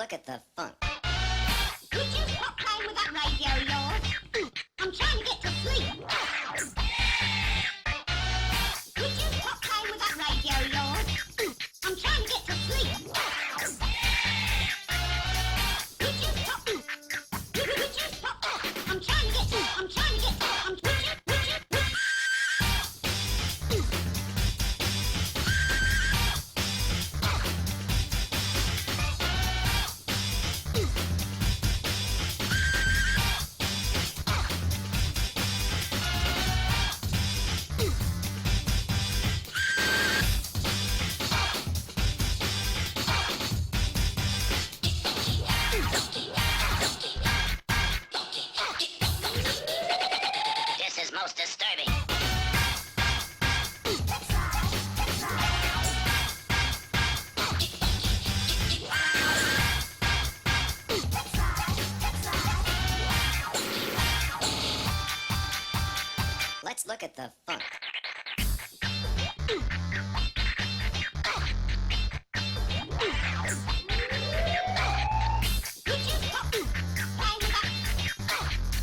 look at the funk. Could you stop playing with that radio of yours? I'm trying to get to sleep. Could you stop playing with that radio of yours? I'm trying to get to sleep. Could you stop? Could you stop? I'm trying to get to. This is most disturbing. Let's look at the funk. Could you stop playing with that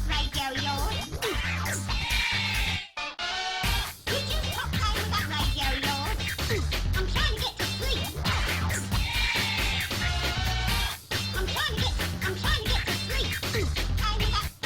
radio of yours? Could you stop playing with that radio of yours? I'm trying to get to sleep. I'm trying to get to sleep. Playing with that.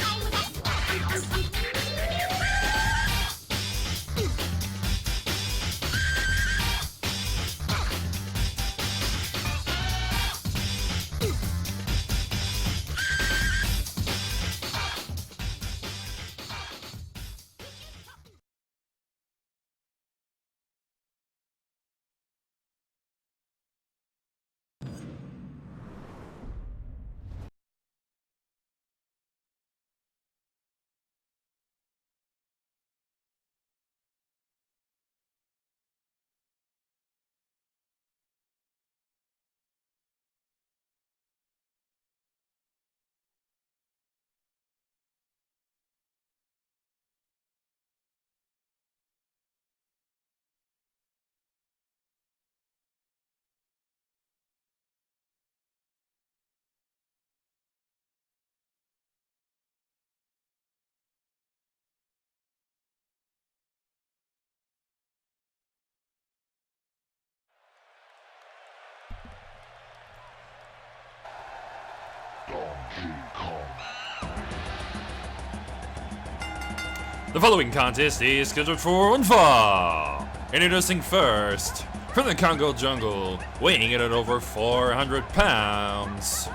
The following contest is scheduled for one fall. Introducing first, from the Congo jungle, weighing in at over 400 pounds,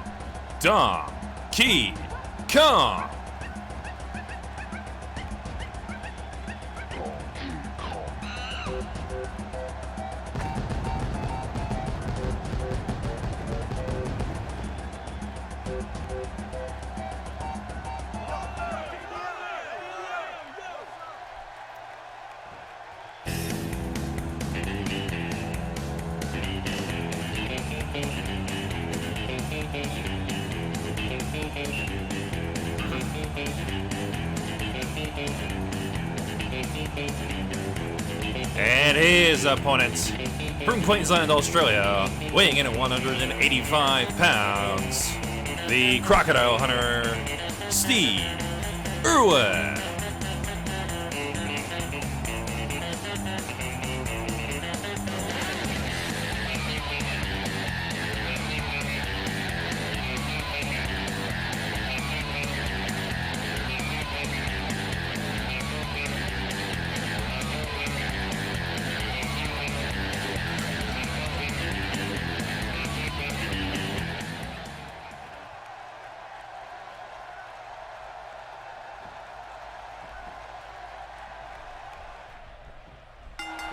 Donkey Kong. And his opponent, from Queensland, Australia, weighing in at 185 pounds, the Crocodile Hunter, Steve Irwin.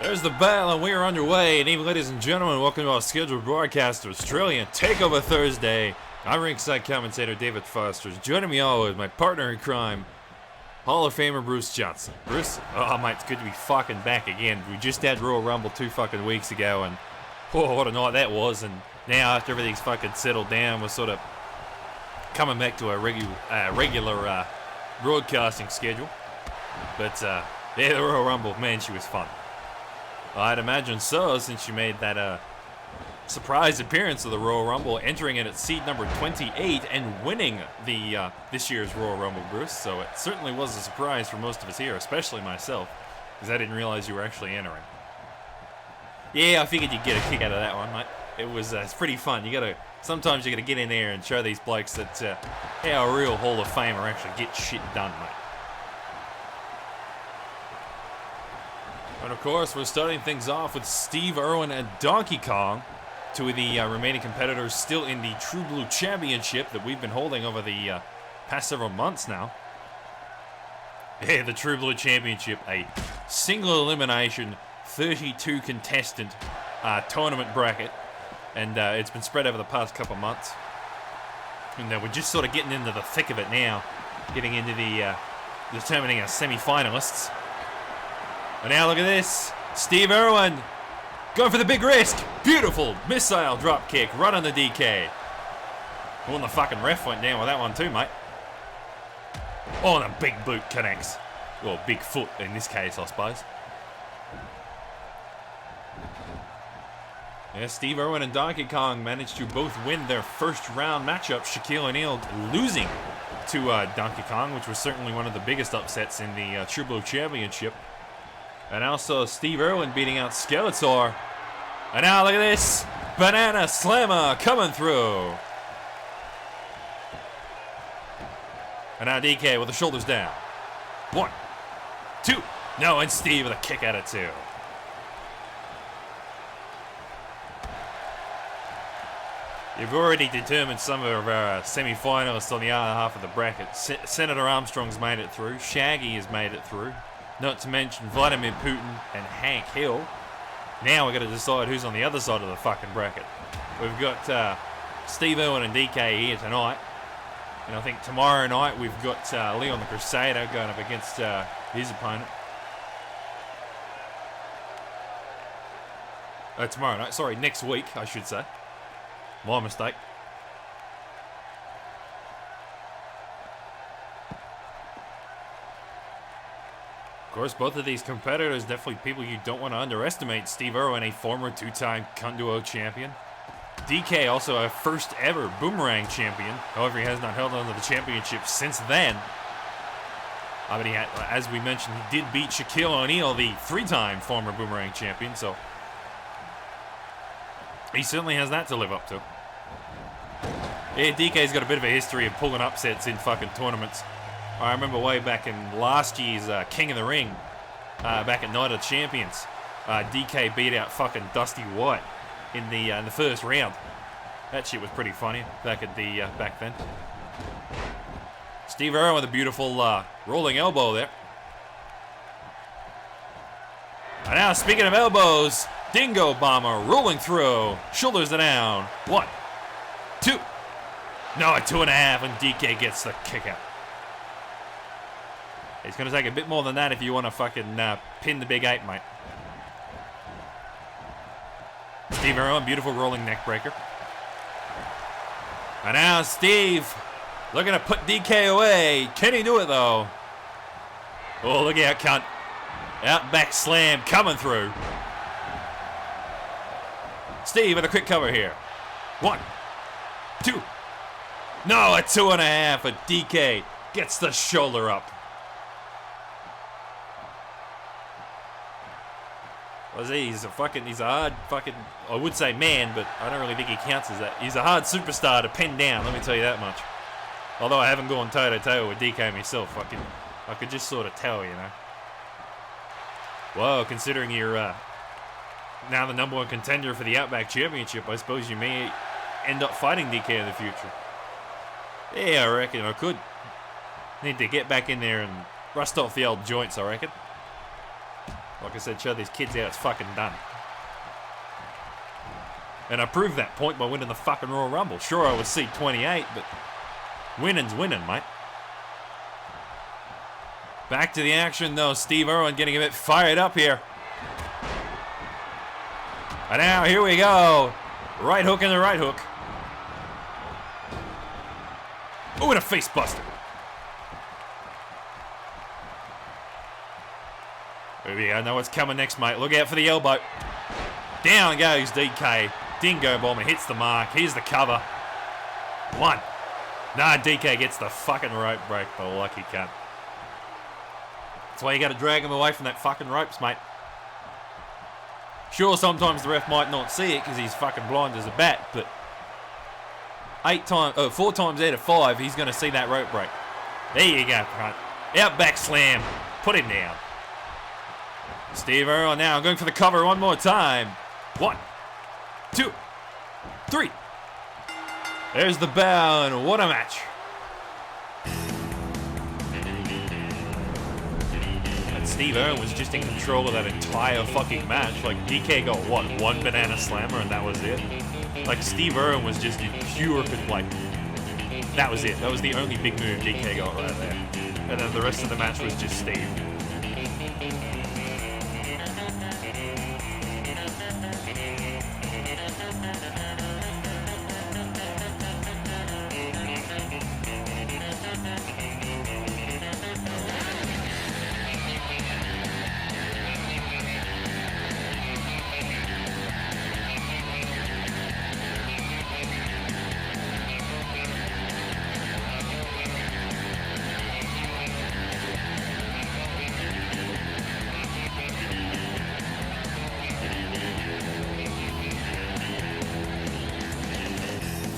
There's the bell, and we are underway. And even, ladies and gentlemen, welcome to our scheduled broadcast of Australian Takeover Thursday. I'm ringside commentator David Foster. Joining me always, my partner in crime, Hall of Famer Bruce Johnson. Bruce, oh mate, it's good to be fucking back again. We just had Royal Rumble 2 fucking weeks ago, and oh, what a night that was. And now, after everything's fucking settled down, we're sort of coming back to a regular broadcasting schedule. But yeah, the Royal Rumble, man, she was fun. I'd imagine so, since you made that surprise appearance of the Royal Rumble, entering it at seed number 28 and winning the this year's Royal Rumble, Bruce. So it certainly was a surprise for most of us here, especially myself, because I didn't realize you were actually entering. Yeah, I figured you'd get a kick out of that one, mate. It's pretty fun. Sometimes you gotta get in there and show these blokes that how a real Hall of Famer actually gets shit done, mate. And of course, we're starting things off with Steve Irwin and Donkey Kong, two of the remaining competitors still in the True Blue Championship that we've been holding over the past several months now. Yeah, the True Blue Championship, a single elimination, 32 contestant tournament bracket, and it's been spread over the past couple months. And we're just sort of getting into the thick of it now, getting into the determining our semi-finalists. And now look at this, Steve Irwin going for the big risk. Beautiful missile drop kick right on the DK. Oh, and the fucking ref went down with that one too, mate. Oh, and the big boot connects. Well, big foot in this case, I suppose. Yeah, Steve Irwin and Donkey Kong managed to both win their first round matchup. Shaquille O'Neal losing to Donkey Kong, which was certainly one of the biggest upsets in the True Blue Championship. And also Steve Irwin beating out Skeletor. And now look at this. Banana Slammer coming through. And now DK with the shoulders down. 1, 2. No, and Steve with a kick out of 2. You've already determined some of our semi-finalists on the other half of the bracket. Senator Armstrong's made it through. Shaggy has made it through. Not to mention Vladimir Putin and Hank Hill. Now we've got to decide who's on the other side of the fucking bracket. We've got Steve Irwin and DK here tonight. And I think tomorrow night we've got Leon the Crusader going up against his opponent. Tomorrow night. Sorry, next week, I should say. My mistake. Of course, both of these competitors, definitely people you don't want to underestimate. Steve Irwin, a former 2-time Kunduo champion. DK, also a first ever Boomerang champion. However, he has not held on to the championship since then. But he had, as we mentioned, he did beat Shaquille O'Neal, the 3-time former Boomerang champion, so he certainly has that to live up to. Yeah, DK's got a bit of a history of pulling upsets in fucking tournaments. I remember way back in last year's King of the Ring, back at Night of Champions, DK beat out fucking Dusty White in the first round. That shit was pretty funny back then. Steve Irwin with a beautiful rolling elbow there. And now, speaking of elbows, Dingo Bomber rolling through, shoulders down. 1, 2. No, a 2.5, and DK gets the kick out. It's going to take a bit more than that if you want to fucking pin the big 8, mate. Steve Irwin, beautiful rolling neck breaker. And now Steve looking to put DK away. Can he do it, though? Oh, look out, cunt. Out back slam coming through. Steve with a quick cover here. 1, 2. No, a 2.5, but DK gets the shoulder up. Well, he's a hard fucking, I would say man, but I don't really think he counts as that. He's a hard superstar to pin down, let me tell you that much. Although I haven't gone toe-to-toe with DK myself, I could just sort of tell, you know. Well, considering you're now the #1 contender for the Outback Championship, I suppose you may end up fighting DK in the future. Yeah, I reckon I could. Need to get back in there and rust off the old joints, I reckon. Like I said, show these kids how it's fucking done. And I proved that point by winning the fucking Royal Rumble. Sure, I was seed 28, but winning's winning, mate. Back to the action, though. Steve Irwin getting a bit fired up here. And now, here we go. Right hook in the right hook. Oh, and a face buster. There we go. I know what's coming next, mate. Look out for the elbow. Down goes DK. Dingo Bomber hits the mark. Here's the cover. 1. Nah, DK gets the fucking rope break, the lucky cat. That's why you gotta drag him away from that fucking ropes, mate. Sure, sometimes the ref might not see it because he's fucking blind as a bat, but 4 times out of 5, he's gonna see that rope break. There you go, cunt. Out back slam. Put him down. Steve Irwin now going for the cover one more time. 1, 2, 3. There's the bell, and what a match. And Steve Irwin was just in control of that entire fucking match. Like, DK got, what, 1 banana slammer, and that was it? Like, Steve Irwin was just in pure, like, that was it. That was the only big move DK got right there. And then the rest of the match was just Steve.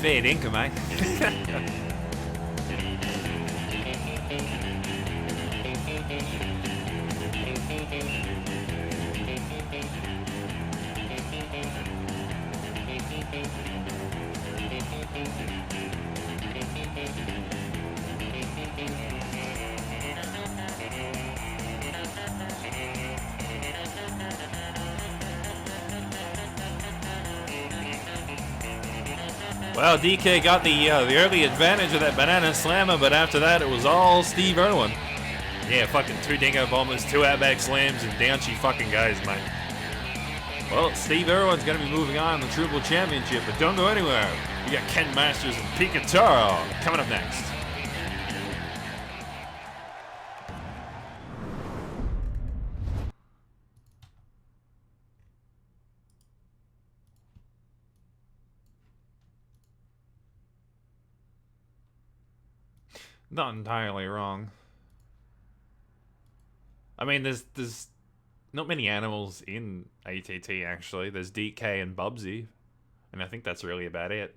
Fair dinkum, mate. Well, DK got the early advantage of that banana slammer, but after that it was all Steve Irwin. Yeah, fucking 2 dingo bombers, 2 outback slams, and down she fucking goes, mate. Well, Steve Irwin's going to be moving on to the Triple Championship, but don't go anywhere. We got Ken Masters and Picataro coming up next. Not entirely wrong. I mean, there's not many animals in ATT, actually. There's DK and Bubsy, and I think that's really about it.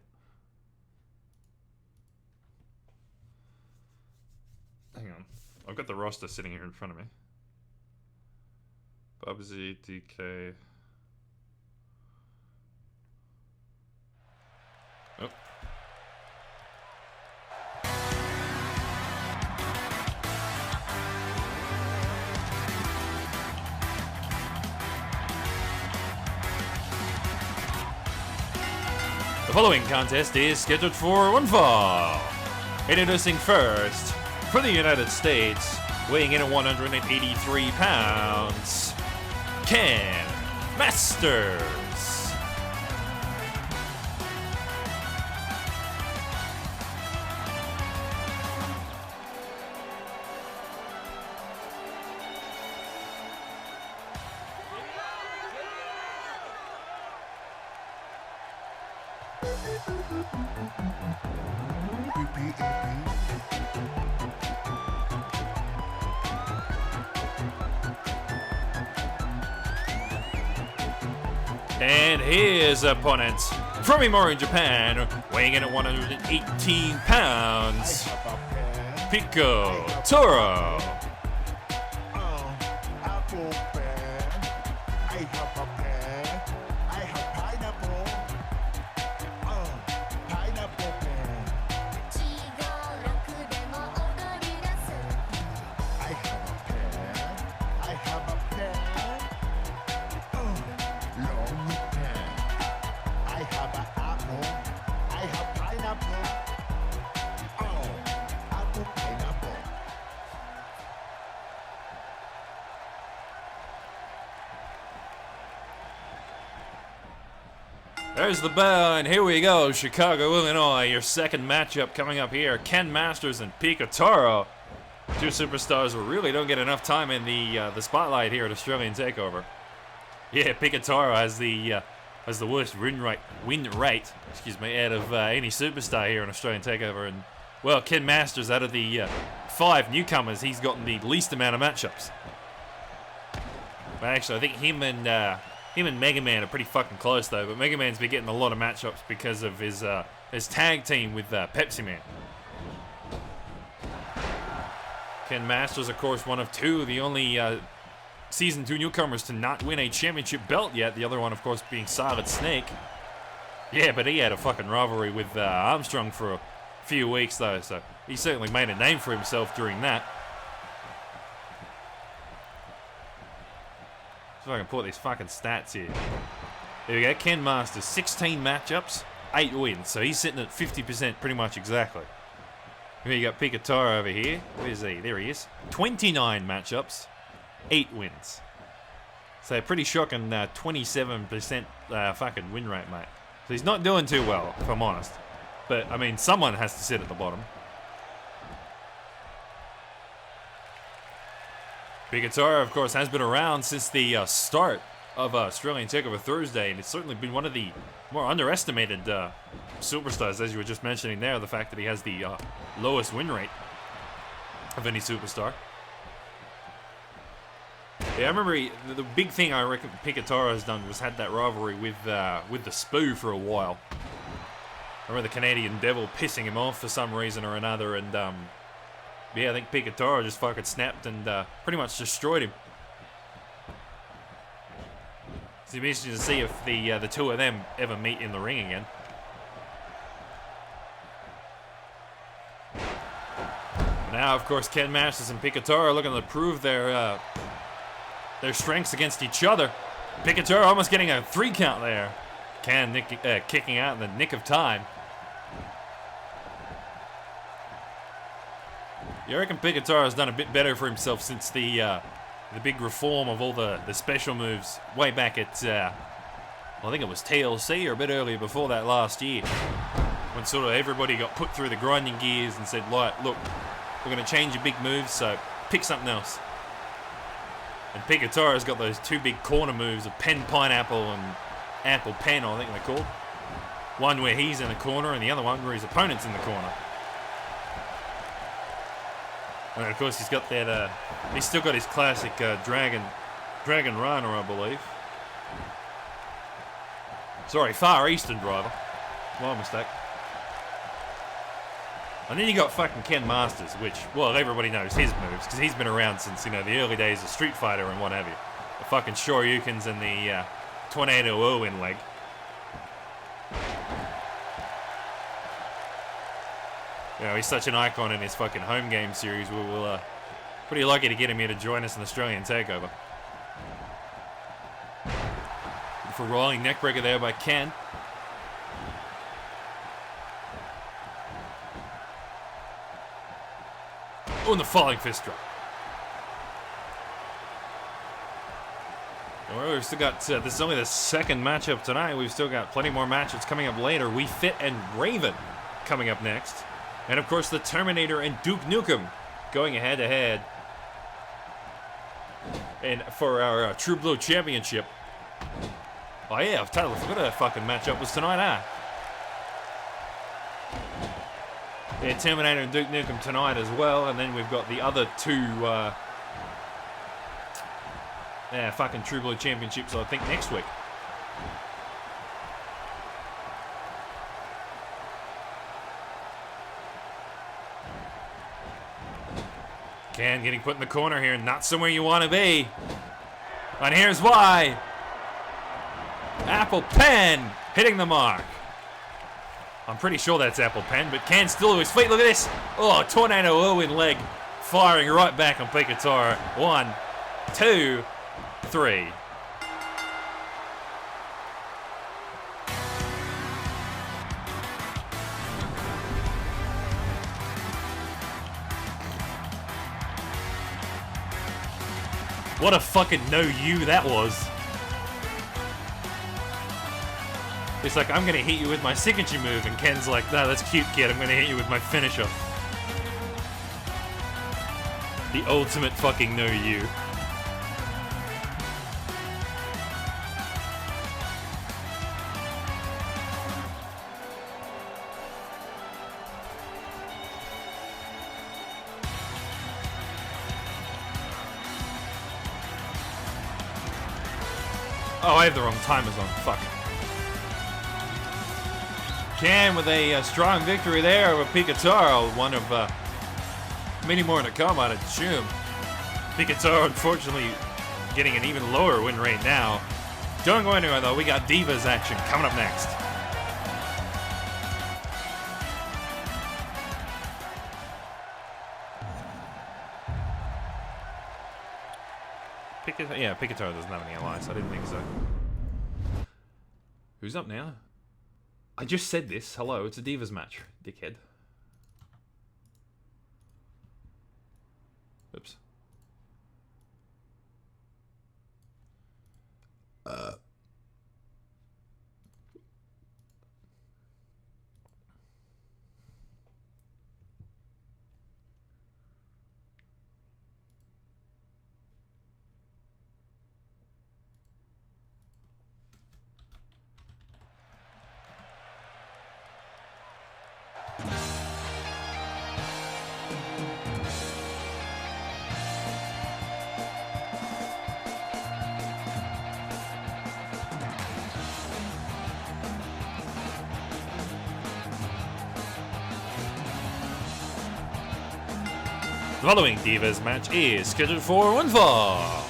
Hang on. I've got the roster sitting here in front of me. Bubsy, DK... Oh. The following contest is scheduled for one fall. Introducing first, for the United States, weighing in at 183 pounds, Ken Masters. And his opponent, from Imori, Japan, weighing in at 118 pounds, Pico Toro. There's the bell, and here we go, Chicago, Illinois. Your second matchup coming up here. Ken Masters and Picataro. 2 superstars who really don't get enough time in the spotlight here at Australian Takeover. Yeah, Picataro has the has the worst win rate, excuse me, out of any superstar here in Australian Takeover. And well, Ken Masters, out of the 5 newcomers, he's gotten the least amount of matchups. But actually, I think him and Mega Man are pretty fucking close though. But Mega Man's been getting a lot of matchups because of his tag team with Pepsi Man. Ken Masters, of course, one of 2, the only Season 2 newcomers to not win a championship belt yet. The other one, of course, being Silent Snake. Yeah, but he had a fucking rivalry with Armstrong for a few weeks, though, so he certainly made a name for himself during that. So I can put these fucking stats here. There we go, Ken Masters, 16 matchups, 8 wins, so he's sitting at 50% pretty much exactly. Here you got Pikatara over here. Where's he? There he is. 29 matchups, 8 wins. So pretty shocking 27% fucking win rate, mate. So he's not doing too well, if I'm honest. But, I mean, someone has to sit at the bottom. Pikatara, of course, has been around since the start of Australian Takeover Thursday, and it's certainly been one of the more underestimated superstars, as you were just mentioning there, the fact that he has the lowest win rate of any superstar. Yeah, I remember the big thing I reckon Pikatara has done was had that rivalry with the Spoo for a while. I remember the Canadian Devil pissing him off for some reason or another, and yeah, I think Pikatara just fucking snapped and pretty much destroyed him. So it'll be interesting to see if the 2 of them ever meet in the ring again. Now, of course, Ken Masters and Pikatara are looking to prove their strengths against each other. Pikatara almost getting a 3 count there. Ken kicking out in the nick of time. You reckon Pikatara has done a bit better for himself since the big reform of all the special moves way back at, I think it was TLC or a bit earlier before that last year, when sort of everybody got put through the grinding gears and said, like, look, we're going to change your big moves, so pick something else. And Pikatara's got those 2 big corner moves of Pen Pineapple and Apple Pen, I think they're called. One where he's in the corner and the other one where his opponent's in the corner. And of course he's got that, he's still got his classic Dragon Rana, I believe. Sorry, Far Eastern Driver. My mistake. And then you got fucking Ken Masters, which, well, everybody knows his moves, because he's been around since, you know, the early days of Street Fighter and what have you. The fucking Shoryukens and the Tornado Whirlwind leg. You know, he's such an icon in his fucking home game series. We're pretty lucky to get him here to join us in Australian Takeover. For rolling neckbreaker there by Ken. Oh, and the falling fist drop. Well, we've still got, this is only the second matchup tonight. We've still got plenty more matchups coming up later. We Fit and Raven coming up next. And of course, the Terminator and Duke Nukem going head-to-head. And for our True Blue Championship. Oh yeah, I've totally forgot a fucking matchup was tonight, huh? Yeah, Terminator and Duke Nukem tonight as well. And then we've got the other 2 fucking True Blue Championships, I think, next week. Ken getting put in the corner here, not somewhere you want to be. And here's why. Apple Pen hitting the mark. I'm pretty sure that's Apple Pen, but Ken still to his feet. Look at this. Oh, Tornado Whirlwind leg firing right back on Pikatara. 1, 2, 3. What a fucking no-you that was. It's like, I'm gonna hit you with my signature move, and Ken's like, no, that's cute, kid, I'm gonna hit you with my finisher. The ultimate fucking no-you. Oh, I have the wrong timers on. Fuck. Cam with a strong victory there over Picataro. One of many more to come, I'd assume. Picataro, unfortunately, getting an even lower win rate now. Don't go anywhere, though. We got Divas action coming up next. Picataro doesn't have any allies. I didn't think so. Who's up now? I just said this. Hello, it's a Divas match, dickhead. Oops. The following Divas match is scheduled for one fall.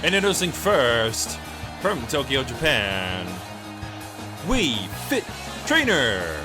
Introducing first, from Tokyo, Japan, We Fit Trainer.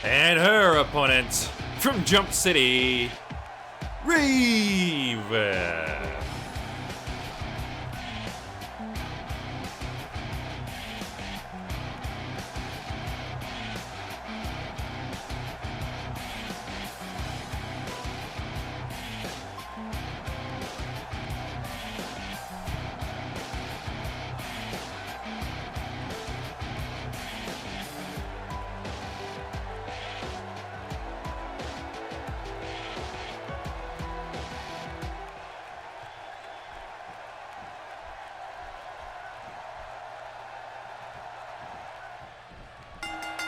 And her opponent from Jump City, Raven.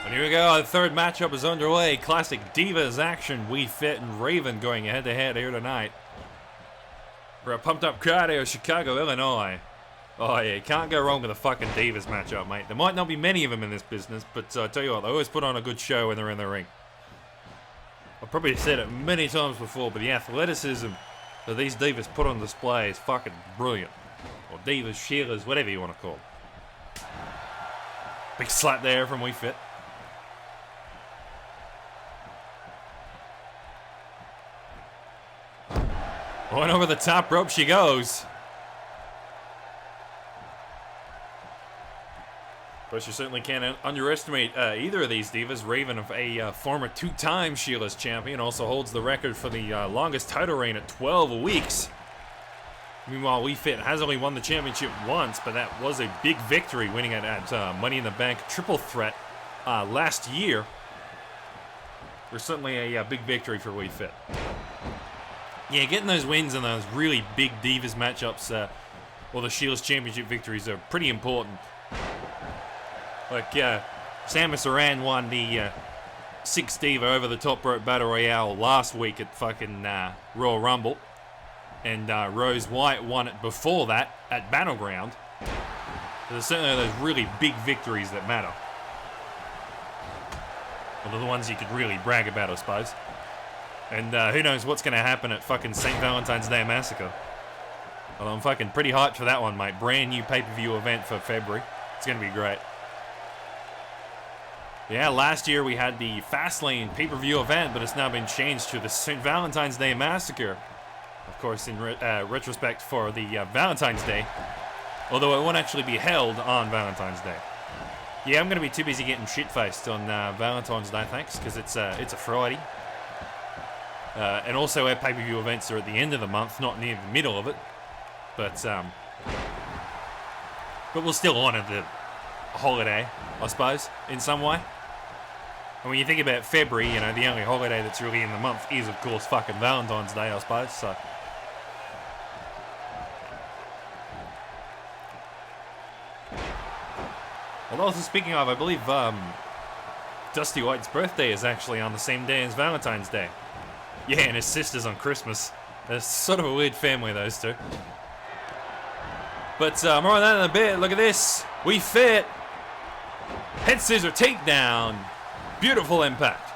And here we go, the third matchup is underway. Classic Divas action. We Fit and Raven going head-to-head here tonight. For a pumped-up crowd here in Chicago, Illinois. Oh yeah, you can't go wrong with a fucking Divas matchup, mate. There might not be many of them in this business, but I tell you what, they always put on a good show when they're in the ring. I've probably said it many times before, but the athleticism that these Divas put on display is fucking brilliant. Or Divas, Sheilas, whatever you want to call them. Big slap there from We Fit. Going over the top rope she goes. But you certainly can't underestimate either of these Divas. Raven, a former two-time Sheila's champion, also holds the record for the longest title reign at 12 weeks. Meanwhile, We Fit has only won the championship once, but that was a big victory, winning it at Money in the Bank Triple Threat last year. There's certainly a big victory for We Fit. Yeah, getting those wins and those really big Divas matchups, or the Sheila's Championship victories, are pretty important. Like, Samus Aran won the 6 Diva over the top rope battle royale last week at fucking Royal Rumble. And Rose White won it before that at Battleground. There's certainly those really big victories that matter. Well, they're the ones you could really brag about, I suppose. And who knows what's going to happen at fucking St. Valentine's Day Massacre. Well, I'm fucking pretty hyped for that one, mate. Brand new pay-per-view event for February. It's going to be great. Yeah, last year we had the Fastlane pay-per-view event, but it's now been changed to the St. Valentine's Day Massacre. Of course, in retrospect for the Valentine's Day. Although it won't actually be held on Valentine's Day. Yeah, I'm going to be too busy getting shit-faced on Valentine's Day, thanks, because it's a Friday. And also our pay-per-view events are at the end of the month, not near the middle of it. But we'll still honour the holiday, I suppose, in some way. And when you think about February, you know, the only holiday that's really in the month is, of course, fucking Valentine's Day, I suppose, so... And also, speaking of, I believe Dusty White's birthday is actually on the same day as Valentine's Day. Yeah, and his sister's on Christmas. They're sort of a weird family, those two. But more on that in a bit. Look at this. We fit. Head scissor takedown. Beautiful impact.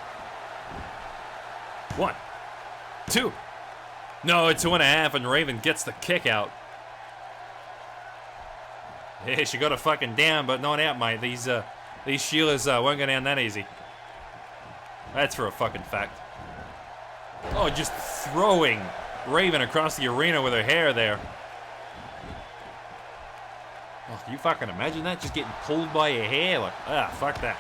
1, 2. No, 2.5, and Raven gets the kick out. Yeah, she got her fucking down, but not out, mate. These Sheilas won't go down that easy. That's for a fucking fact. Oh, just throwing Raven across the arena with her hair there. Oh, can you fucking imagine that? Just getting pulled by your hair? Like, fuck that.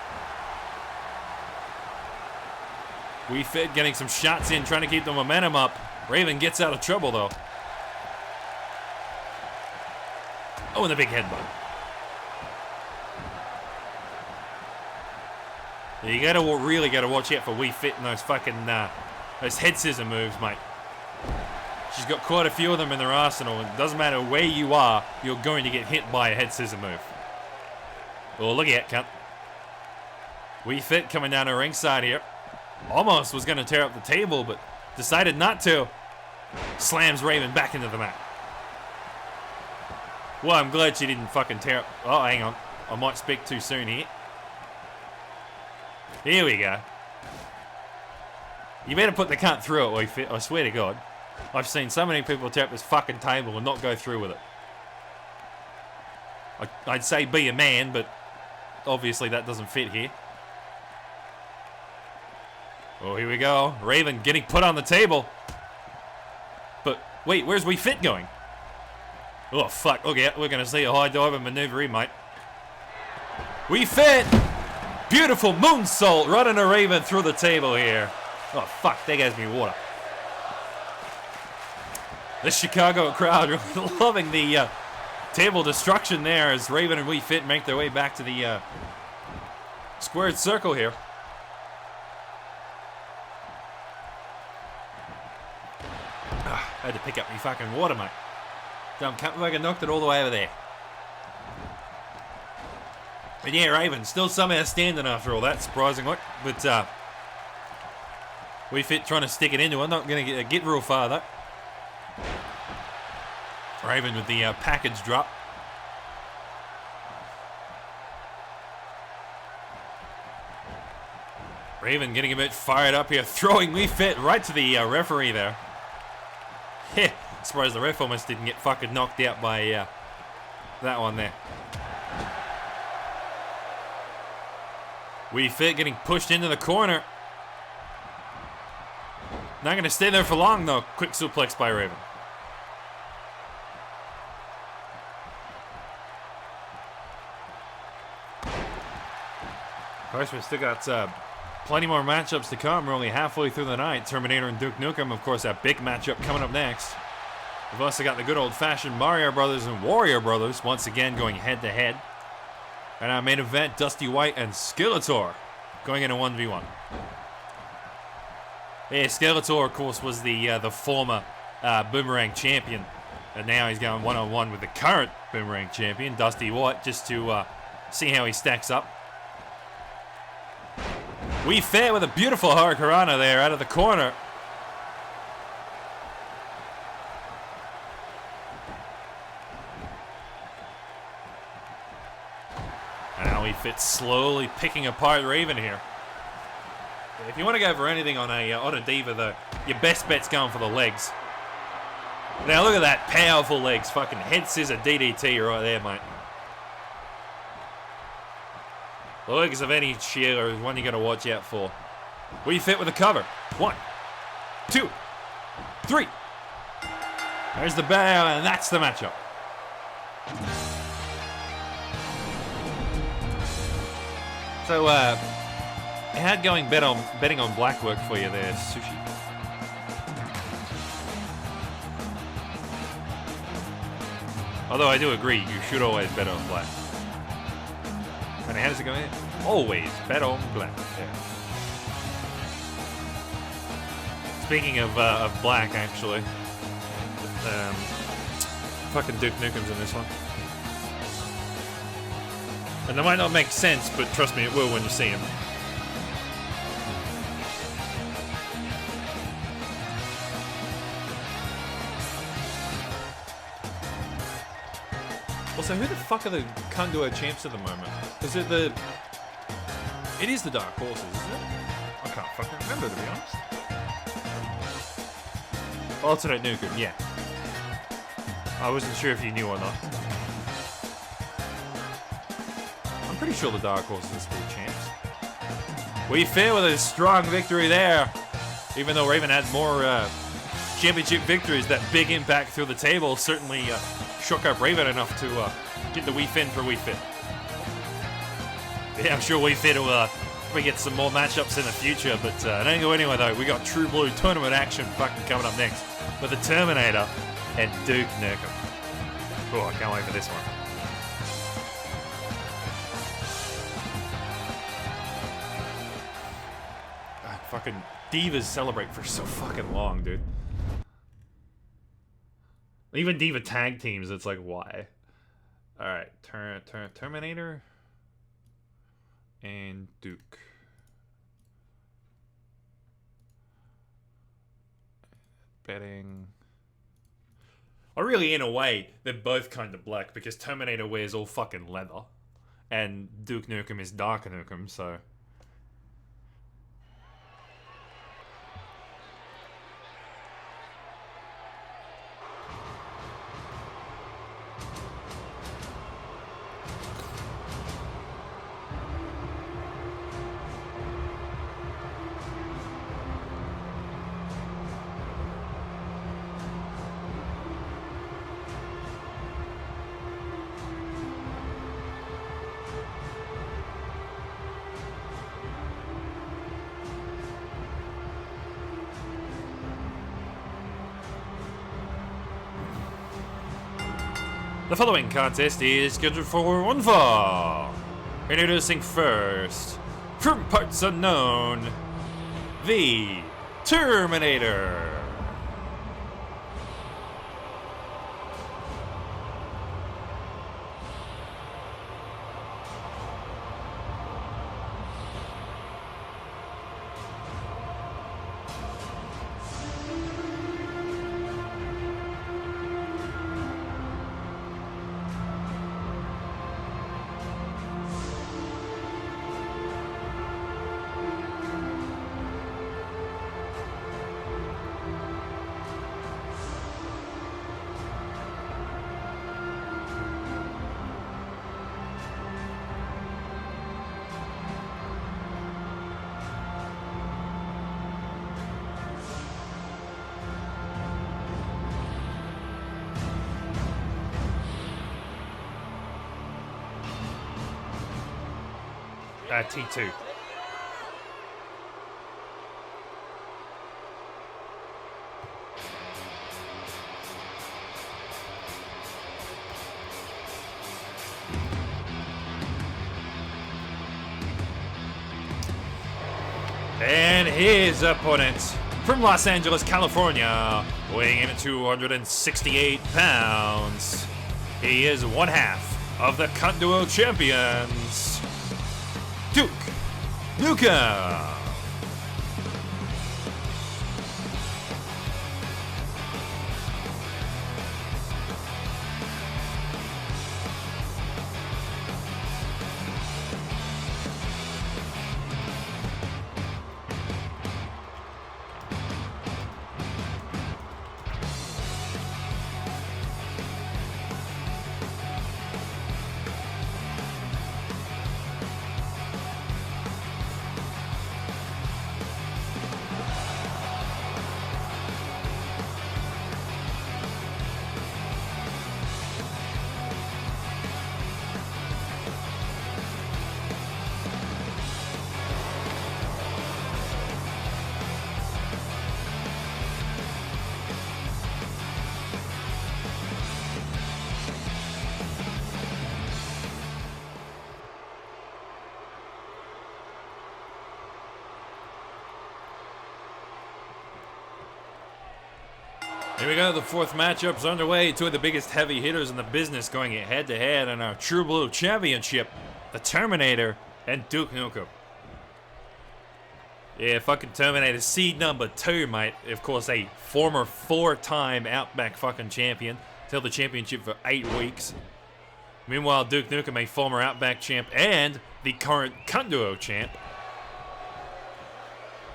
We Fit getting some shots in, trying to keep the momentum up. Raven gets out of trouble, though. Oh, and the big headbutt. Yeah, you really gotta watch out for We Fit and those fucking those head scissor moves, mate. She's got quite a few of them in her arsenal, and it doesn't matter where you are, you're going to get hit by a head scissor move. Oh, look at that, cunt. We Fit coming down to ringside here. Almost was gonna tear up the table, but decided not to. Slams Raven back into the mat. Well, I'm glad she didn't fucking tear up. Oh, hang on. I might speak too soon here. Here we go. You better put the cunt through it, We Fit. I swear to God. I've seen so many people tear up this fucking table and not go through with it. I'd say be a man, but obviously that doesn't fit here. Oh, here we go. Raven getting put on the table. But wait, where's We Fit going? Oh, fuck. Okay, we're going to see a high diver maneuver here, mate. We Fit! Beautiful moonsault right into Raven through the table here. Oh, fuck. There goes me water. The Chicago crowd really loving the table destruction there as Raven and We Fit make their way back to the squared circle here. I had to pick up me fucking water, mate. Dumb cunt, like I knocked it all the way over there. But yeah, Raven still somehow standing after all that, surprisingly. But We Fit trying to stick it into it. Not going to get real far, though. Raven with the package drop. Raven getting a bit fired up here, throwing We Fit right to the referee there. Yeah, surprised the ref almost didn't get fucking knocked out by that one there. We Fit getting pushed into the corner. Not going to stay there for long, though. Quick suplex by Raven. Of course, we've still got plenty more matchups to come. We're only halfway through the night. Terminator and Duke Nukem, of course, that big matchup coming up next. We've also got the good old-fashioned Mario Brothers and Warrior Brothers once again going head-to-head. And our main event, Dusty White and Skeletor going into 1v1. Yeah, Skeletor, of course, was the former Boomerang champion. And now he's going one-on-one with the current Boomerang champion, Dusty White, just to see how he stacks up. We Fit with a beautiful Hurricanrana there out of the corner. Now We Fit slowly picking apart Raven here. If you want to go for anything on a diva, though, your best bet's going for the legs. Now look at that, powerful legs, fucking head scissor DDT right there, mate. The legs of any Sheila is one you got to watch out for. We Fit with a cover. 1, 2, 3. There's the bell, and that's the matchup. So, how'd going betting on black work for you there, Sushi? Although I do agree, you should always bet on black. And how does it go in? Always bet on black. Yeah. Speaking of black, actually, fucking Duke Nukem's in this one. And that might not make sense, but trust me, it will when you see him. Also, who the fuck are the Kundua champs at the moment? Is it the... It is the Dark Horses, isn't it? I can't fucking remember, to be honest. Alternate Nukem, yeah. I wasn't sure if you knew or not. I'm pretty sure the Dark Horses are still champs. We fail with a strong victory there. Even though Raven had more championship victories, that big impact through the table certainly shook up Raven enough to get the Wii Fin for Wii Fit. Yeah, I'm sure Wii Fit will probably get some more matchups in the future, but don't go anywhere though. We got True Blue tournament action fucking coming up next with the Terminator and Duke Nukem. Oh, I can't wait for this one. Fucking Divas celebrate for so fucking long, dude. Even Diva tag teams, it's like, why? Alright, Terminator and Duke. Betting. Oh, really, in a way, they're both kind of black because Terminator wears all fucking leather. And Duke Nukem is Dark Nukem, so... The following contest is scheduled for one fall. Introducing first, from parts unknown, the Terminator. T2. And his opponent from Los Angeles, California, weighing in at 268 pounds. He is one half of the Kundua champions, Duke Nukem. Here we go, the fourth matchup's underway. Two of the biggest heavy hitters in the business going head to head in our True Blue Championship. The Terminator and Duke Nukem. Yeah, fucking Terminator, seed number 2, mate. Of course, a former 4-time Outback fucking champion. Held the championship for 8 weeks. Meanwhile, Duke Nukem, a former Outback champ and the current Cunt Duo champ.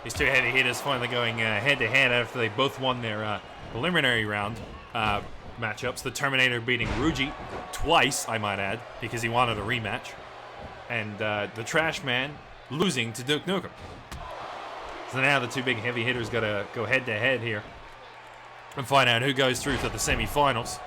These two heavy hitters finally going head to head after they both won their preliminary round matchups. The Terminator beating Ruji twice, I might add, because he wanted a rematch. And the Trash Man losing to Duke Nukem. So now the two big heavy hitters got to go head to head here and find out who goes through to the semi-finals.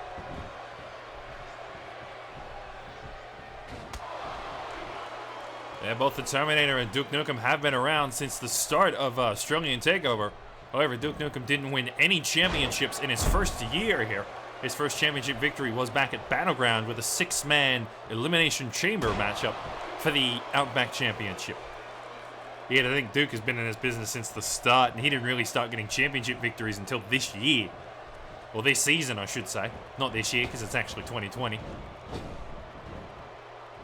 Yeah, both the Terminator and Duke Nukem have been around since the start of Australian Takeover. However, Duke Nukem didn't win any championships in his first year here. His first championship victory was back at Battleground with a 6-man Elimination Chamber matchup for the Outback Championship. Yeah, I think Duke has been in this business since the start, and he didn't really start getting championship victories until this year. Well, this season, I should say. Not this year, because it's actually 2020.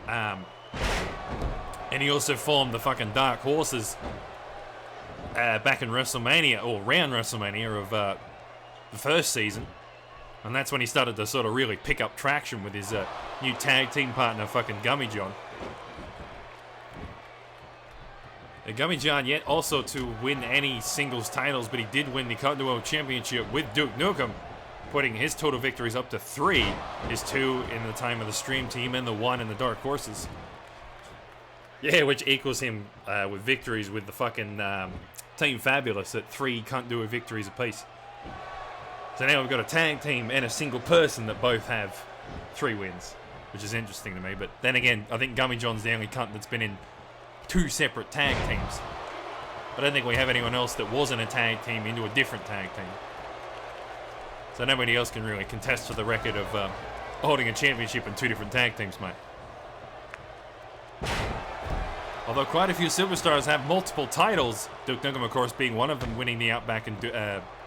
And he also formed the fucking Dark Horses back in WrestleMania, or around WrestleMania of the first season. And that's when he started to sort of really pick up traction with his new tag team partner, fucking Gummy John. Gummy John yet also to win any singles titles, but he did win the Cunt Duo Championship with Duke Nukem, putting his total victories up to 3. His 2 in the time of the Stream Team and the 1 in the Dark Horses. Yeah, which equals him with victories with the fucking Team Fabulous at 3 Cunt Duo victories apiece. So now we've got a tag team and a single person that both have 3 wins, which is interesting to me. But then again, I think Gummy John's the only cunt that's been in 2 separate tag teams. I don't think we have anyone else that wasn't a tag team into a different tag team. So nobody else can really contest for the record of holding a championship in 2 different tag teams, mate. Although quite a few superstars have multiple titles, Duke Nukem, of course, being one of them, winning the Outback and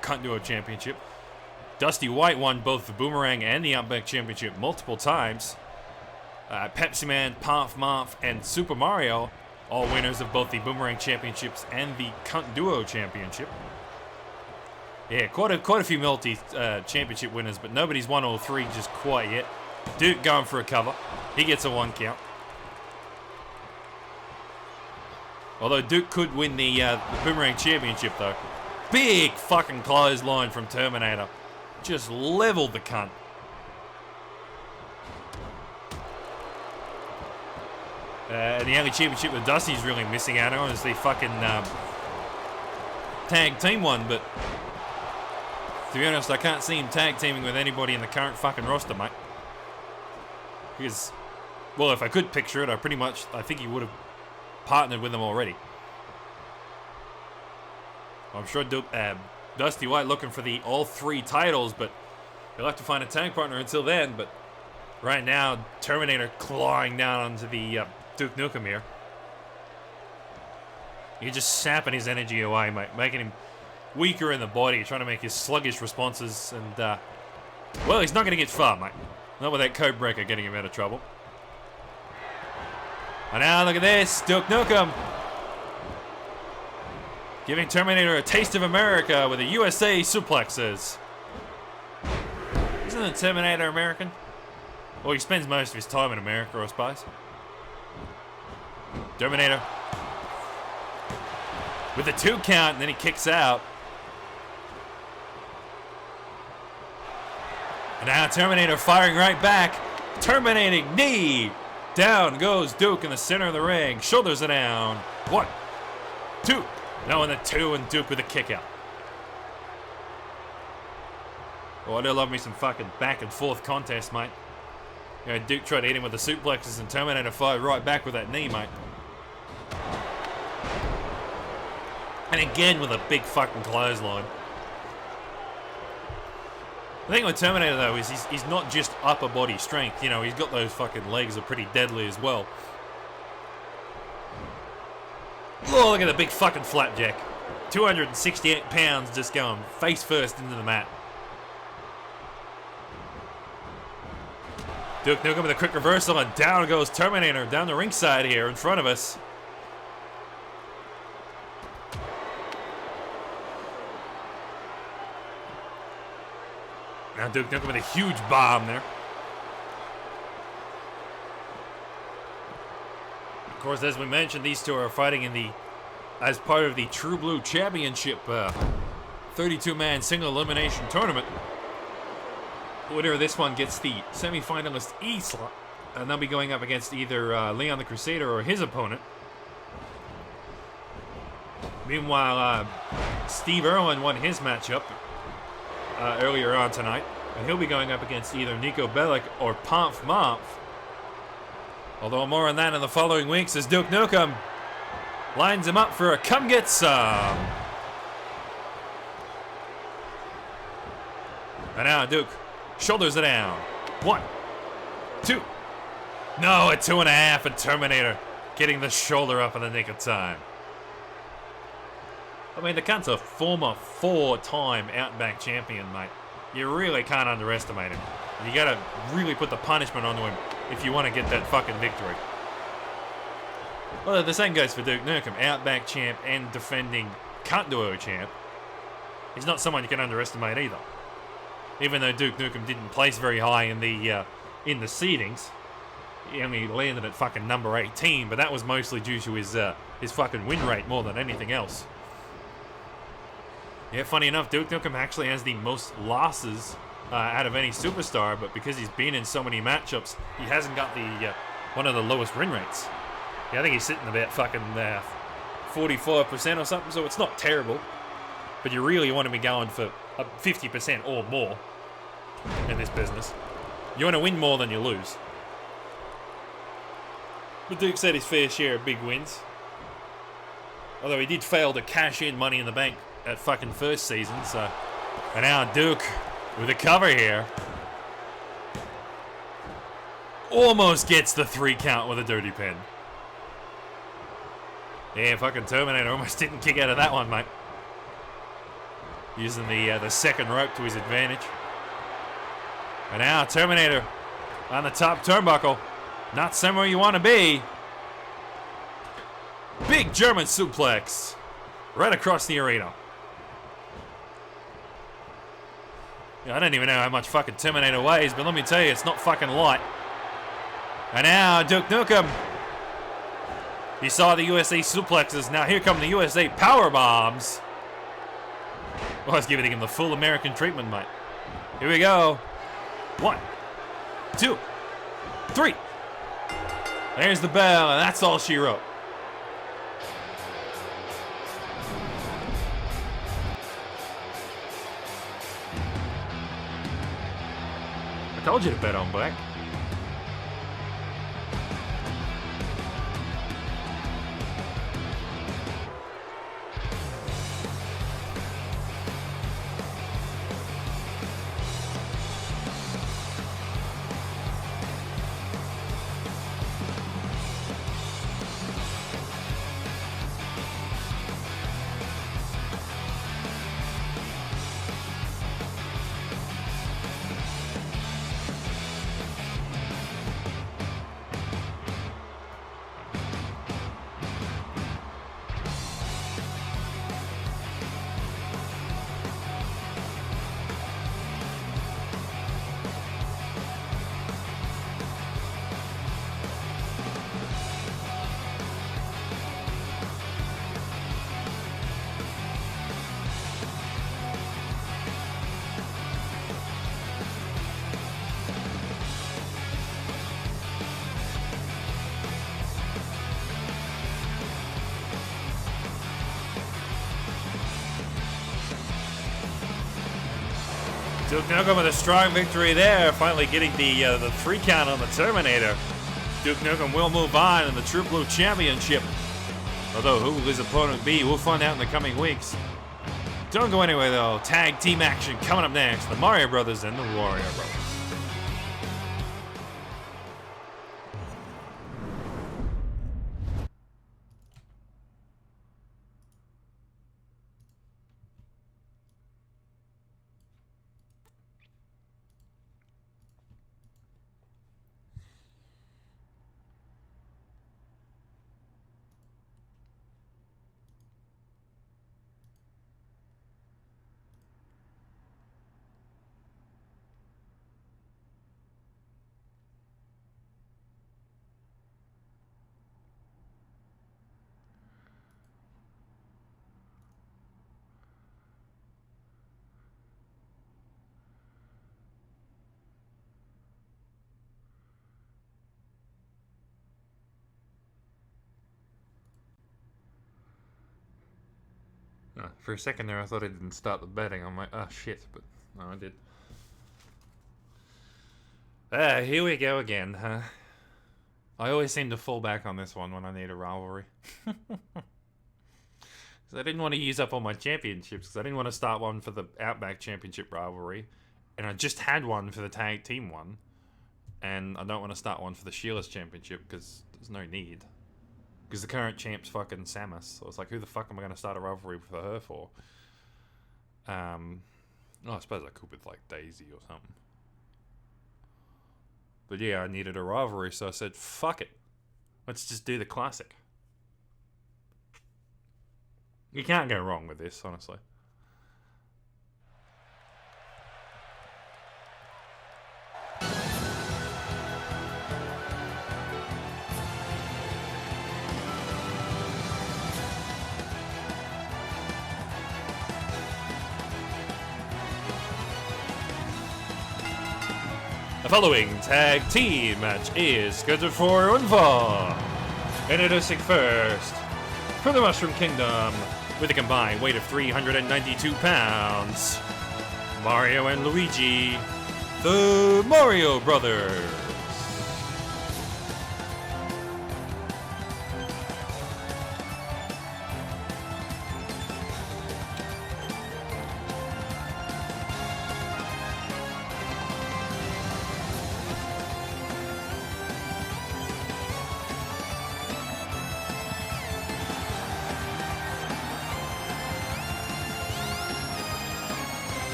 Cunt Duo Championship. Dusty White won both the Boomerang and the Outback Championship multiple times. Pepsi Man, Parf Marf, and Super Mario, all winners of both the Boomerang Championships and the Cunt Duo Championship. Yeah, quite a few multi-championship winners, but nobody's won all 3 just quite yet. Duke going for a cover. He gets a 1 count. Although Duke could win the Boomerang Championship, though. Big fucking clothesline from Terminator. Just leveled the cunt. And the only championship that Dusty's really missing out on is the fucking tag team one, but to be honest, I can't see him tag teaming with anybody in the current fucking roster, mate. Because, well, if I could picture it, I think he would have partnered with them already. I'm sure Dusty White looking for the all 3 titles, but he'll have to find a tag partner until then. But right now, Terminator clawing down onto the Duke Nukem here. You're just sapping his energy away, mate, making him weaker in the body, trying to make his sluggish responses, and well, he's not going to get far, mate. Not with that code breaker getting him out of trouble. And now look at this, Duke Nukem giving Terminator a taste of America with the USA suplexes. Isn't the Terminator American? Well, he spends most of his time in America, I suppose. Terminator with a 2 count, and then he kicks out. And now Terminator firing right back. Terminating knee. Down goes Duke in the center of the ring. Shoulders are down. 1, 2. Now in the 2, and Duke with a kick out. Oh, I do love me some fucking back and forth contest, mate. You know, Duke tried to hit him with the suplexes, and Terminator fired right back with that knee, mate. And again with a big fucking clothesline. The thing with Terminator, though, is he's not just upper body strength. You know, he's got those fucking legs that are pretty deadly as well. Oh, look at the big fucking flapjack. 268 pounds just going face first into the mat. Duke Nukem with a quick reversal, and down goes Terminator down the ringside here in front of us. Now Duke Nukem with a huge bomb there. Of course, as we mentioned, these two are fighting as part of the True Blue Championship 32-man single elimination tournament. Winner of this one gets the semi-finalist E slot, and they'll be going up against either Leon the Crusader or his opponent. Meanwhile, Steve Irwin won his matchup earlier on tonight, and he'll be going up against either Nico Bellic or Pomf Momph. Although more on that in the following weeks as Duke Nukem lines him up for a come get some. And now Duke shoulders it down. 1, 2. No, a 2.5, and Terminator getting the shoulder up in the nick of time. I mean, the cunt's a former 4-time Outback champion, mate. You really can't underestimate him. You gotta really put the punishment onto him if you want to get that fucking victory. Well, the same goes for Duke Nukem, Outback champ and defending Cunt Duo champ. He's not someone you can underestimate either. Even though Duke Nukem didn't place very high in the seedings, he only landed at fucking number 18, but that was mostly due to his fucking win rate more than anything else. Yeah, funny enough, Duke Nukem actually has the most losses out of any superstar, but because he's been in so many matchups, he hasn't got the one of the lowest win rates. Yeah, I think he's sitting about fucking 44% or something, so it's not terrible. But you really want to be going for 50% or more in this business. You want to win more than you lose. But Duke's had his fair share of big wins. Although he did fail to cash in Money in the Bank at fucking first season, so... And now Duke with a cover here. Almost gets the 3 count with a dirty pen. Yeah, fucking Terminator almost didn't kick out of that one, mate. Using the second rope to his advantage. And now Terminator on the top turnbuckle. Not somewhere you want to be. Big German suplex right across the arena. I don't even know how much fucking Terminator weighs, but let me tell you, it's not fucking light. And now Duke Nukem. You saw the USA suplexes. Now here come the USA power bombs. Well, I was giving him the full American treatment, mate. Here we go. 1, 2, 3. There's the bell, and that's all she wrote. I told you to bet on black. Duke Nukem with a strong victory there, finally getting the 3 count on the Terminator. Duke Nukem will move on in the True Blue Championship. Although who will his opponent be, we'll find out in the coming weeks. Don't go anywhere though, tag team action coming up next. The Mario Brothers and the Warrior Brothers. For a second there, I thought I didn't start the betting. I'm like, oh shit, but no, I did. Here we go again, huh? I always seem to fall back on this one when I need a rivalry. I didn't want to use up all my championships, because I didn't want to start one for the Outback Championship rivalry, and I just had one for the Tag Team one, and I don't want to start one for the Sheila's Championship, because there's no need. Because the current champ's fucking Samus, so it's like, who the fuck am I going to start a rivalry for her for? I suppose I could with, like, Daisy or something. But yeah, I needed a rivalry, so I said, fuck it. Let's just do the classic. You can't go wrong with this, honestly. The following tag team match is scheduled for one fall. Introducing first, from the Mushroom Kingdom, with a combined weight of 392 pounds, Mario and Luigi, the Mario Brothers.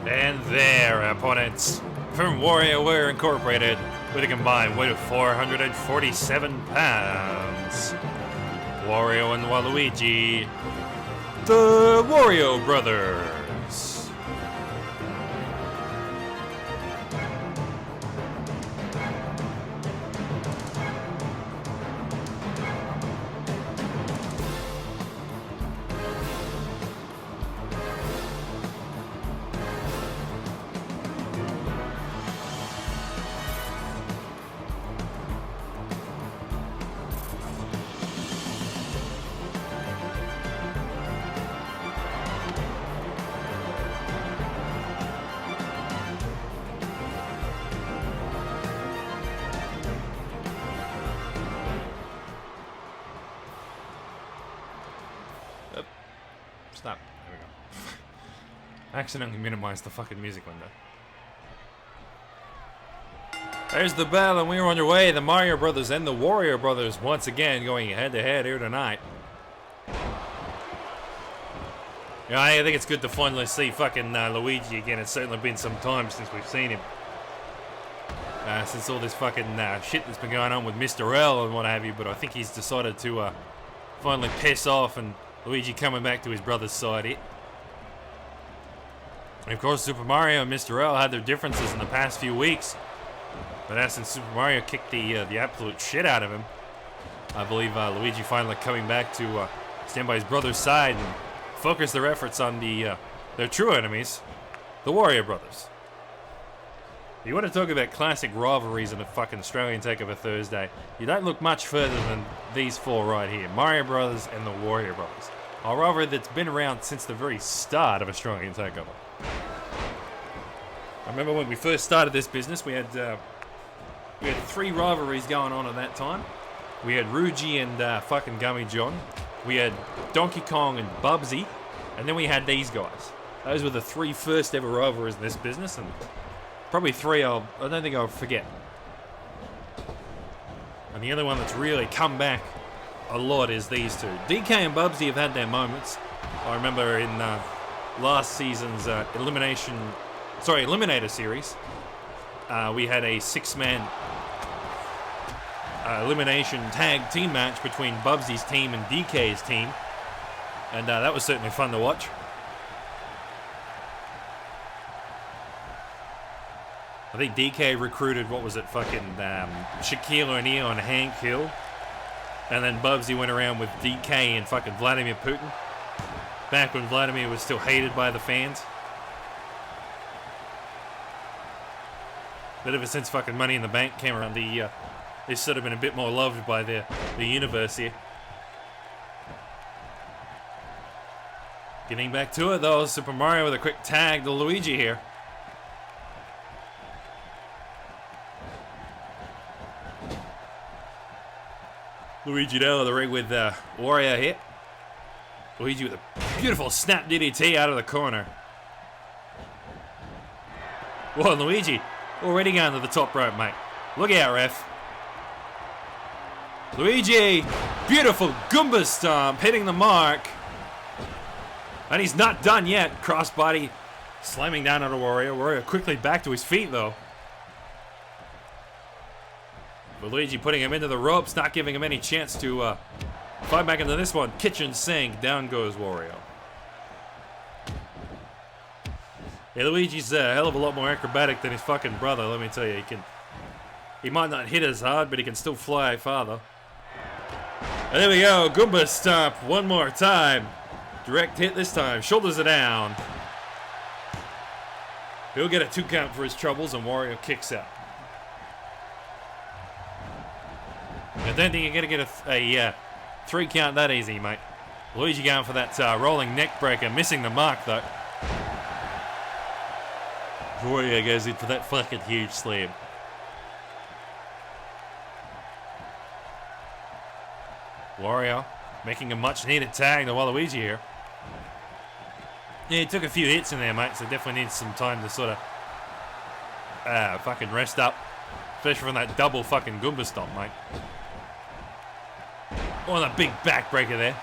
And their opponents from WarioWare Incorporated with a combined weight of 447 pounds, Wario and Waluigi, the Wario Brothers. Stop. There we go. I accidentally minimized the fucking music window. There's the bell, and we're on your way. The Mario Brothers and the Wario Brothers once again going head-to-head here tonight. Yeah, I think it's good to finally see fucking Luigi again. It's certainly been some time since we've seen him. Since all this fucking shit that's been going on with Mr. L and what have you, but I think he's decided to finally piss off, and Luigi coming back to his brother's side here. And of course, Super Mario and Mr. L had their differences in the past few weeks. But now since Super Mario kicked the absolute shit out of him, I believe Luigi finally coming back to stand by his brother's side and focus their efforts on their true enemies, the Wario Brothers. You want to talk about classic rivalries in a fucking Australian Takeover Thursday, you don't look much further than these four right here, Mario Brothers and the Wario Brothers. A rivalry that's been around since the very start of Australian Takeover. I remember when we first started this business, we had 3 rivalries going on at that time. We had Rugy and fucking Gummy John. We had Donkey Kong and Bubsy. And then we had these guys. Those were the 3 first ever rivalries in this business, and probably 3 I don't think I'll forget. And the other one that's really come back a lot is these two. DK and Bubsy have had their moments. I remember in last season's Eliminator series. We had a 6-man elimination tag team match between Bubsy's team and DK's team. And that was certainly fun to watch. I think DK recruited, what was it, fucking Shaquille O'Neal and Hank Hill. And then Bubsy went around with DK and fucking Vladimir Putin. Back when Vladimir was still hated by the fans. But ever since fucking Money in the Bank came around, they've sort of been a bit more loved by the universe here. Getting back to it though, Super Mario with a quick tag to Luigi here. Luigi down to the ring with Wario here. Luigi with a beautiful snap DDT out of the corner. Whoa, Luigi already going to the top rope, mate. Look out, ref. Luigi, beautiful Goomba stomp, hitting the mark. And he's not done yet. Crossbody slamming down on a Wario. Wario quickly back to his feet, though. But Luigi putting him into the ropes, not giving him any chance to fight back into this one. Kitchen sink, down goes Wario. Yeah, Luigi's a hell of a lot more acrobatic than his fucking brother, let me tell you. He might not hit as hard, but he can still fly farther. And there we go, Goomba stomp one more time. Direct hit this time, shoulders are down. He'll get a 2 count for his troubles, and Wario kicks out. I don't think you're going to get a 3 count that easy, mate. Luigi going for that rolling neck breaker, missing the mark, though. Wario goes in for that fucking huge slam. Wario making a much-needed tag to Waluigi here. Yeah, he took a few hits in there, mate, so definitely needs some time to sort of fucking rest up. Especially from that double fucking Goomba stomp, mate. Oh, that big backbreaker there.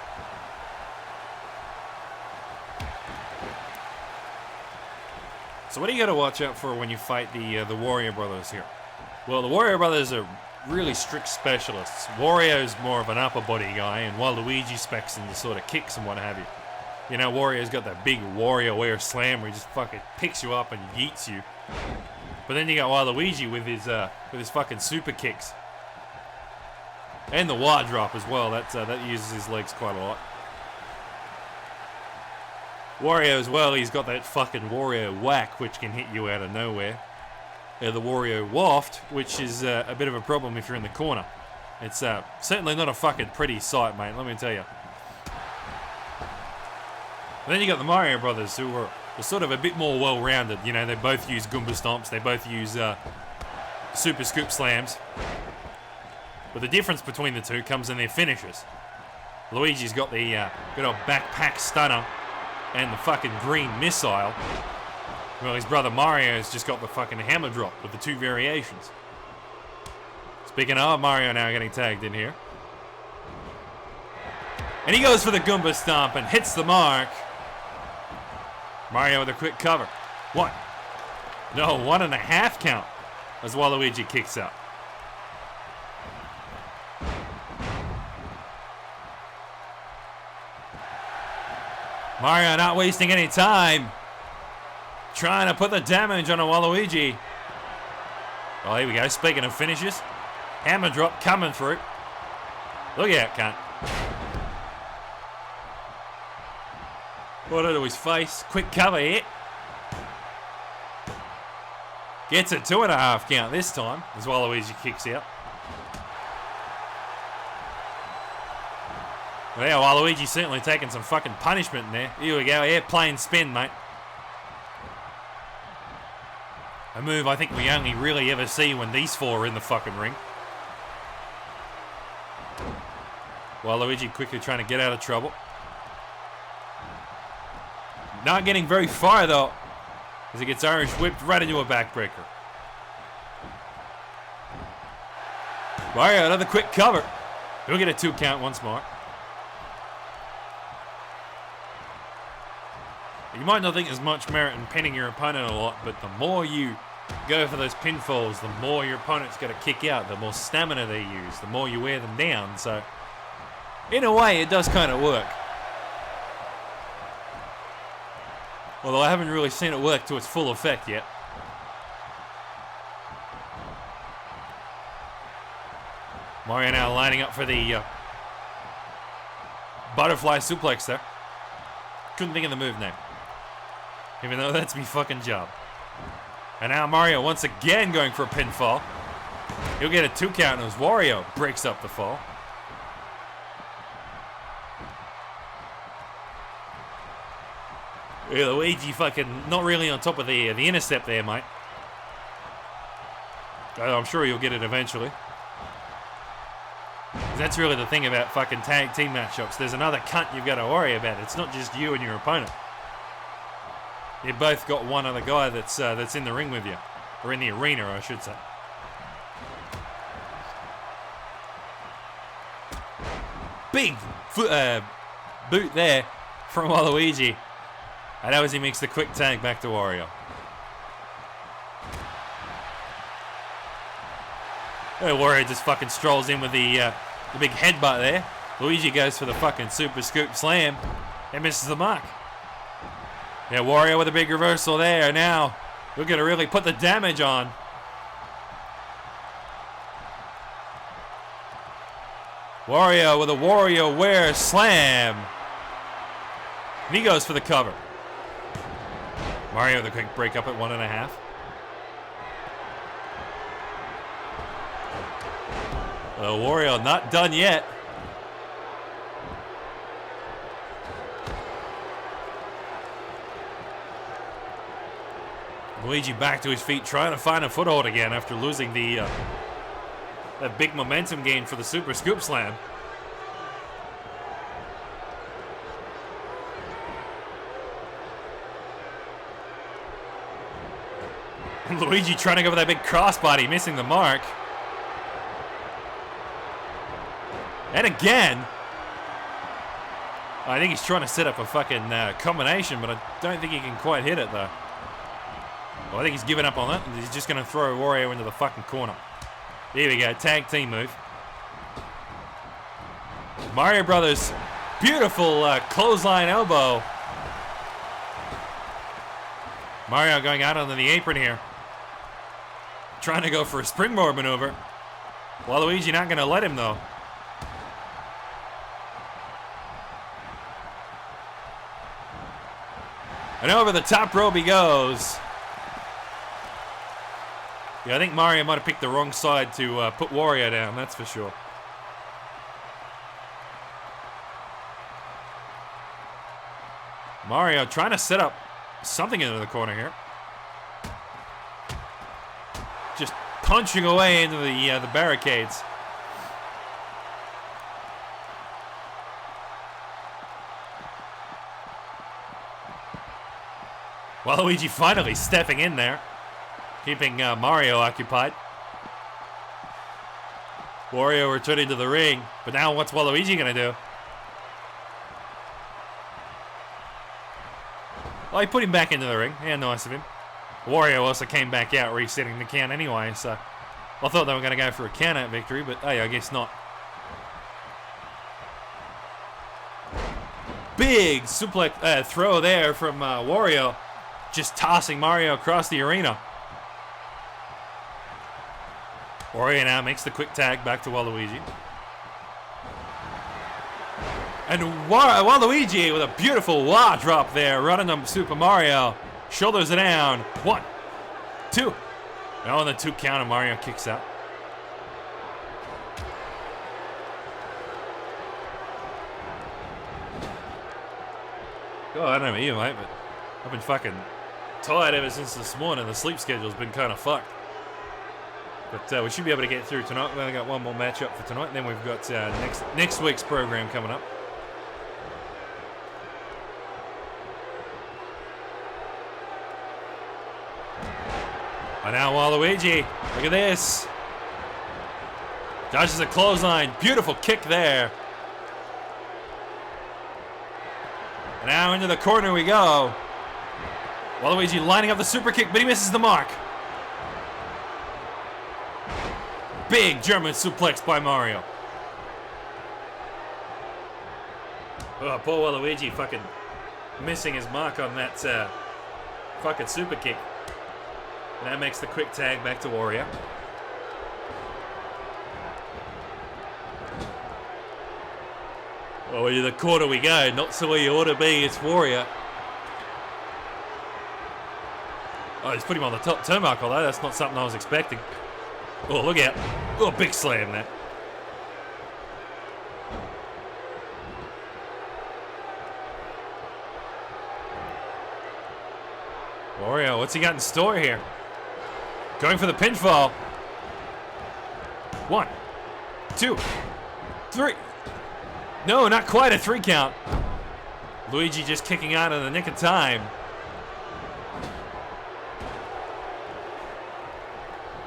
So what do you got to watch out for when you fight the Warrior Brothers here? Well, the Warrior Brothers are really strict specialists. Wario's more of an upper body guy, and Waluigi specs in the sort of kicks and what have you. You know, Wario's got that big WarioWare slam where he just fucking picks you up and yeets you. But then you got Waluigi with his fucking super kicks. And the wide drop as well. That uses his legs quite a lot. Wario as well, he's got that fucking Wario whack, which can hit you out of nowhere. The Wario waft, which is a bit of a problem if you're in the corner. It's certainly not a fucking pretty sight, mate, let me tell you. And then you got the Mario Brothers, who are sort of a bit more well-rounded. You know, they both use Goomba Stomps, they both use Super Scoop Slams. But the difference between the two comes in their finishes. Luigi's got the good old backpack stunner and the fucking green missile. Well, his brother Mario's just got the fucking hammer drop with the 2 variations. Speaking of, Mario now getting tagged in here. And he goes for the Goomba Stomp and hits the mark. Mario with a quick cover. 1. No, 1.5 count as Waluigi kicks out. Mario not wasting any time. Trying to put the damage on a Waluigi. Oh, here we go. Speaking of finishes. Hammer drop coming through. Look out, cunt. Put it to his face. Quick cover here. Gets a 2.5 count this time as Waluigi kicks out. Well, yeah, Waluigi's certainly taking some fucking punishment in there. Here we go, airplane spin, mate. A move I think we only really ever see when these 4 are in the fucking ring. Waluigi quickly trying to get out of trouble. Not getting very far, though, as he gets Irish whipped right into a backbreaker. Mario, another quick cover. He'll get a 2 count once more. You might not think there's much merit in pinning your opponent a lot, but the more you go for those pinfalls, the more your opponent's got to kick out, the more stamina they use, the more you wear them down. So, in a way, it does kind of work. Although I haven't really seen it work to its full effect yet. Mario now lining up for the butterfly suplex there. Couldn't think of the move name. Even though that's me fucking job. And now Mario once again going for a pinfall. He'll get a 2 count as Wario breaks up the fall. Yeah, Luigi fucking not really on top of the intercept there, mate. I'm sure you'll get it eventually. That's really the thing about fucking tag team matchups. There's another cunt you've got to worry about. It's not just you and your opponent. You both got one other guy that's in the ring with you. Or in the arena, I should say. Big boot there from Waluigi. And that was he makes the quick tag back to Wario. Wario just fucking strolls in with the big headbutt there. Luigi goes for the fucking super scoop slam and misses the mark. Yeah, Wario with a big reversal there. Now, we're going to really put the damage on. Wario with a WarioWare slam. And he goes for the cover. Mario with a quick break up at 1.5. Wario not done yet. Luigi back to his feet, trying to find a foothold again after losing that big momentum gain for the Super Scoop Slam. Luigi trying to go for that big crossbody, missing the mark. And again, I think he's trying to set up a fucking combination, but I don't think he can quite hit it though. Well, I think he's given up on it, and he's just going to throw Wario into the fucking corner. There we go, tag team move. Mario Brothers, beautiful clothesline elbow. Mario going out onto the apron here. Trying to go for a springboard maneuver. Waluigi not going to let him though. And over the top rope he goes. Yeah, I think Mario might have picked the wrong side to put Wario down, that's for sure. Mario trying to set up something into the corner here. Just punching away into the barricades. Waluigi finally stepping in there, keeping Mario occupied. Wario returning to the ring, but now what's Waluigi gonna do? Well, he put him back into the ring. Yeah, nice of him. Wario also came back out, resetting the count anyway, so I thought they were going to go for a count-out victory, but hey, I guess not. Big suplex throw there from Wario, just tossing Mario across the arena. Wario now makes the quick tag back to Waluigi. And Waluigi with a beautiful wah drop there, running on Super Mario. Shoulders it down. 1, 2. Now on the 2 count, and Mario kicks out. Oh, I don't know about you, mate, but I've been fucking tired ever since this morning. The sleep schedule's been kind of fucked. But we should be able to get through tonight. We've only got one more matchup for tonight. Then we've got next week's program coming up. And now Waluigi, look at this. Dodges a clothesline. Beautiful kick there. And now into the corner we go. Waluigi lining up the super kick, but he misses the mark. Big German suplex by Mario. Oh, poor Waluigi fucking missing his mark on that fucking super kick. And that makes the quick tag back to Wario. Well, in the corner we go. Not so where you ought to be. It's Wario. Oh, he's putting him on the top turnbuckle though. That's not something I was expecting. Oh, look out. Oh, big slam there. Wario, what's he got in store here? Going for the pinfall. 1, 2, 3. No, not quite a 3 count. Luigi just kicking out in the nick of time.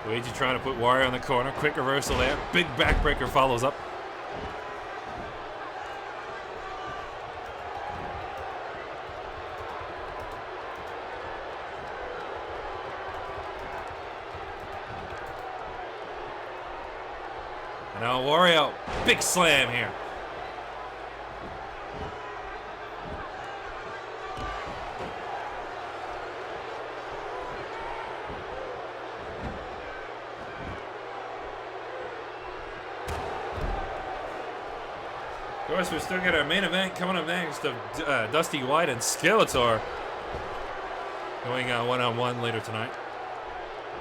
Luigi trying to put Wario in the corner. Quick reversal there. Big backbreaker follows up. And now Wario, big slam here. Of course, we've still got our main event coming up next of Dusty White and Skeletor going one-on-one later tonight.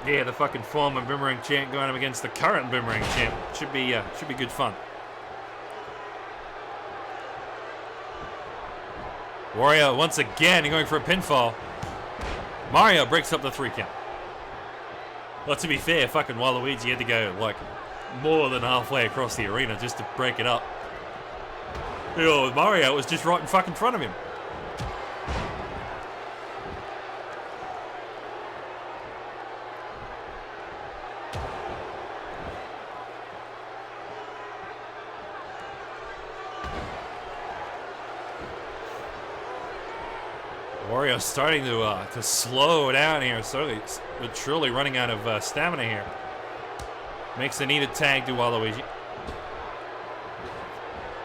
Yeah, the fucking former Boomerang champ going up against the current Boomerang champ. Should be good fun. Wario once again going for a pinfall. Mario breaks up the 3 count. Well, to be fair, fucking Waluigi had to go like more than halfway across the arena just to break it up. You know, Mario was just right in fucking front of him. Wario's starting to slow down here, slowly but truly running out of stamina here. Makes the needed tag to Waluigi.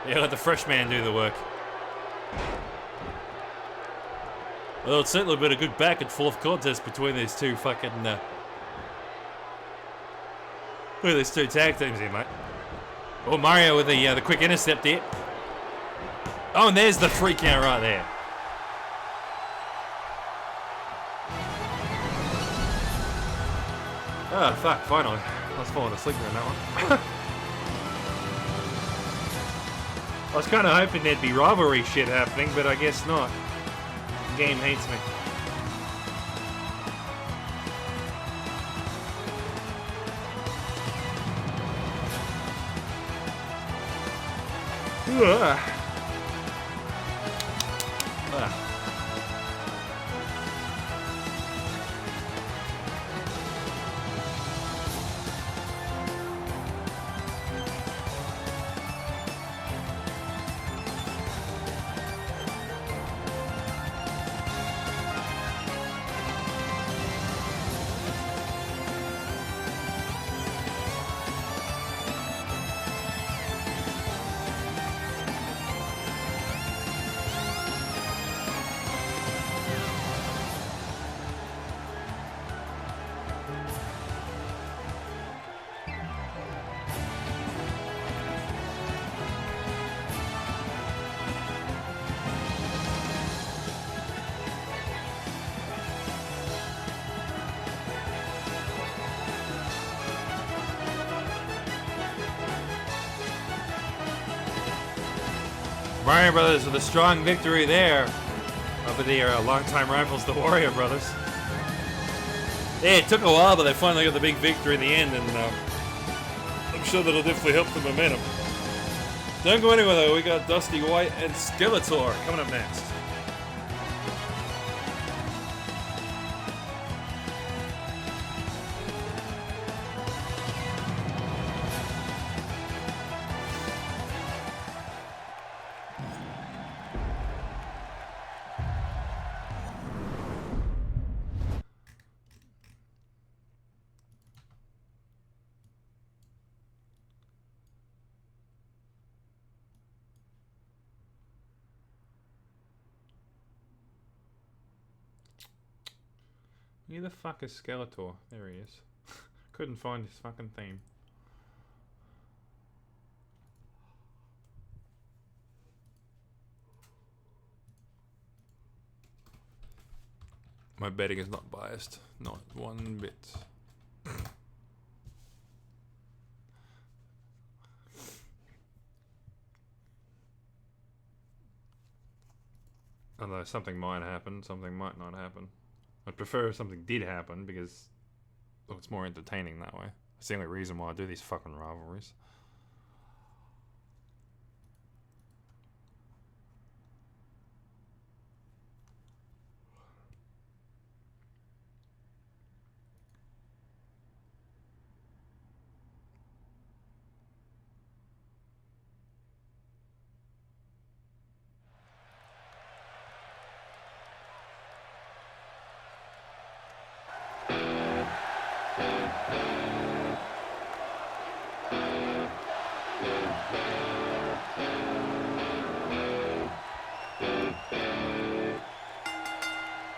Yeah, let the fresh man do the work. Well, it's certainly been a good back and forth contest between these two fucking look at these two tag teams here, mate. Oh, Mario with the quick intercept here. Oh, and there's the 3 count right there. Oh, fuck, finally. I was falling asleep during that one. I was kind of hoping there'd be rivalry shit happening, but I guess not. The game hates me. Ugh. Ugh. Mario Brothers with a strong victory there over their longtime rivals, the Wario Brothers. Yeah, it took a while, but they finally got the big victory in the end, and I'm sure that'll definitely help the momentum. Don't go anywhere though, we got Dusty White and Skeletor coming up next. Where the fuck is Skeletor? There he is. Couldn't find his fucking theme. My betting is not biased. Not one bit. Although something might happen, something might not happen. I'd prefer if something did happen because, well, it's more entertaining that way. That's the only reason why I do these fucking rivalries.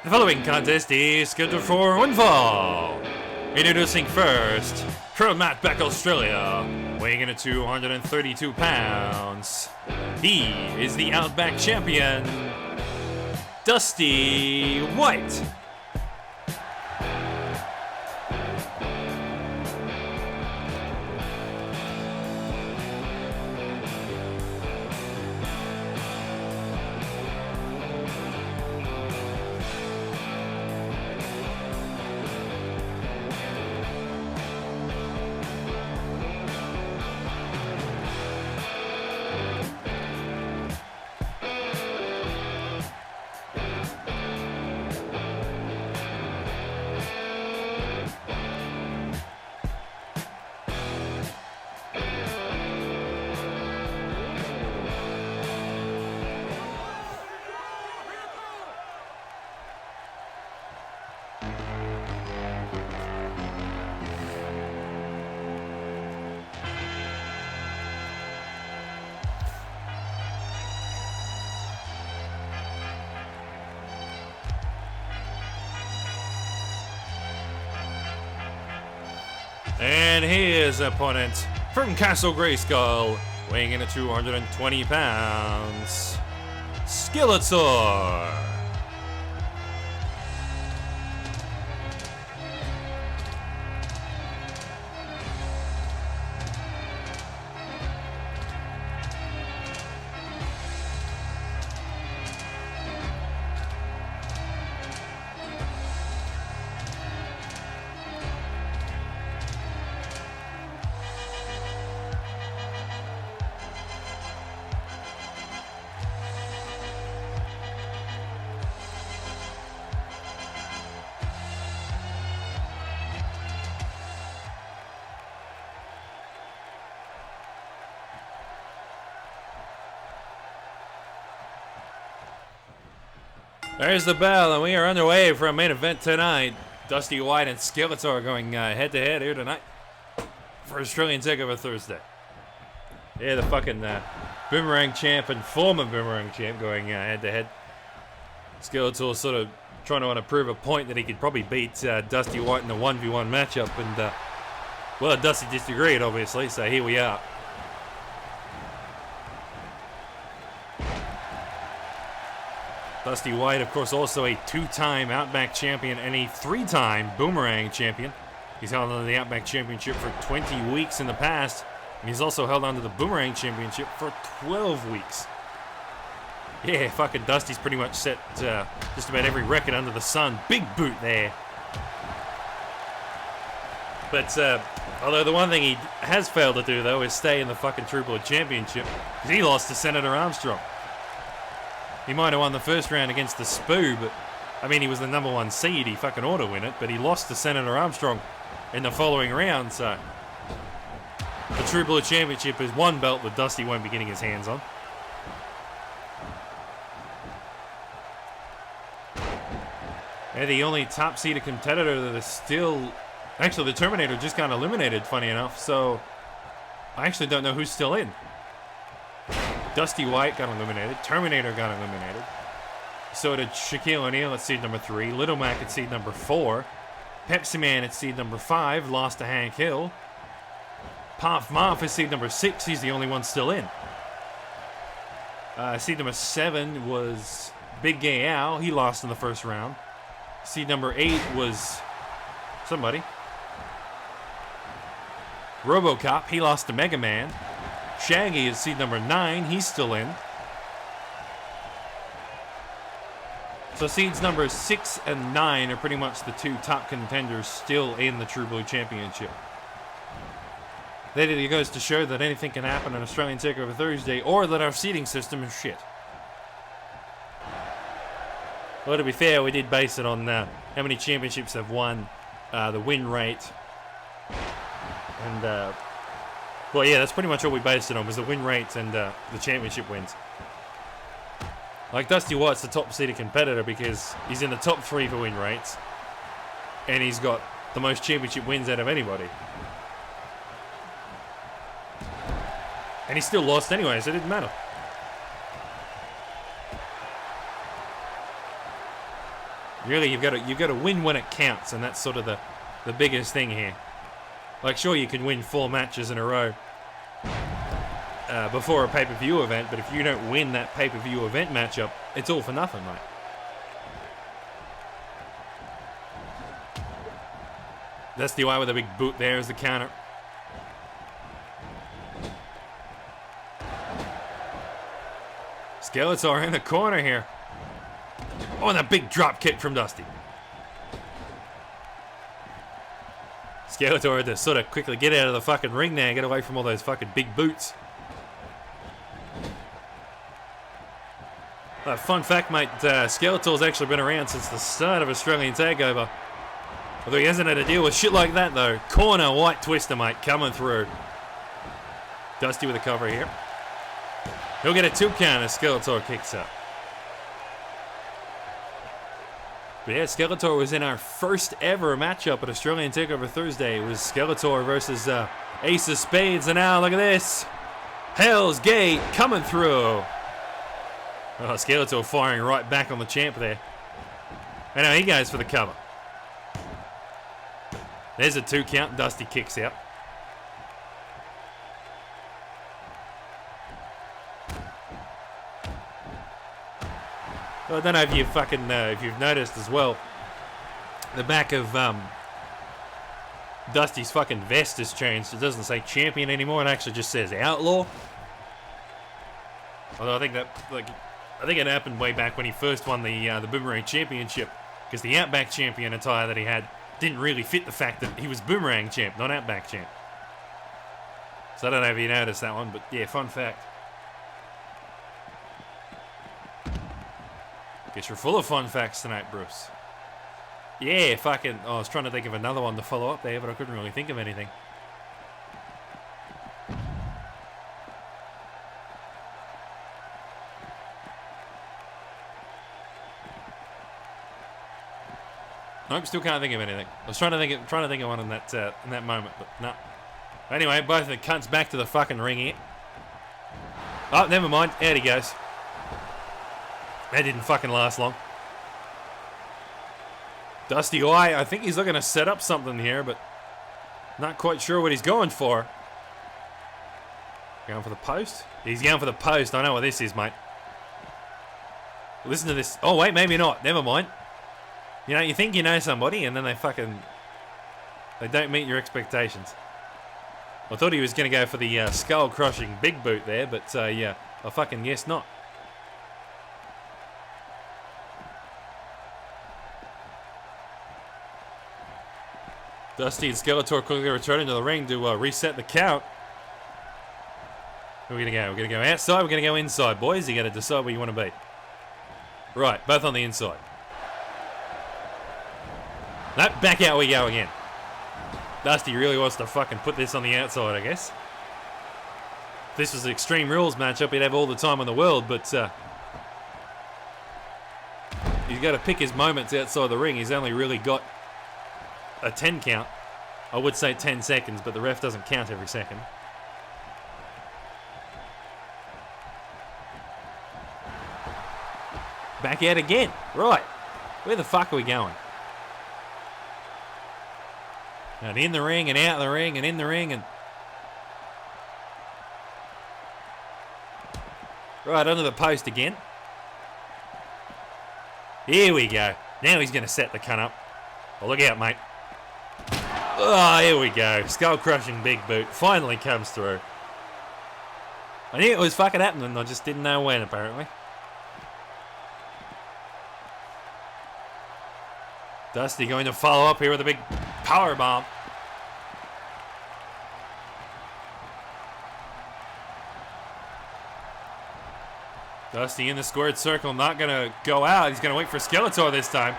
The following contest is scheduled for one fall. Introducing first, from Outback, Australia, weighing in at 232 pounds. He is the Outback champion, Dusty White. And his opponent, from Castle Grayskull, weighing in at 220 pounds, Skeletor. There's the bell, and we are underway for a main event tonight. Dusty White and Skeletor going head-to-head here tonight for Australian Takeover Thursday. Yeah, the fucking Boomerang champ and former Boomerang champ going head-to-head. Skeletor sort of trying to prove a point that he could probably beat Dusty White in a 1v1 matchup, and well, Dusty disagreed, obviously, so here we are. Dusty White, of course, also a two-time Outback champion and a three-time Boomerang champion. He's held on to the Outback Championship for 20 weeks in the past, and he's also held on to the Boomerang Championship for 12 weeks. Yeah, fucking Dusty's pretty much set just about every record under the sun. Big boot there. But, although the one thing he has failed to do, though, is stay in the fucking Triple Championship, because he lost to Senator Armstrong. He might have won the first round against the Spoo, but, I mean, he was the number one seed. He fucking ought to win it, but he lost to Senator Armstrong in the following round, so the Triple Championship is one belt that Dusty won't be getting his hands on. And the only top-seeded competitor that is still... Actually, the Terminator just got eliminated, funny enough, so I actually don't know who's still in. Dusty White got eliminated. Terminator got eliminated. So did Shaquille O'Neal at seed number 3. Little Mac at seed number 4. Pepsi Man at seed number 5 lost to Hank Hill. Puff Muff is seed number 6. He's the only one still in. Seed number 7 was Big Gay Al. He lost in the first round. Seed number 8 was somebody. RoboCop. He lost to Mega Man. Shaggy is seed number 9. He's still in. So seeds numbers 6 and 9 are pretty much the two top contenders still in the True Blue Championship. That either goes to show that anything can happen on Australian Takeover Thursday, or that our seeding system is shit. Well, to be fair, we did base it on how many championships they've won, the win rate, and well, yeah, that's pretty much all we based it on, was the win rates and the championship wins. Like, Dusty White's the top seeded competitor because he's in the top 3 for win rates, and he's got the most championship wins out of anybody. And he still lost anyway, so it didn't matter. Really, you've got to win when it counts, and that's sort of the biggest thing here. Like, sure, you can win 4 matches in a row before a pay-per-view event, but if you don't win that pay-per-view event matchup, it's all for nothing, mate. That's the eye with a big boot there as the counter. Skeletor in the corner here. Oh, and a big drop kick from Dusty. Skeletor had to sort of quickly get out of the fucking ring there, get away from all those fucking big boots. Fun fact, mate, Skeletor's actually been around since the start of Australian Takeover. Although he hasn't had to deal with shit like that, though. Corner white twister, mate, coming through. Dusty with a cover here. He'll get a 2 count as Skeletor kicks up. But yeah, Skeletor was in our first ever matchup at Australian Takeover Thursday. It was Skeletor versus Ace of Spades, and now look at this. Hell's Gate coming through. Oh, Skeletor firing right back on the champ there. And now he goes for the cover. There's a 2 count. Dusty kicks out. Well, I don't know if you if you've noticed as well. The back of Dusty's fucking vest has changed. It doesn't say champion anymore. It actually just says outlaw. Although I think it happened way back when he first won the Boomerang Championship, because the Outback Champion attire that he had didn't really fit the fact that he was Boomerang Champ, not Outback Champ. So I don't know if you noticed that one, but yeah, fun fact. Guess you're full of fun facts tonight, Bruce. Yeah, fucking. Oh, I was trying to think of another one to follow up there, but I couldn't really think of anything. Nope, still can't think of anything. I was trying to think of one in that moment, but no. Anyway, both of the cunts back to the fucking ring here. Oh, never mind. Out he goes. That didn't fucking last long. Dusty I think he's looking to set up something here, but not quite sure what he's going for. Going for the post? He's going for the post. I know what this is, mate. Listen to this. Oh, wait, maybe not. Never mind. You know, you think you know somebody, and then they don't meet your expectations. I thought he was going to go for the skull-crushing big boot there, but yeah, I fucking guess not. Dusty and Skeletor quickly returning to the ring to reset the count. Where are we going to go? We're going to go outside, we're going to go inside, boys. You got to decide where you want to be. Right, both on the inside. No, back out we go again. Dusty really wants to fucking put this on the outside, I guess. If this was an Extreme Rules matchup, he'd have all the time in the world, but he's got to pick his moments outside the ring. He's only really got a 10 count. I would say 10 seconds, but the ref doesn't count every second. Back out again. Right. Where the fuck are we going? And in the ring and out of the ring and in the ring and... Right, under the post again. Here we go. Now he's going to set the cunt up. Oh, look out, mate. Oh, here we go. Skull-crushing big boot. Finally comes through. I knew it was fucking happening. I just didn't know when, apparently. Dusty going to follow up here with a big power bomb. Dusty in the squared circle, not going to go out. He's going to wait for Skeletor this time.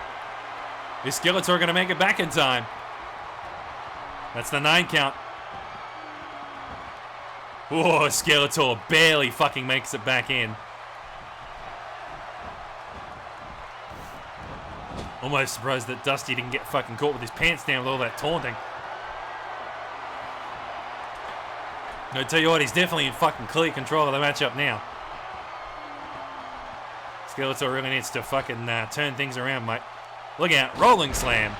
Is Skeletor going to make it back in time? That's the 9 count. Whoa, Skeletor barely fucking makes it back in. Almost surprised that Dusty didn't get fucking caught with his pants down with all that taunting. I tell you what, he's definitely in fucking clear control of the matchup now. Skeletor really needs to fucking turn things around, mate. Look out, rolling slam.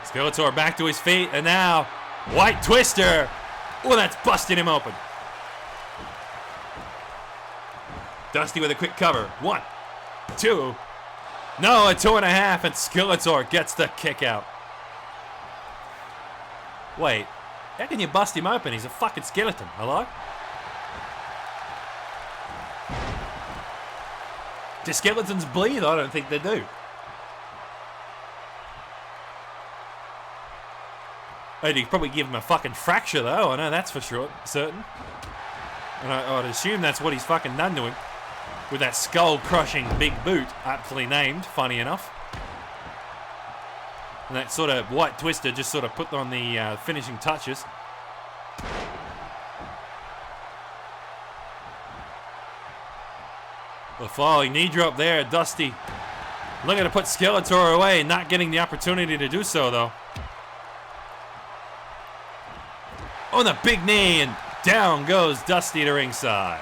Skeletor back to his feet, and now, White Twister. Oh, that's busting him open. Dusty with a quick cover. 1, 2. No, a 2.5, and Skeletor gets the kick out. Wait, how can you bust him open? He's a fucking skeleton. Hello? Do skeletons bleed? I don't think they do. You could probably give him a fucking fracture, though. I know that's for sure, certain. And I'd assume that's what he's fucking done to him. With that skull-crushing big boot, aptly named, funny enough. And that sort of White Twister just sort of put on the finishing touches. The following knee drop there, Dusty. Looking to put Skeletor away, not getting the opportunity to do so, though. On the big knee, and down goes Dusty to ringside.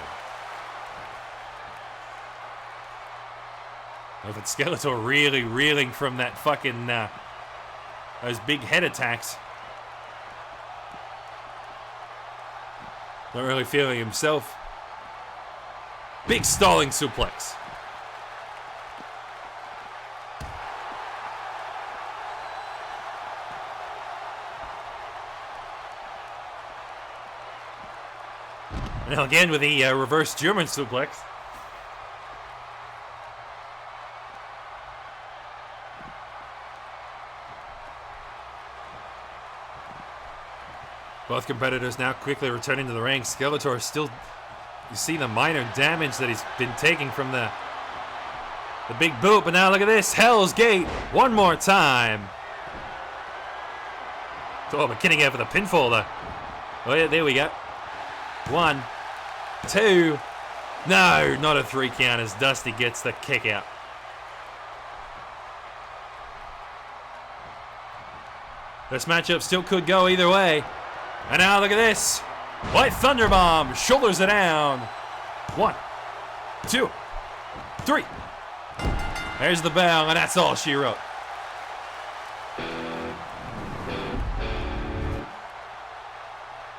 Look at Skeletor really reeling from that fucking, those big head attacks. Not really feeling himself. Big stalling suplex. Now again with the reverse German suplex. Both competitors now quickly returning to the ring. Skeletor still, you see the minor damage that he's been taking from the big boot, but now look at this, Hell's Gate, one more time. Oh, but getting out for the pinfall though. Oh yeah, there we go. 1, 2, no, not a 3 count as Dusty gets the kick out. This matchup still could go either way. And now look at this. White Thunderbomb shoulders it down. 1, 2, 3. There's the bell, and that's all she wrote.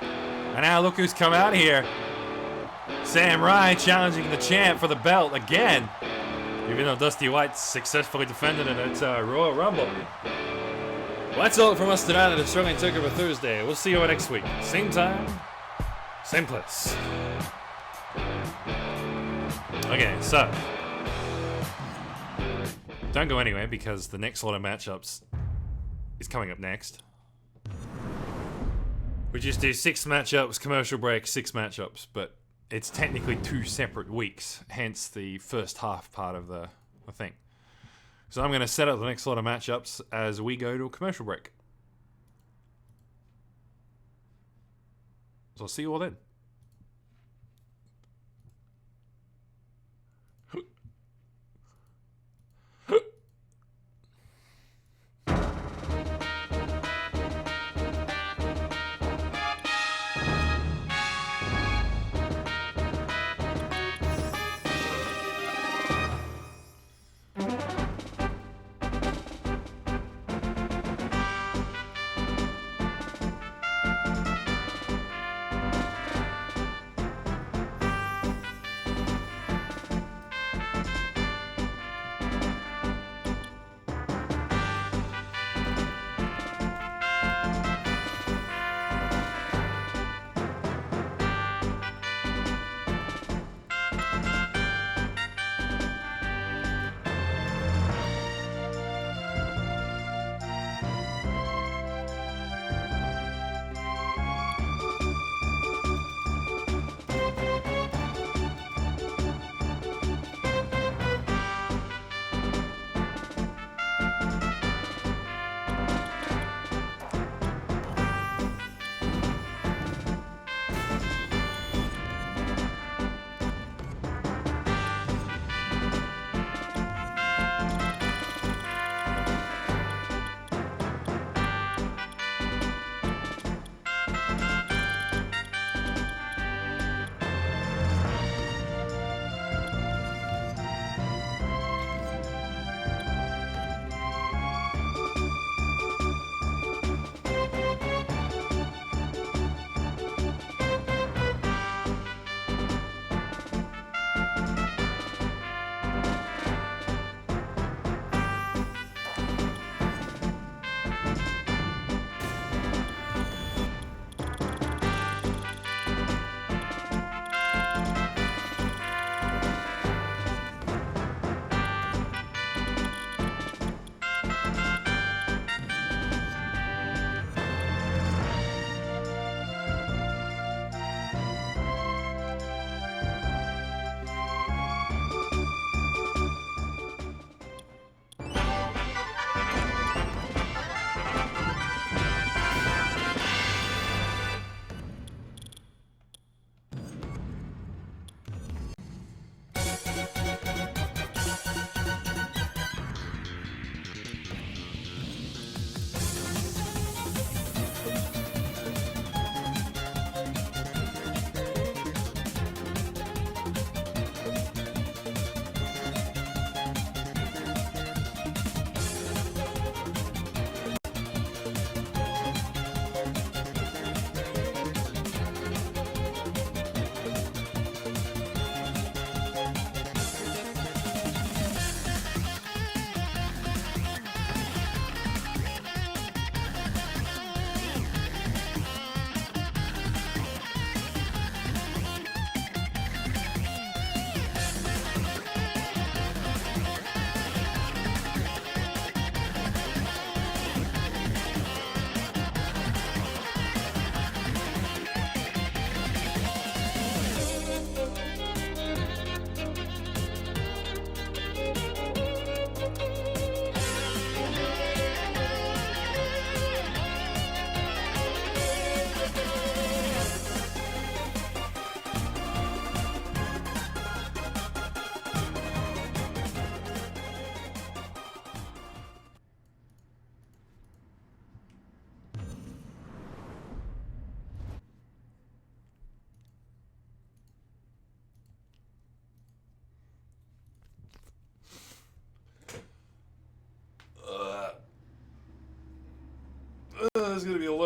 And now look who's come out here. Sam Rye challenging the champ for the belt again. Even though Dusty White successfully defended it at Royal Rumble. Well, that's all from us tonight at Australian Takeover Thursday. We'll see you next week. Same time, same place. Okay, so. Don't go anywhere because the next lot of matchups is coming up next. We just do 6 matchups, commercial break, 6 matchups, but it's technically 2 separate weeks, hence the first half part of the thing. So I'm going to set up the next lot of matchups as we go to a commercial break. So I'll see you all then.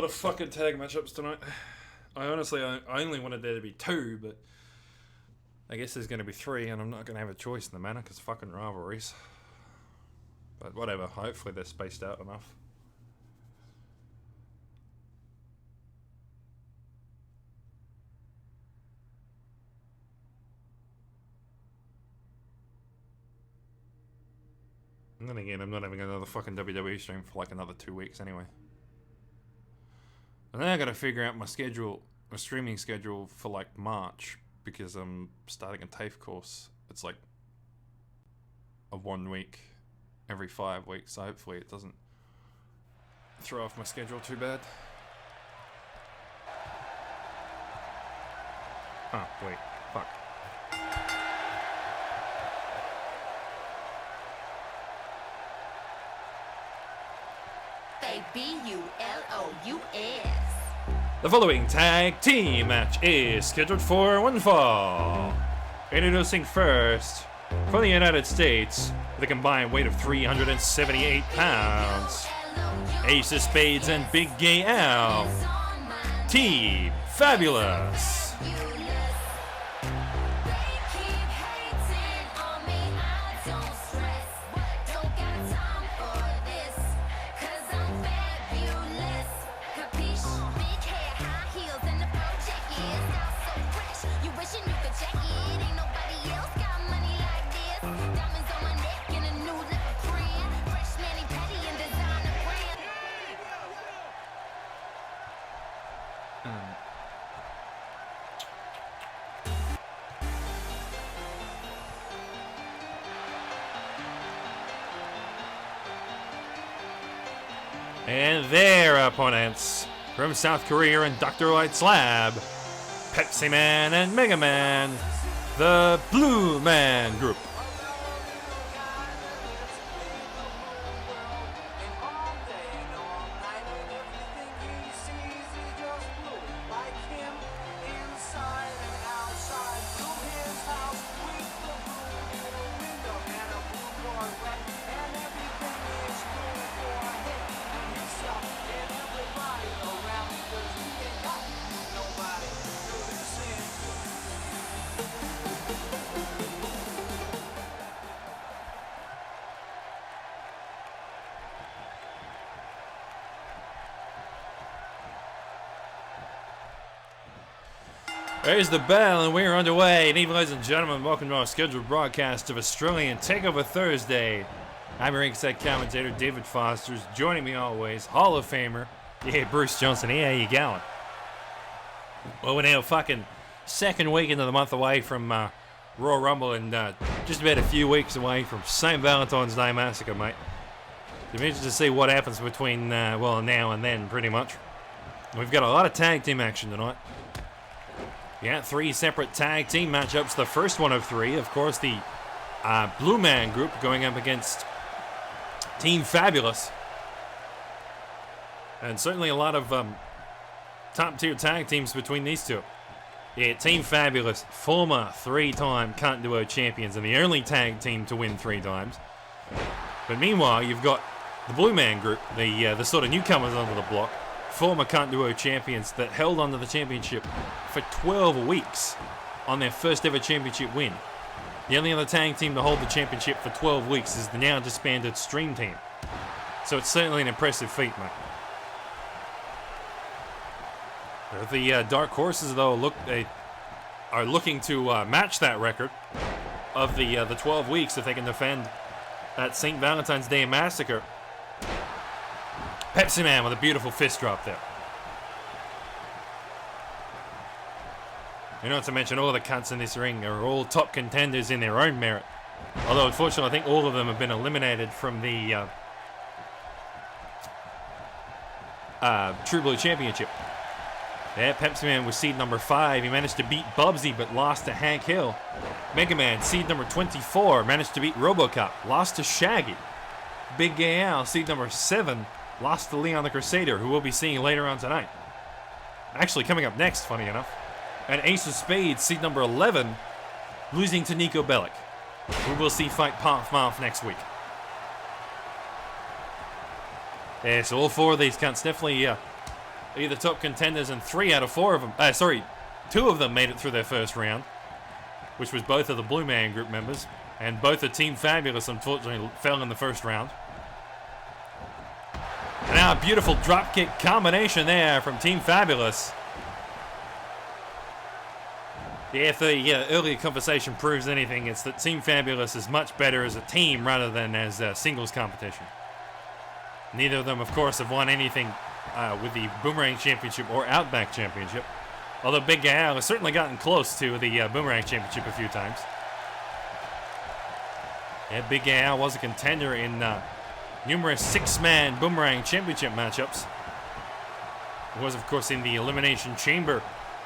the fucking tag matchups tonight. I only wanted there to be 2, but I guess there's going to be 3, and I'm not going to have a choice in the matter because fucking rivalries. But whatever, hopefully they're spaced out enough. And then again, I'm not having another fucking WWE stream for like another 2 weeks anyway. And then I gotta figure out my schedule, my streaming schedule for like March, because I'm starting a TAFE course. It's like a 1 week every 5 weeks, so hopefully it doesn't throw off my schedule too bad. Oh, wait, fuck. B-U-L-O-U-S. The following tag team match is scheduled for one fall. Introducing first, from the United States, with a combined weight of 378 pounds, Ace of Spades and Big Gay Al, Team Fabulous. And their opponents, from South Korea and Dr. White's lab, Pepsi Man and Mega Man, the Blue Man Group. There's the bell, and we're underway. And even, ladies and gentlemen, welcome to our scheduled broadcast of Australian Takeover Thursday. I'm your ringside commentator, David Foster's. Joining me always, Hall of Famer, Bruce Johnson. Hey, how you going? Well, we're now fucking second week into the month away from Royal Rumble, and just about a few weeks away from St. Valentine's Day Massacre, mate. It's interesting to see what happens between, well, now and then, pretty much. We've got a lot of tag team action tonight. Yeah, 3 separate tag team matchups. The first one of 3, of course, the Blue Man Group going up against Team Fabulous. And certainly a lot of top-tier tag teams between these two. Yeah, Team Fabulous, former 3-time Cunt Duo champions and the only tag team to win 3 times. But meanwhile, you've got the Blue Man Group, the sort of newcomers onto the block. Former Cunt Duo champions that held onto the championship for 12 weeks on their first ever championship win. The only other tag team to hold the championship for 12 weeks is the now disbanded Stream Team. So it's certainly an impressive feat, mate. The Dark Horses, though, are looking to match that record of the 12 weeks if they can defend that St. Valentine's Day Massacre. Pepsi Man with a beautiful fist drop there. And not to mention all the cunts in this ring are all top contenders in their own merit. Although, unfortunately, I think all of them have been eliminated from the True Blue Championship. Yeah, Pepsi Man was seed number 5. He managed to beat Bubsy, but lost to Hank Hill. Mega Man, seed number 24, managed to beat RoboCop, lost to Shaggy. Big Gay Al, seed number 7, lost to Leon the Crusader, who we'll be seeing later on tonight. Actually, coming up next, funny enough. And Ace of Spades, seed number 11, losing to Nico Bellic, who we'll see fight Puff Mouth next week. Yeah, so all 4 of these cunts definitely either top contenders, and 3 out of 4 of them, 2 of them made it through their first round, which was both of the Blue Man Group members, and both of Team Fabulous unfortunately fell in the first round. And now a beautiful dropkick combination there from Team Fabulous. Yeah, if the earlier conversation proves anything, it's that Team Fabulous is much better as a team rather than as a singles competition. Neither of them, of course, have won anything with the Boomerang Championship or Outback Championship. Although Big Al has certainly gotten close to the Boomerang Championship a few times. Yeah, Big Al was a contender in numerous 6-man Boomerang Championship matchups. He was, of course, in the Elimination Chamber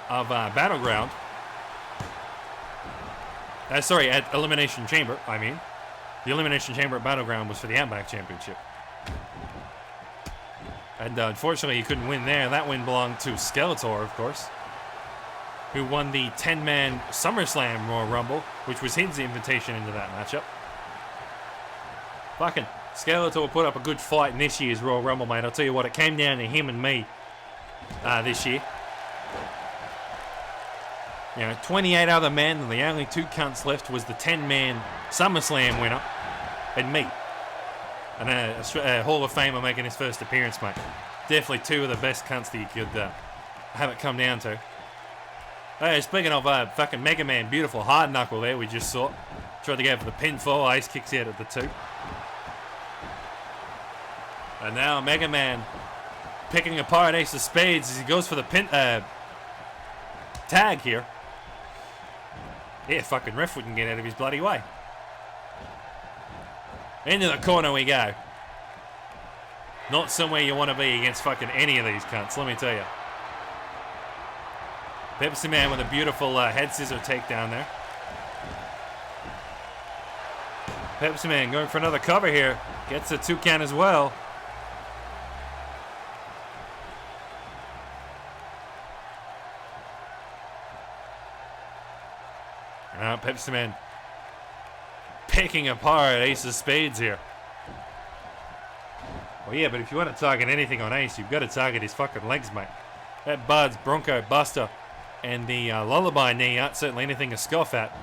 of Battleground. At Elimination Chamber, I mean. The Elimination Chamber at Battleground was for the Outback Championship. And unfortunately, he couldn't win there. That win belonged to Skeletor, of course, who won the 10-man SummerSlam Royal Rumble, which was his invitation into that matchup. Fucking Skeletor put up a good fight in this year's Royal Rumble, mate. I'll tell you what, it came down to him and me this year. 28 other men, and the only 2 cunts left was the 10-man SummerSlam winner and me. And a Hall of Famer making his first appearance, mate. Definitely 2 of the best cunts that you could have it come down to. Hey, speaking of fucking Mega Man, beautiful hard knuckle there we just saw. Tried to go for the pinfall, Ace kicks out at the 2. And now Mega Man picking apart Ace of Spades as he goes for the tag here. Yeah, fucking ref wouldn't get out of his bloody way. Into the corner we go. Not somewhere you want to be against fucking any of these cunts, let me tell you. Pepsi Man with a beautiful head scissor takedown there. Pepsi Man going for another cover here. Gets a 2 count as well. Now Pepsi Man picking apart Ace of Spades here. Well, yeah, but if you want to target anything on Ace, you've got to target his fucking legs, mate. That Bud's Bronco Buster and the Lullaby knee aren't certainly anything to scoff at.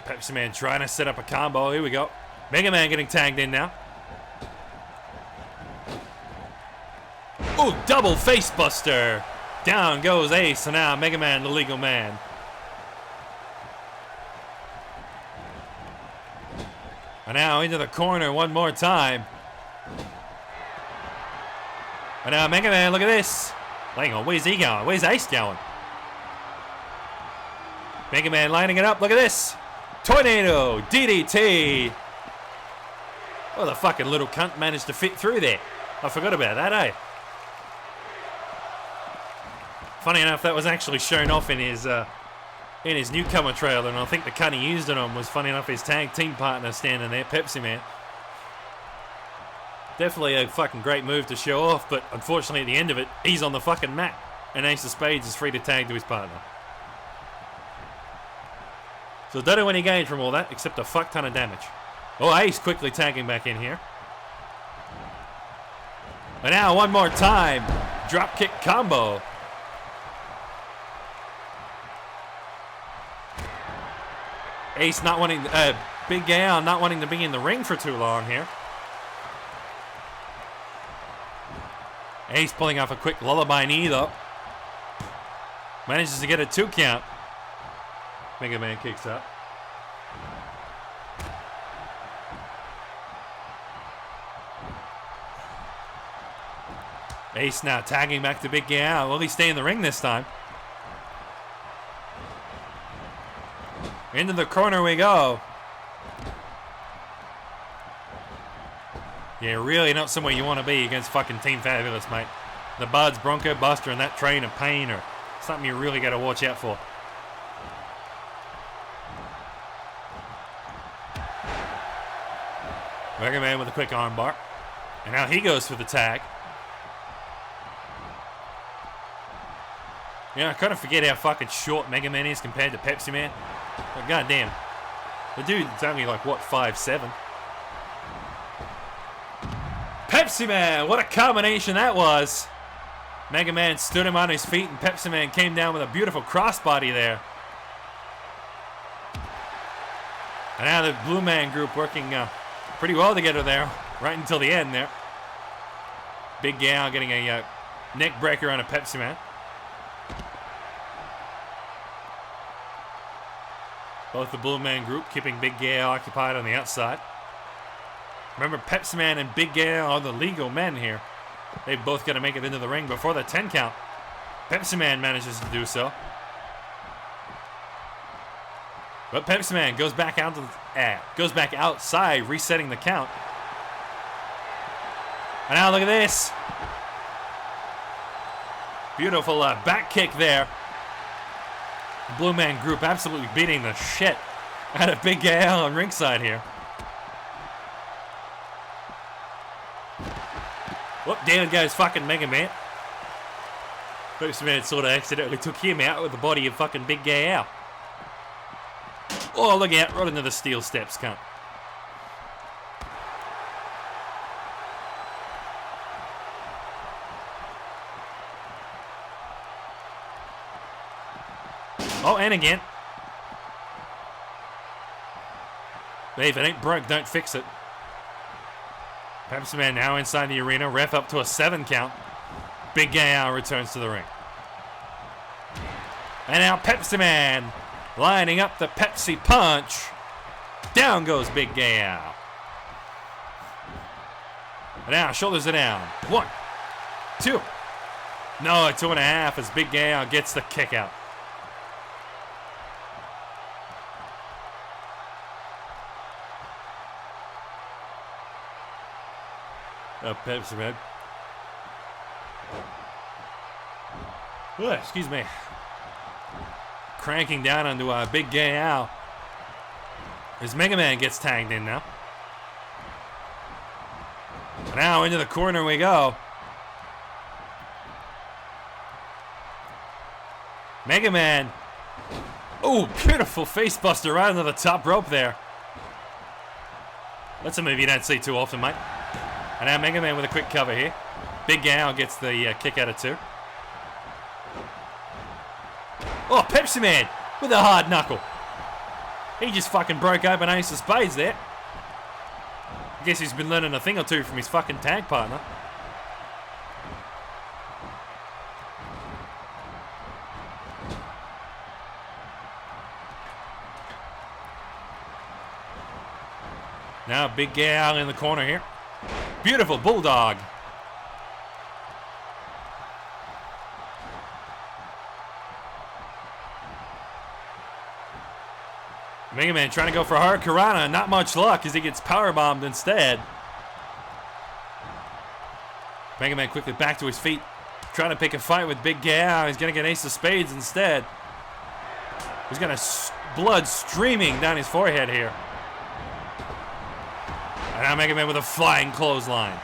Pepsi Man trying to set up a combo. Here we go. Mega Man getting tagged in now. Oh, double face buster. Down goes Ace, and now Mega Man, the legal man. And now into the corner one more time. And now Mega Man, look at this. Hang on, where's he going? Where's Ace going? Mega Man lining it up, look at this. Tornado, DDT. Well, the fucking little cunt managed to fit through there. I forgot about that, eh? Funny enough, that was actually shown off in his newcomer trailer, and I think the cunt he used it on was, funny enough, his tag team partner standing there, Pepsi Man. Definitely a fucking great move to show off, but unfortunately at the end of it, he's on the fucking mat, and Ace of Spades is free to tag to his partner. So don't know any gain from all that, except a fuck ton of damage. Oh, Ace quickly tagging back in here. And now one more time, dropkick combo. Ace not wanting, Big Al not wanting to be in the ring for too long here. Ace pulling off a quick lullaby knee though. Manages to get a 2 count. Mega Man kicks up. Ace now tagging back to Big Al. Will he stay in the ring this time? Into the corner we go. Yeah, really not somewhere you want to be against fucking Team Fabulous, mate. The Buds, Bronco Buster, and that Train of Pain are something you really got to watch out for. Mega Man with a quick armbar. And now he goes for the tag. Yeah, I kind of forget how fucking short Mega Man is compared to Pepsi Man. But goddamn, the dude's only like, what, 5'7". Pepsi Man, what a combination that was. Mega Man stood him on his feet, and Pepsi Man came down with a beautiful crossbody there. And now the Blue Man group working pretty well together there, right until the end there. Big Gal getting a neck breaker on a Pepsi Man. Both the Blue Man group keeping Big Gal occupied on the outside. Remember, Pepsi Man and Big Gal are the legal men here. They've both got to make it into the ring before the 10 count. Pepsi Man manages to do so. But Pepsi Man goes back outside, resetting the count. And now look at this. Beautiful back kick there. The Blue Man group absolutely beating the shit out of Big Gal on ringside here. Whoop, David goes fucking Mega Man. Pepsi Man sort of accidentally took him out with the body of fucking Big Gal. Oh, look out, right into the steel steps, cunt. Oh, and again. Hey, if it ain't broke, don't fix it. Pepsi Man now inside the arena. Ref up to a 7 count. Big Gal returns to the ring. And now Pepsi Man lining up the Pepsi punch. Down goes Big Gal. And now shoulders are down. 1, 2. No, 2.5 as Big Gal gets the kick out. Pepsi Man. Ooh, excuse me. Cranking down onto Big Gal. As Mega Man gets tagged in now. Now into the corner we go. Mega Man. Oh, beautiful face buster right into the top rope there. That's a move you don't see too often, mate. And now Mega Man with a quick cover here. Big Gal gets the kick out of 2. Oh, Pepsi Man with a hard knuckle. He just fucking broke open Ace of Spades there. I guess he's been learning a thing or two from his fucking tag partner. Now Big Gal in the corner here. Beautiful bulldog. Mega Man trying to go for Hurricanrana. Not much luck as he gets powerbombed instead. Mega Man quickly back to his feet. Trying to pick a fight with Big Gal. He's going to get Ace of Spades instead. He's got blood streaming down his forehead here. And now Mega Man with a flying clothesline.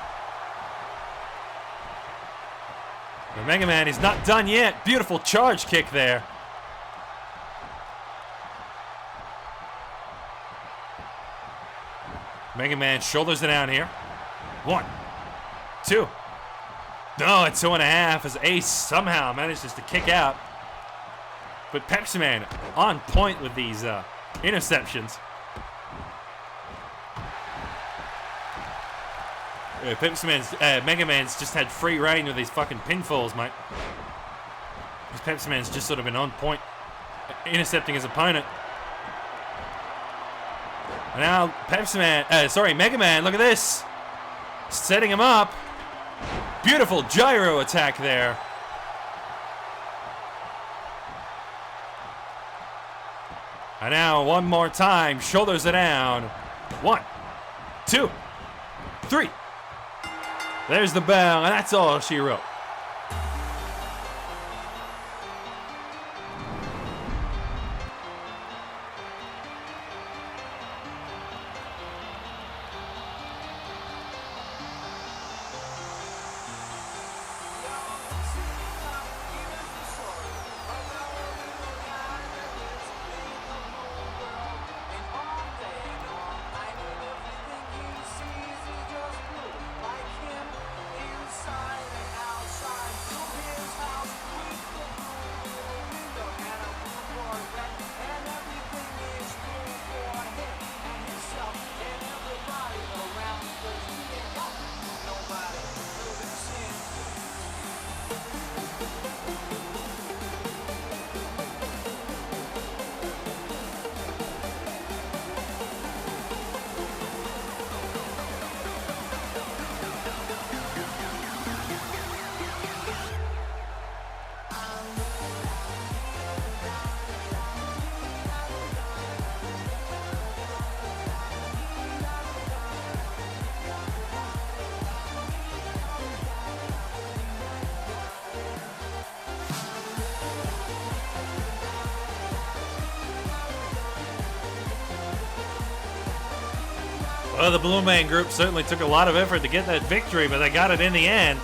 But Mega Man is not done yet. Beautiful charge kick there. Mega Man shoulders it down here. 1, 2. No, it's 2.5 as Ace somehow manages to kick out. But Pepsi Man on point with these interceptions. Mega Man's just had free reign with these fucking pinfalls, mate. Because Pepsi Man's just sort of been on point, intercepting his opponent. And now Mega Man, look at this. Setting him up. Beautiful gyro attack there. And now one more time, shoulders are down. 1, 2, 3. There's the bell, and that's all she wrote. Well, the Blue Man Group certainly took a lot of effort to get that victory, but they got it in the end.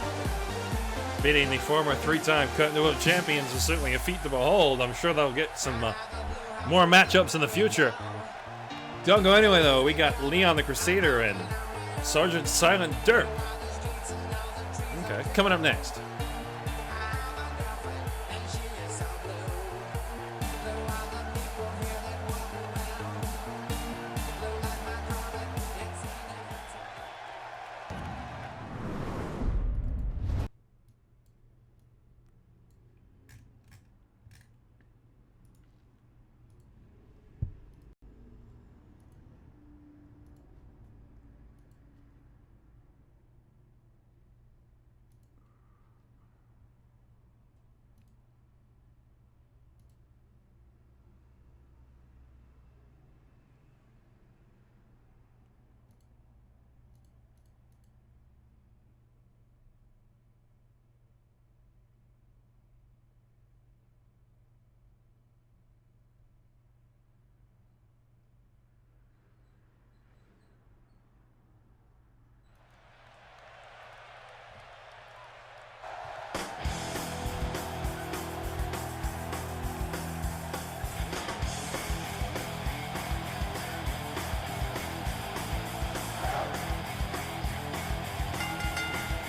Beating the former three-time Continental champions is certainly a feat to behold. I'm sure they'll get some more matchups in the future. Don't go anyway, though. We got Leon the Crusader and Sergeant Silent Derp. Okay, coming up next.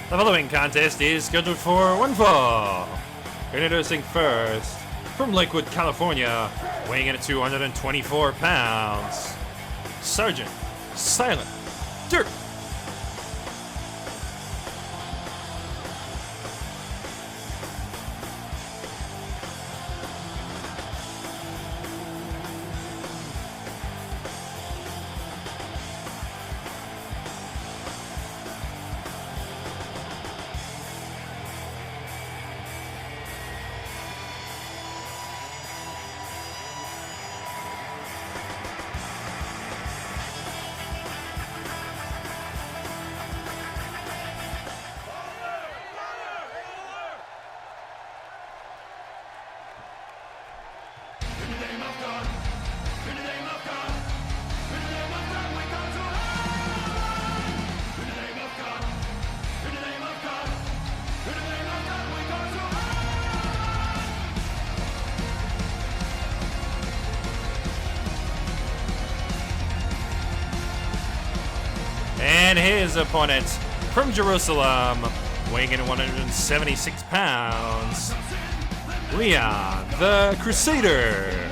The following contest is scheduled for one fall. Introducing first, from Lakewood, California, weighing in at 224 pounds, Sergeant Silent Derp. And his opponent from Jerusalem, weighing in at 176 pounds, Leon the Crusader.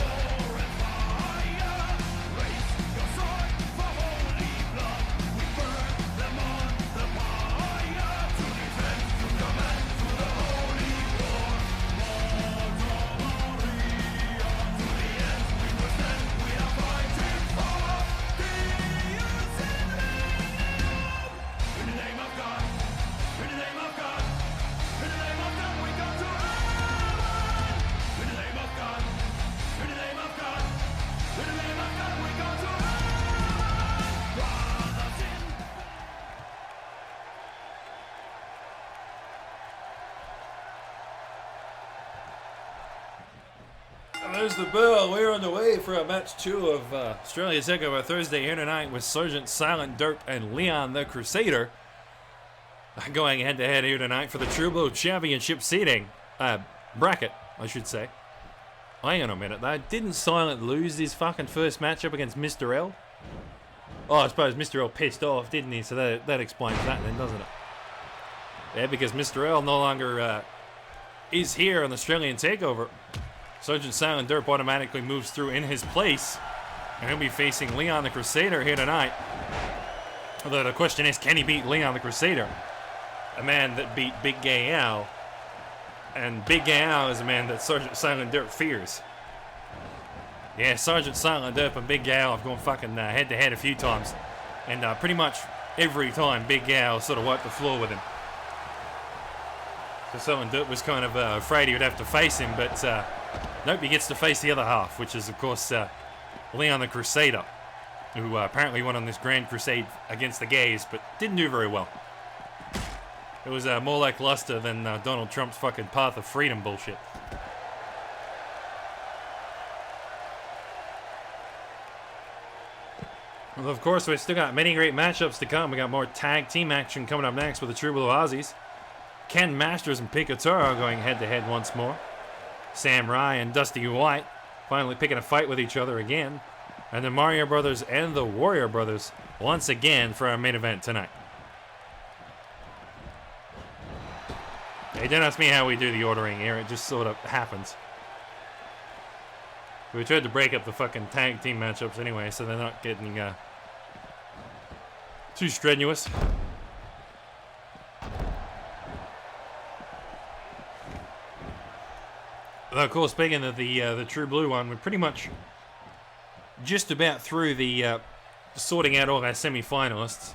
There's the bell. We're on the way for match 2 of Australia's Takeover Thursday here tonight with Sergeant Silent Derp and Leon the Crusader. Going head-to-head here tonight for the True Blue Championship seeding. Bracket, I should say. Hang on a minute, though. Didn't Silent lose his fucking first matchup against Mr. L? Oh, I suppose Mr. L pissed off, didn't he? So that explains that then, doesn't it? Yeah, because Mr. L no longer is here on the Australian Takeover. Sergeant Silent Derp automatically moves through in his place, and he'll be facing Leon the Crusader here tonight. Although the question is, can he beat Leon the Crusader? A man that beat Big Gay Al, and Big Gay Al is a man that Sergeant Silent Derp fears. Yeah, Sergeant Silent Derp and Big Gay Al have gone fucking head-to-head a few times, and pretty much every time Big Gay Al sort of wiped the floor with him. So Silent Derp was kind of afraid he would have to face him, but nope, he gets to face the other half, which is, of course, Leon the Crusader, who apparently went on this grand crusade against the gays, but didn't do very well. It was more like luster than Donald Trump's fucking Path of Freedom bullshit. Well, of course, we've still got many great matchups to come. We got more tag team action coming up next with the True Blue Aussies. Ken Masters and Picaturo going head-to-head once more. Sam Rye and Dusty White finally picking a fight with each other again. And the Mario Brothers and the Warrior Brothers once again for our main event tonight. Hey, don't ask me how we do the ordering here. It just sort of happens. We tried to break up the fucking tag team matchups anyway, so they're not getting too strenuous. Of course, speaking of the True Blue one, we're pretty much just about through the sorting out all our semi-finalists.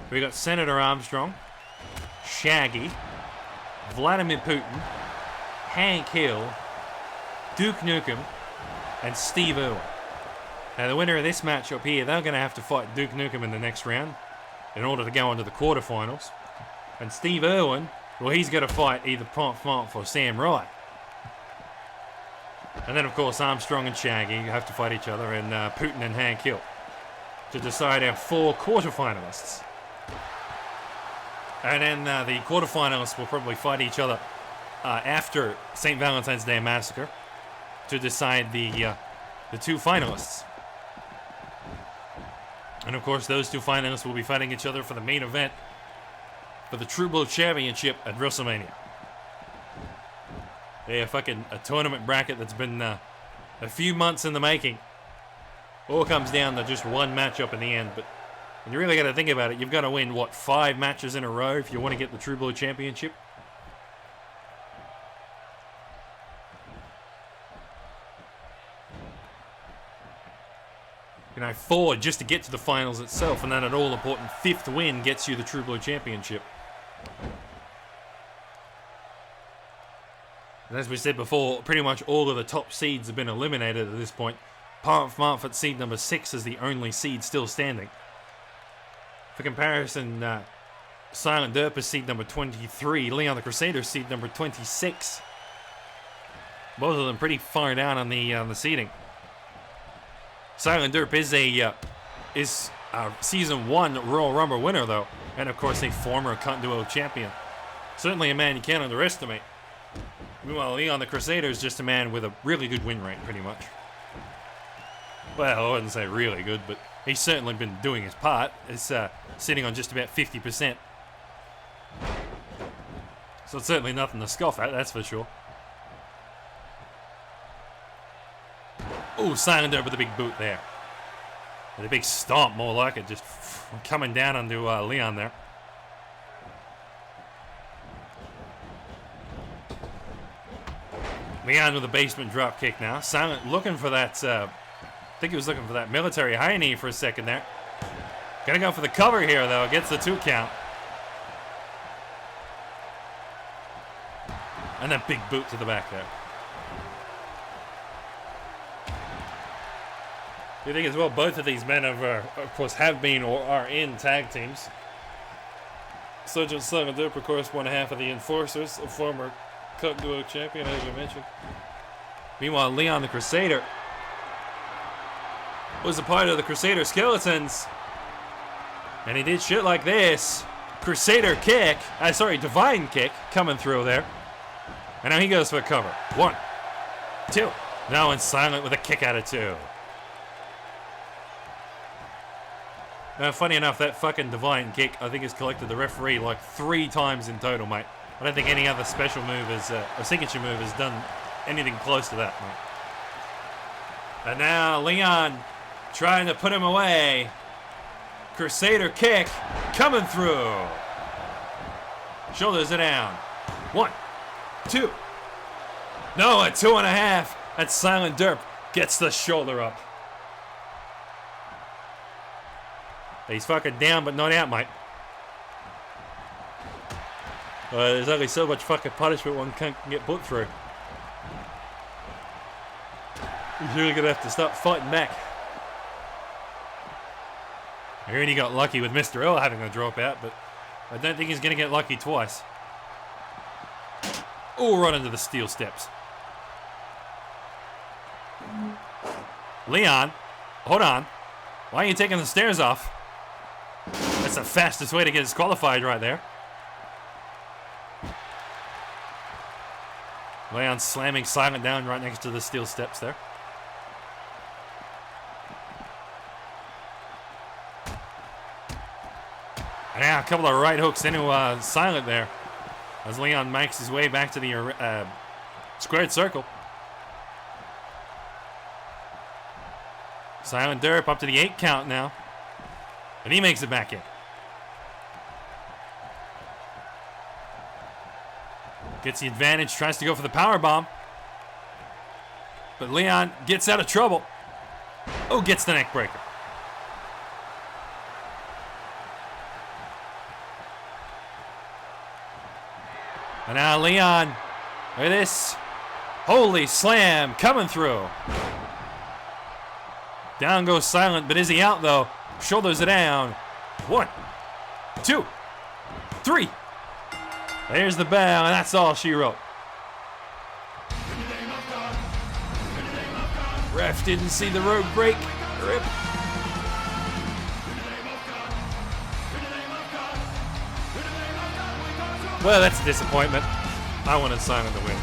We got Senator Armstrong, Shaggy, Vladimir Putin, Hank Hill, Duke Nukem, and Steve Irwin. Now, the winner of this matchup here, they're going to have to fight Duke Nukem in the next round in order to go on to the quarterfinals. And Steve Irwin, well, he's going to fight either Pomp or Sam Rye. And then, of course, Armstrong and Shaggy have to fight each other, and Putin and Hank Hill to decide our 4 quarterfinalists. And then the quarterfinalists will probably fight each other after St. Valentine's Day Massacre to decide the 2 finalists. And, of course, those 2 finalists will be fighting each other for the main event for the True Blue Championship at WrestleMania. Yeah, fucking a tournament bracket that's been a few months in the making. All comes down to just one matchup in the end, but when you really got to think about it, you've got to win, 5 matches in a row if you want to get the True Blue Championship? You know, 4 just to get to the finals itself, and then an all-important 5th win gets you the True Blue Championship. And as we said before, pretty much all of the top seeds have been eliminated at this point. Parf at seed number 6 is the only seed still standing. For comparison, Silent Derp is seed number 23, Leon the Crusader seed number 26. Both of them pretty far down on the seeding. Silent Derp is a Season 1 Royal Rumble winner, though, and of course a former Cunt Duo champion. Certainly a man you can't underestimate. Meanwhile, Leon the Crusader is just a man with a really good win rate, pretty much. Well, I wouldn't say really good, but he's certainly been doing his part. It's sitting on just about 50%. So it's certainly nothing to scoff at, that's for sure. Oh, Silent Derp with a big boot there. With a big stomp, more like it, just coming down onto Leon there. Leon with a basement drop kick now. Silent looking for that, I think he was looking for that military high knee for a second there. Gonna go for the cover here, though. Gets the 2 count. And that big boot to the back there. You think as well, both of these men of course, have been or are in tag teams. Sergeant Silent Derp, of course, one half of the Enforcers, a former Cunt Duo champion, as we mentioned. Meanwhile, Leon the Crusader was a part of the Crusader Skeletons. And he did shit like this. Crusader kick. Divine kick coming through there. And now he goes for a cover. 1, 2. Now in Silent with a kick out of 2. Funny enough, that fucking Divine kick, I think, has collected the referee like 3 times in total, mate. I don't think any other special move or signature move has done anything close to that, mate. And now Leon trying to put him away. Crusader kick coming through. Shoulders are down. 1, 2. No, a 2.5. And Silent Derp gets the shoulder up. He's fucking down, but not out, mate. There's only so much fucking punishment one can get put through. He's really gonna have to start fighting back. I heard he got lucky with Mr. L having a drop out, but I don't think he's gonna get lucky twice. Oh, right into the steel steps. Leon, hold on. Why are you taking the stairs off? That's the fastest way to get disqualified right there. Leon slamming Silent down right next to the steel steps there. And now a couple of right hooks into Silent there. As Leon makes his way back to the squared circle. Silent Derp up to the 8 count now. And he makes it back in. Gets the advantage, tries to go for the power bomb. But Leon gets out of trouble. Oh, gets the neck breaker. And now Leon, look at this. Holy slam coming through. Down goes Silent, but is he out though? Shoulders are down. 1, 2, 3. There's the bell, and that's all she wrote. Ref didn't see the rope break. Rip. Well, that's a disappointment. I wanted Silent to win.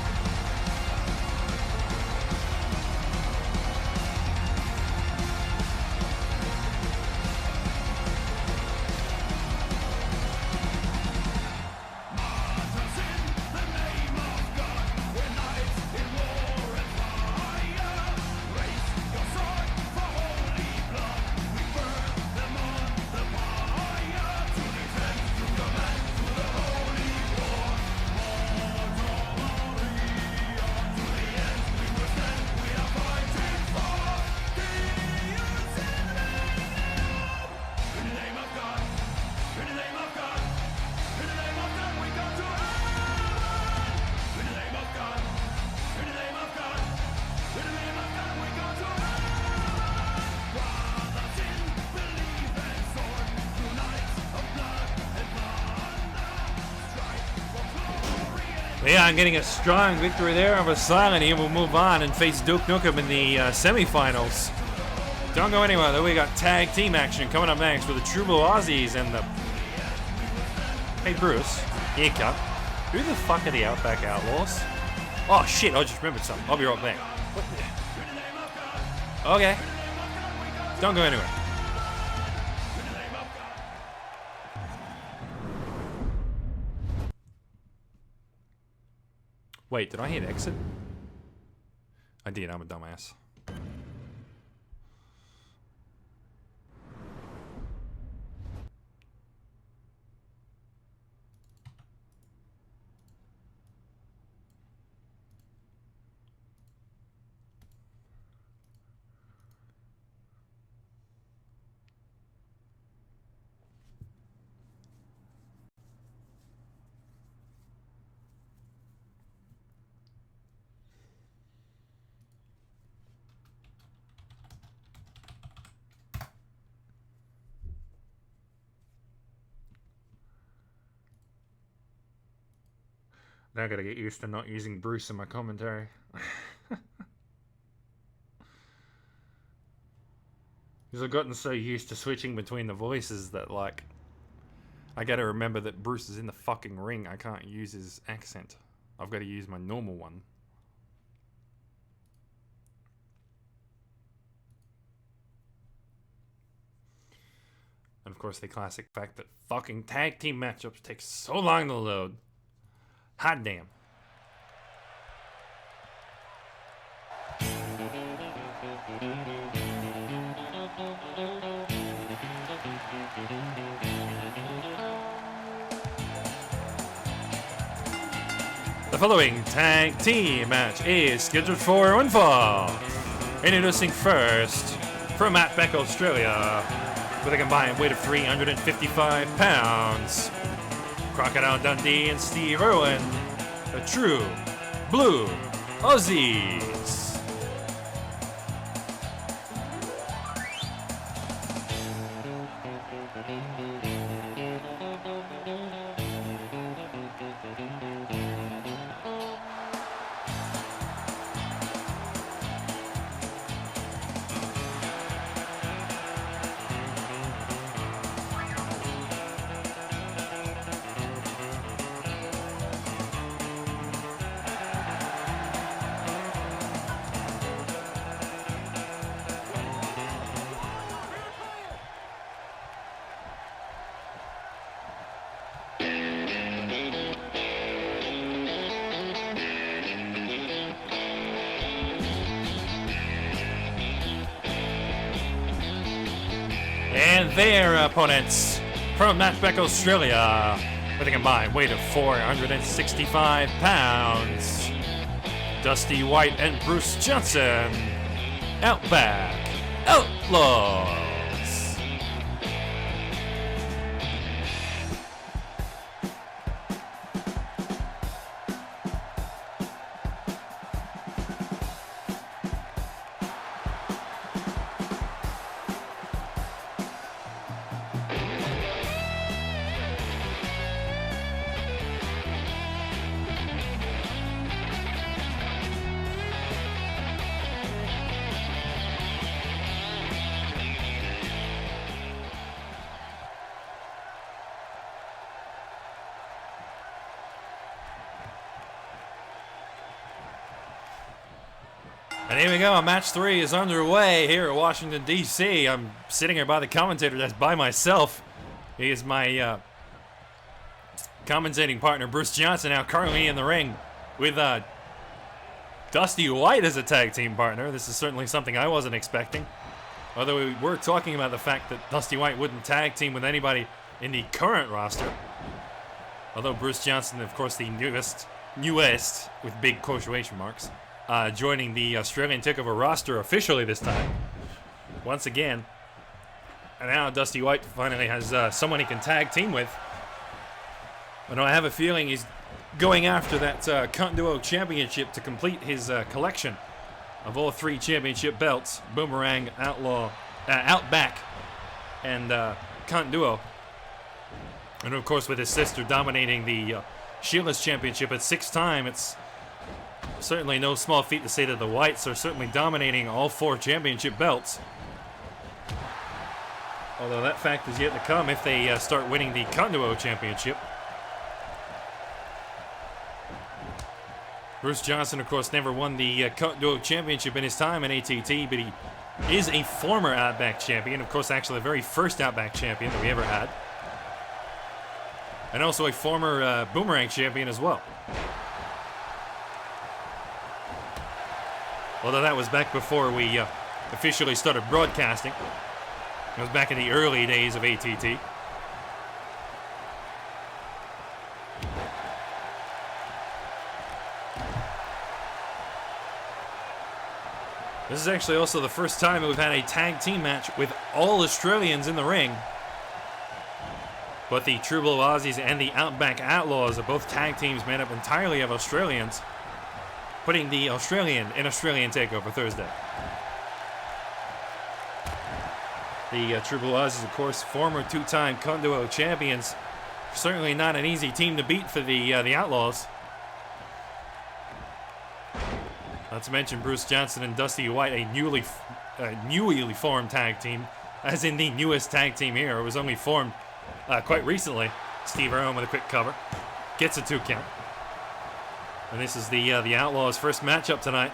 Leon getting a strong victory there over Silent. He will move on and face Duke Nukem in the semifinals. Don't go anywhere though. We got tag team action coming up next with the True Blue Aussies and the... Hey Bruce, here come. Who the fuck are the Outback Outlaws? Oh shit, I just remembered something. I'll be right back. Okay. Don't go anywhere. Wait, did I hit exit? I did, I'm a dumbass. Now I gotta get used to not using Bruce in my commentary. Because I've gotten so used to switching between the voices that, like, I gotta remember that Bruce is in the fucking ring. I can't use his accent. I've gotta use my normal one. And of course, the classic fact that fucking tag team matchups take so long to load. Hot damn. The following tag team match is scheduled for one fall. Introducing first, from Outback, Australia, with a combined weight of 355 pounds. Crocodile Dundee and Steve Irwin, the True Blue Aussies. And their opponents from Matchback, Australia, with a combined weight of 465 pounds, Dusty White and Bruce Johnson, Outback Outlaws. And here we go, match 3 is underway here at Washington, D.C. I'm sitting here by the commentator desk by myself. He is my commentating partner, Bruce Johnson, now currently in the ring with Dusty White as a tag team partner. This is certainly something I wasn't expecting. Although we were talking about the fact that Dusty White wouldn't tag team with anybody in the current roster. Although Bruce Johnson, of course, the newest, with big quotation marks, joining the Australian Takeover roster officially this time, once again. And now Dusty White finally has someone he can tag team with. And I have a feeling he's going after that Cunt Duo Championship to complete his collection of all 3 championship belts: Boomerang, Outlaw, Outback, and Cunt Duo. And of course, with his sister dominating the Sheila's Championship at 6-time, it's certainly no small feat to say that the Whites are certainly dominating all 4 championship belts. Although that fact is yet to come if they start winning the Cunt Duo Championship. Bruce Johnson, of course, never won the Cunt Duo Championship in his time in ATT, but he is a former Outback champion. Of course, actually the very first Outback champion that we ever had. And also a former Boomerang champion as well. Although that was back before we officially started broadcasting. It was back in the early days of ATT. This is actually also the first time that we've had a tag team match with all Australians in the ring. But the True Blue Aussies and the Outback Outlaws are both tag teams made up entirely of Australians, putting the Australian in Australian Takeover Thursday. The True Blue Aussies, of course, former 2-time Cunt Duo champions. Certainly not an easy team to beat for the Outlaws. Not to mention Bruce Johnson and Dusty White, a newly formed tag team, as in the newest tag team here. It was only formed quite recently. Steve Irwin with a quick cover. Gets a 2 count. And this is the Outlaws' first matchup tonight.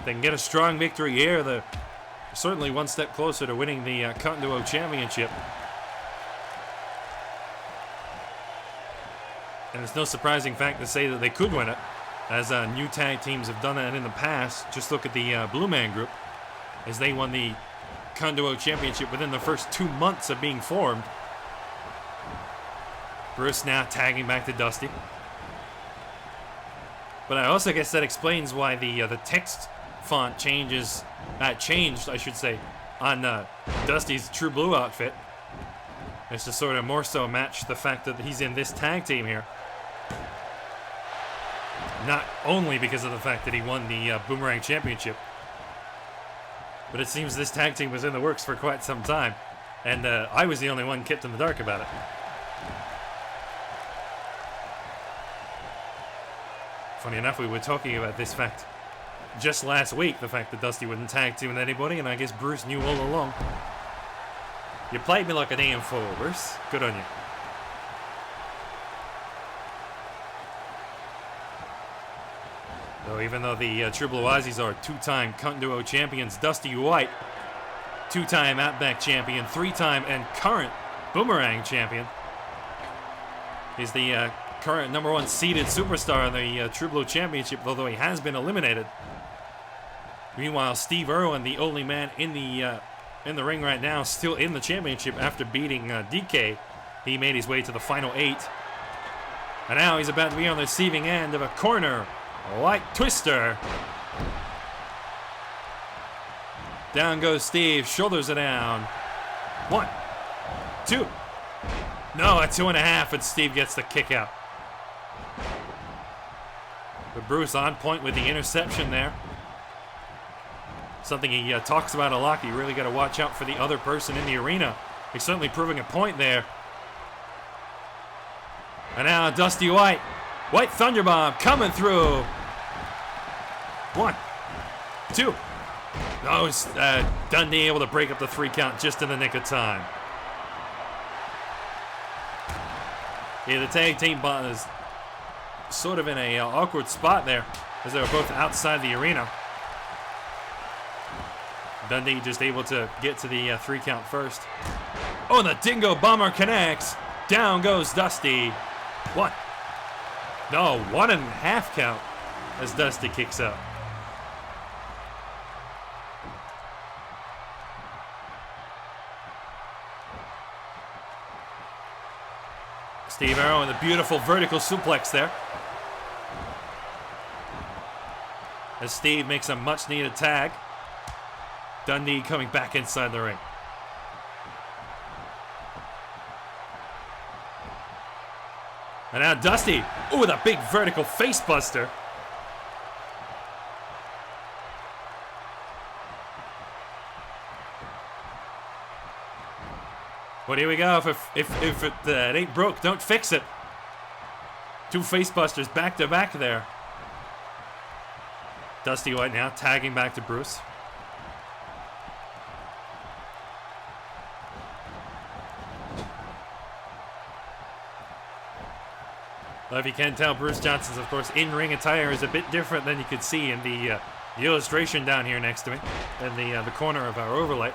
If they can get a strong victory here, they're certainly one step closer to winning the Cunt Duo Championship. And it's no surprising fact to say that they could win it, as new tag teams have done that in the past. Just look at the Blue Man Group, as they won the Cunt Duo Championship within the first 2 months of being formed. Bruce now tagging back to Dusty. But I also guess that explains why the text font changed, I should say, on Dusty's True Blue outfit. It's to sort of more so match the fact that he's in this tag team here. Not only because of the fact that he won the Boomerang Championship, but it seems this tag team was in the works for quite some time, and I was the only one kept in the dark about it. Funny enough, we were talking about this fact just last week, the fact that Dusty wouldn't tag team with anybody, and I guess Bruce knew all along. You played me like a damn fool, Bruce. Good on you. So even though the True Blue Aussies are 2-time Cunt Duo champions, Dusty White, 2-time Outback champion, 3-time and current Boomerang champion, is the current number 1 seeded superstar in the True Blue Championship, although he has been eliminated. Meanwhile, Steve Irwin, the only man in the in the ring right now, still in the championship after beating DK. He made his way to the final 8. And now he's about to be on the receiving end of a corner light twister. Down goes Steve, shoulders it down. 1, 2. No, a 2.5, and Steve gets the kick out. But Bruce on point with the interception there. Something he talks about a lot. You really got to watch out for the other person in the arena. He's certainly proving a point there. And now Dusty White. White Thunderbomb coming through. 1, 2. Oh, it's Dundee able to break up the 3 count just in the nick of time. Yeah, the tag team is sort of in a awkward spot there as they were both outside the arena. Dundee just able to get to the 3 count first. Oh, and the Dingo Bomber connects. Down goes Dusty. 1. No, 1.5 count as Dusty kicks out. Steve Arrow and the beautiful vertical suplex there. As Steve makes a much needed tag. Dundee coming back inside the ring. And now Dusty, ooh, with a big vertical face buster. Well, here we go. If it ain't broke, don't fix it. 2 face busters back to back there. Dusty White now tagging back to Bruce. Well, if you can't tell, Bruce Johnson's, of course, in-ring attire is a bit different than you could see in the illustration down here next to me, in the corner of our overlay.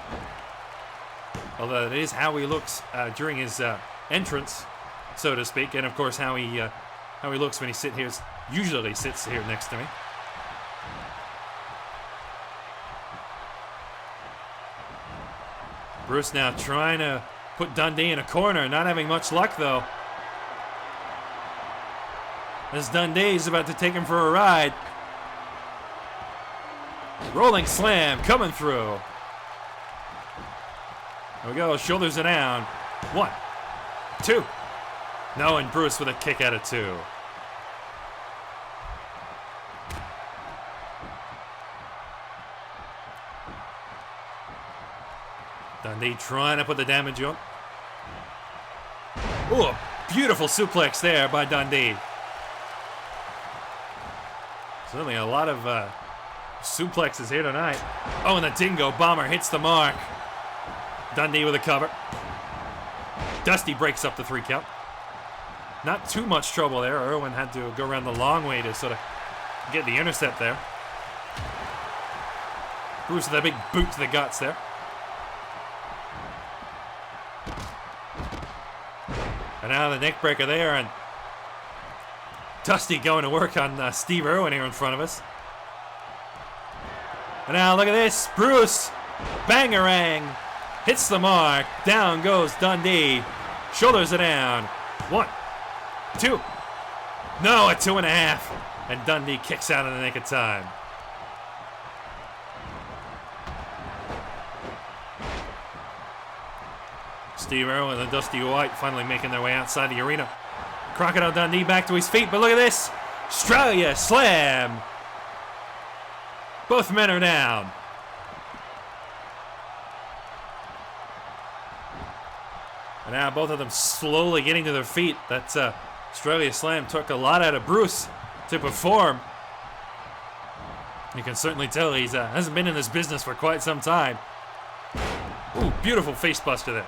Although it is how he looks during his entrance, so to speak, and of course how he looks when he usually sits here next to me. Bruce now trying to put Dundee in a corner, not having much luck though. As Dundee's about to take him for a ride. Rolling slam coming through. There we go, shoulders are down. 1, 2. No, and Bruce with a kick out of 2. Dundee trying to put the damage on. Ooh, a beautiful suplex there by Dundee. Certainly a lot of suplexes here tonight. Oh, and the Dingo Bomber hits the mark. Dundee with a cover. Dusty breaks up the 3 count. Not too much trouble there. Irwin had to go around the long way to sort of get the intercept there. Bruce with a big boot to the guts there. And now the neck breaker there, and Dusty going to work on Steve Irwin here in front of us. And now look at this. Bruce, bangarang, hits the mark. Down goes Dundee. Shoulders are down. 1, 2. No, a 2.5. And Dundee kicks out in the nick of time. Steve Irwin and Dusty White finally making their way outside the arena. Crocodile Dundee back to his feet, but look at this. Australia Slam. Both men are down. And now both of them slowly getting to their feet. That Australia Slam took a lot out of Bruce to perform. You can certainly tell he hasn't been in this business for quite some time. Ooh, beautiful face buster there.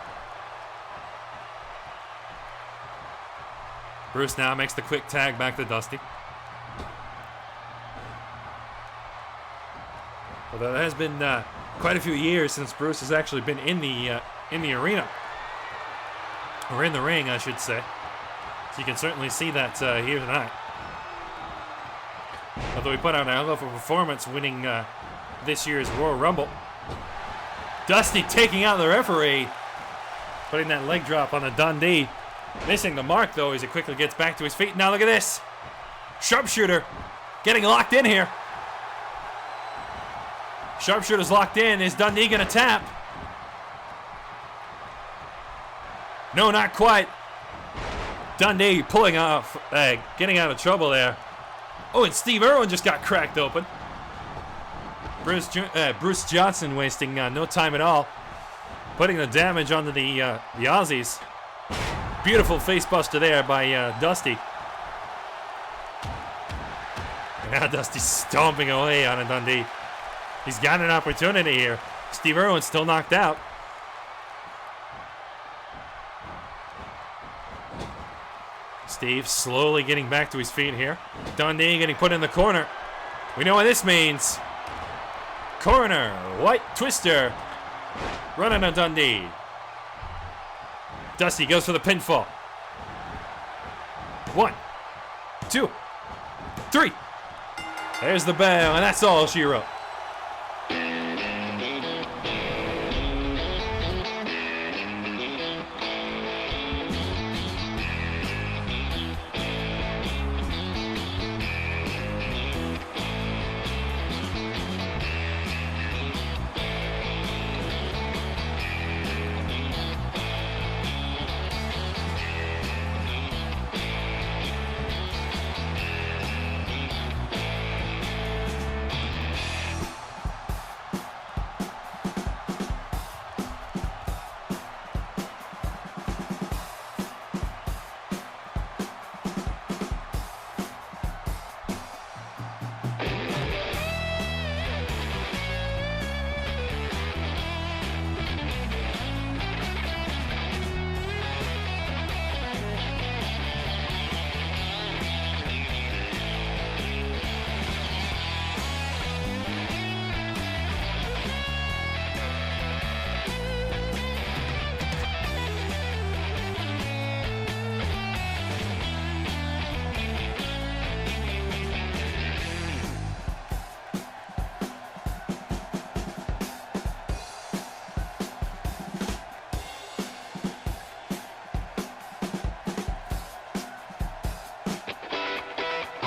Bruce now makes the quick tag back to Dusty. Although it has been quite a few years since Bruce has actually been in the arena. Or in the ring, I should say. So you can certainly see that here tonight. Although he put out a hell of a performance winning this year's Royal Rumble. Dusty taking out the referee. Putting that leg drop on the Dundee. Missing the mark, though, as he quickly gets back to his feet. Now look at this. Sharpshooter getting locked in here. Sharpshooter's locked in. Is Dundee going to tap? No, not quite. Dundee pulling off, getting out of trouble there. Oh, and Steve Irwin just got cracked open. Bruce Johnson wasting no time at all. Putting the damage onto the Aussies. Beautiful face buster there by Dusty. And now Dusty's stomping away on a Dundee. He's got an opportunity here. Steve Irwin's still knocked out. Steve slowly getting back to his feet here. Dundee getting put in the corner. We know what this means. Corner, white twister. Running on Dundee. Dusty goes for the pinfall. 1, 2, 3. There's the bell, and that's all she wrote.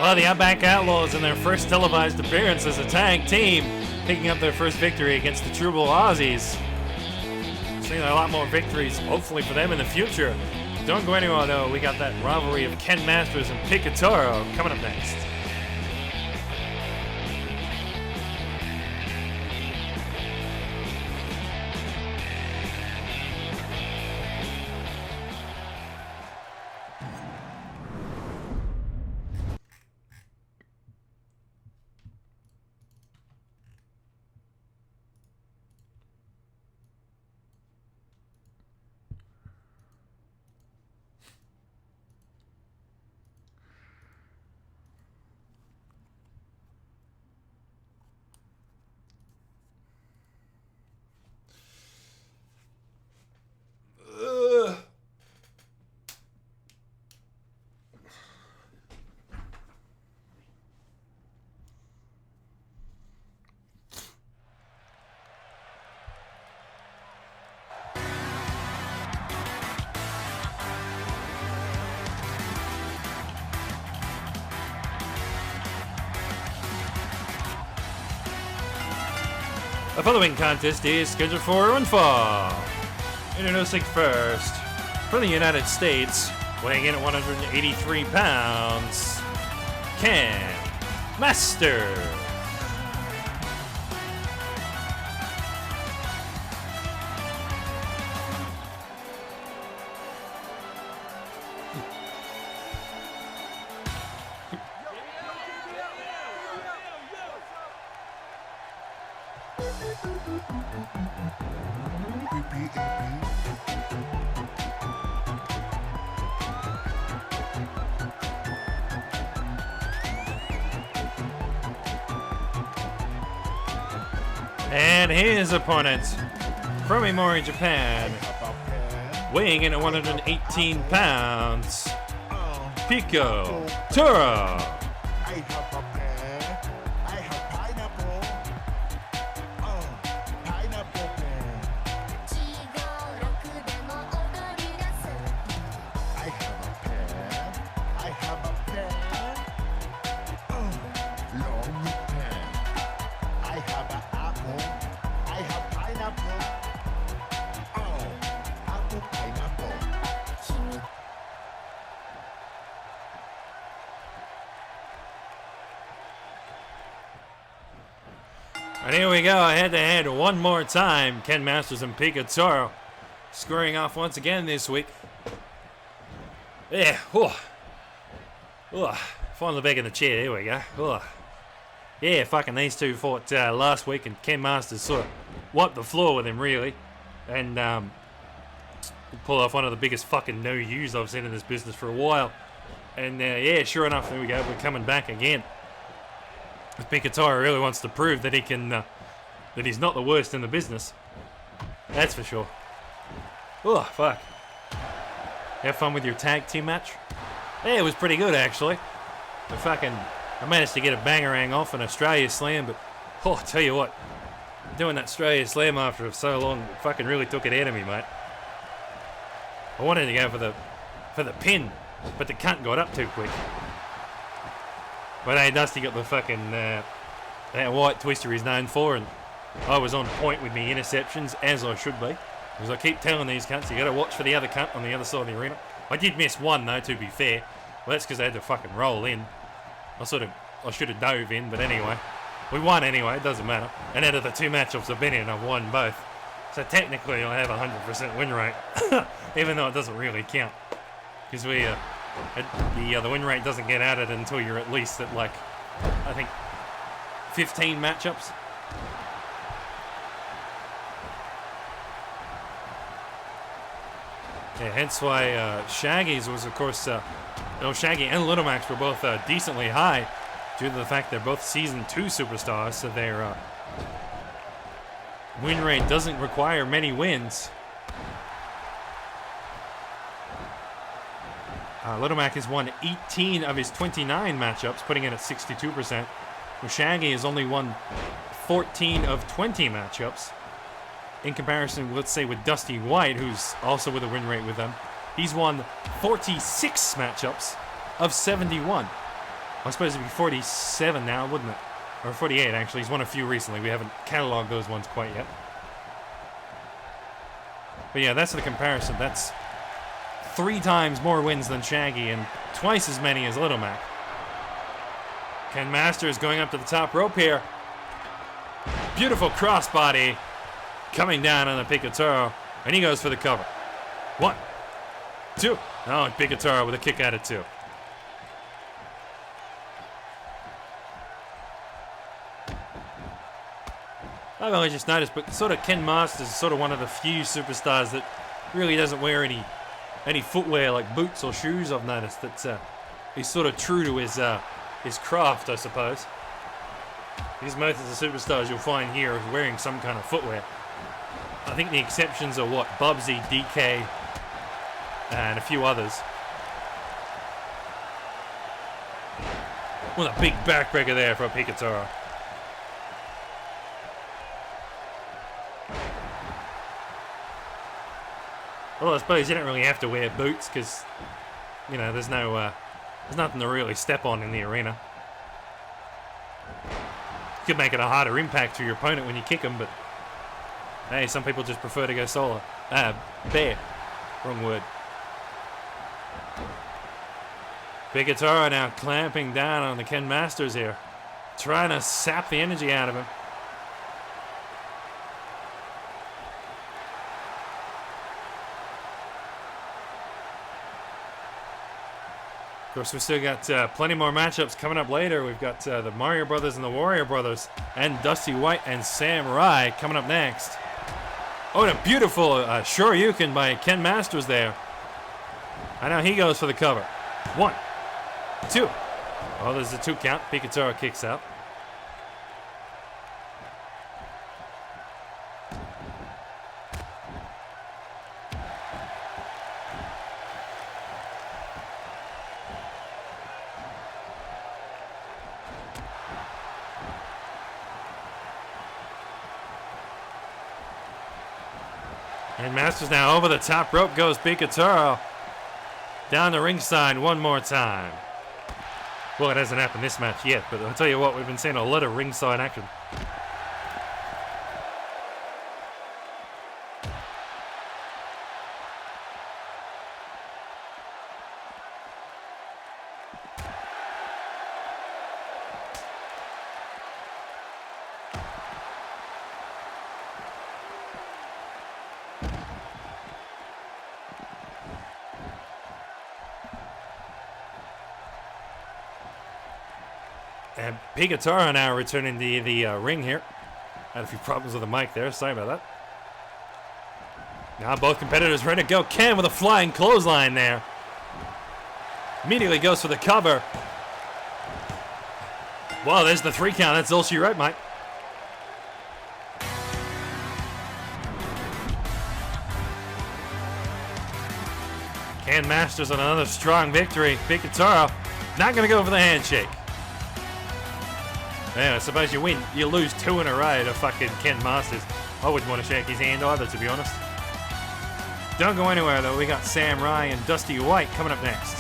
Well, the Outback Outlaws in their first televised appearance as a tag team, picking up their first victory against the True Blue Aussies. Seeing a lot more victories, hopefully, for them in the future. Don't go anywhere, though. We got that rivalry of Ken Masters and Picatoro coming up next. The following contest is scheduled for one fall. Introducing first, from the United States, weighing in at 183 pounds, Ken Master. And his opponent, from Imori, Japan, weighing in at 118 pounds, Pico Toro. I have a pear. I have pineapple. Oh, pineapple pear. And here we go, head-to-head one more time. Ken Masters and Picatoro squaring off once again this week. Yeah, finally back in the chair, there we go. Yeah, fucking these two fought last week, and Ken Masters sort of wiped the floor with him, really. And pull off one of the biggest fucking no-use I've seen in this business for a while. And yeah, sure enough, there we go, we're coming back again. Picatoro really wants to prove that he can, that he's not the worst in the business. That's for sure. Oh, fuck. Have fun with your tag team match? Yeah, it was pretty good, actually. I managed to get a bangerang off an Australia Slam, but, I tell you what, doing that Australia Slam after so long fucking really took it out of me, mate. I wanted to go for the pin, but the cunt got up too quick. But hey, Dusty got the fucking that white twister he's known for, and I was on point with me interceptions, as I should be. Because I keep telling these cunts, you got to watch for the other cunt on the other side of the arena. I did miss one though, to be fair. Well, that's because I had to fucking roll in. I should have dove in, but anyway. We won anyway, it doesn't matter. And out of the two matchups I've been in, I've won both. So technically I have a 100% win rate. Even though it doesn't really count. Because the win rate doesn't get added until you're at least at, like, I think 15 matchups. Yeah, hence why Shaggy's was, of course, Shaggy and Little Max were both decently high due to the fact they're both Season 2 superstars, so their win rate doesn't require many wins. Little Mac has won 18 of his 29 matchups, putting it at 62%. Where Shaggy has only won 14 of 20 matchups. In comparison, let's say, with Dusty White, who's also with a win rate with them, he's won 46 matchups of 71. I suppose it'd be 47 now, wouldn't it? Or 48, actually. He's won a few recently. We haven't catalogued those ones quite yet. But yeah, that's the comparison. That's 3 times more wins than Shaggy and twice as many as Little Mac. Ken Masters going up to the top rope here. Beautiful crossbody coming down on the Picatoro, and he goes for the cover. 1, 2. Oh, and Picatoro with a kick out of 2. I've only just noticed, but sort of Ken Masters is sort of one of the few superstars that really doesn't wear any footwear like boots or shoes. I've noticed that he's sort of true to his craft, I suppose. Because most of the superstars you'll find here are wearing some kind of footwear. I think the exceptions are what? Bubsy, DK, and a few others. What a big backbreaker there for Picatoro. Well, I suppose you don't really have to wear boots because, you know, there's nothing to really step on in the arena. You could make it a harder impact to your opponent when you kick them, but hey, some people just prefer to go solo. Bare. Wrong word. Picatoro now clamping down on the Ken Masters here, trying to sap the energy out of him. Of course, we've still got plenty more matchups coming up later. We've got the Mario Brothers and the Warrior Brothers and Dusty White and Samurai coming up next. Oh, and a beautiful Shoryuken by Ken Masters there. And now he goes for the cover. 1, 2. Oh, there's a 2 count. Picatoro kicks out. And Masters now over the top rope goes Picatoro. Down the ringside one more time. Well, it hasn't happened this match yet, but I'll tell you what, we've been seeing a lot of ringside action. And Pigataro now returning to the ring here. Had a few problems with the mic there. Sorry about that. Now both competitors ready to go. Ken with a flying clothesline there. Immediately goes for the cover. Well, there's the 3 count. That's all she wrote, Mike. Ken Masters on another strong victory. Pigataro not going to go for the handshake. Yeah, I suppose you win. You lose 2 in a row to fucking Ken Masters. I wouldn't want to shake his hand either, to be honest. Don't go anywhere, though. We got Sam Rye and Dusty White coming up next.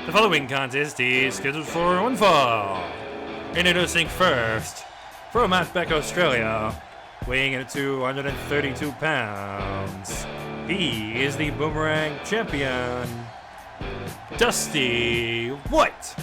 The following contest is scheduled for one fall. Introducing first, from Outback, Australia, weighing in at 232 pounds. He is the Boomerang Champion, Dusty White.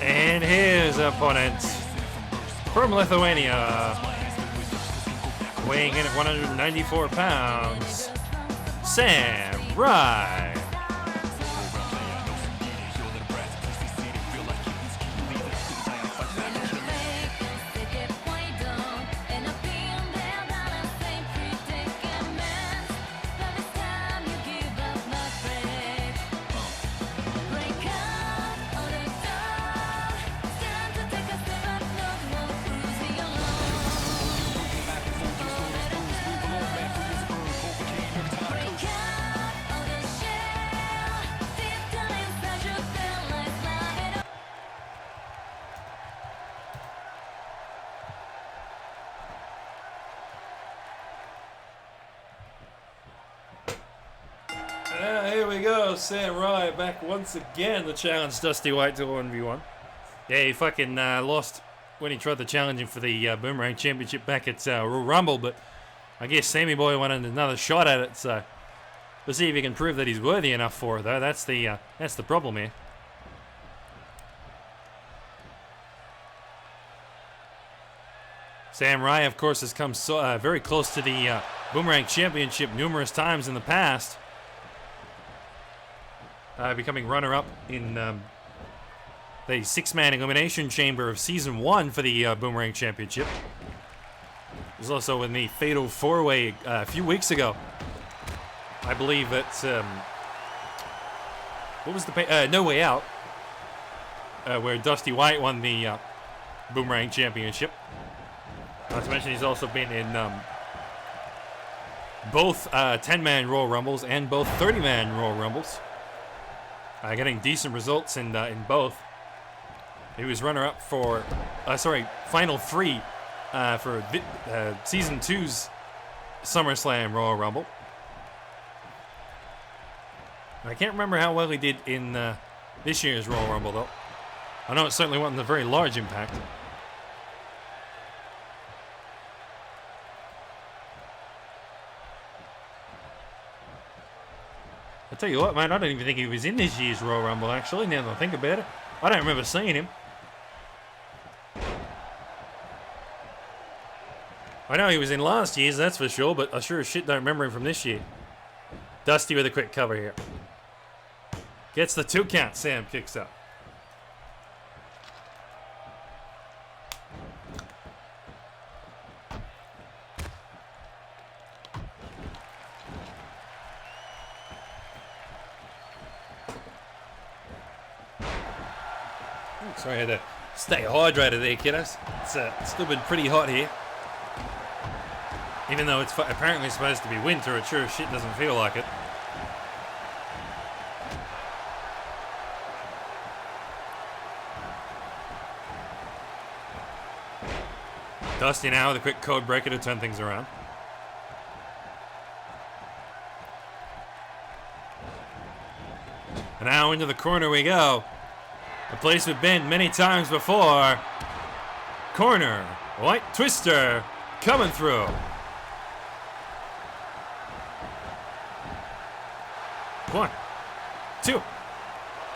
And his opponent from Lithuania, weighing in at 194 pounds, Sam Rye. Here we go, Sam Rye back once again to challenge Dusty White to a 1v1. Yeah, he fucking lost when he tried to challenge him for the Boomerang Championship back at Royal Rumble, but I guess Sammy Boy wanted another shot at it, so we'll see if he can prove that he's worthy enough for it, though. That's the problem here. Sam Rye, of course, has come very close to the Boomerang Championship numerous times in the past. Becoming runner-up in the 6-man elimination chamber of Season 1 for the Boomerang Championship. was also in the Fatal 4-Way a few weeks ago. I believe it's what was the No Way Out, where Dusty White won the Boomerang Championship. Not to mention he's also been in both 10-man Royal Rumbles and both 30-man Royal Rumbles, getting decent results in both. He was runner-up for, Final 3 for Season 2's SummerSlam Royal Rumble. I can't remember how well he did in this year's Royal Rumble, though. I know it certainly wasn't a very large impact. I tell you what, man, I don't even think he was in this year's Royal Rumble, actually, now that I think about it. I don't remember seeing him. I know he was in last year's, that's for sure, but I sure as shit don't remember him from this year. Dusty with a quick cover here. Gets the 2 count, Sam kicks up. Sorry, I had to stay hydrated there, kiddos. It's still been pretty hot here. Even though it's apparently supposed to be winter, it sure as shit doesn't feel like it. Dusty now with a quick code breaker to turn things around. And now into the corner we go. A place we've been many times before. Corner. White Twister coming through. One, two.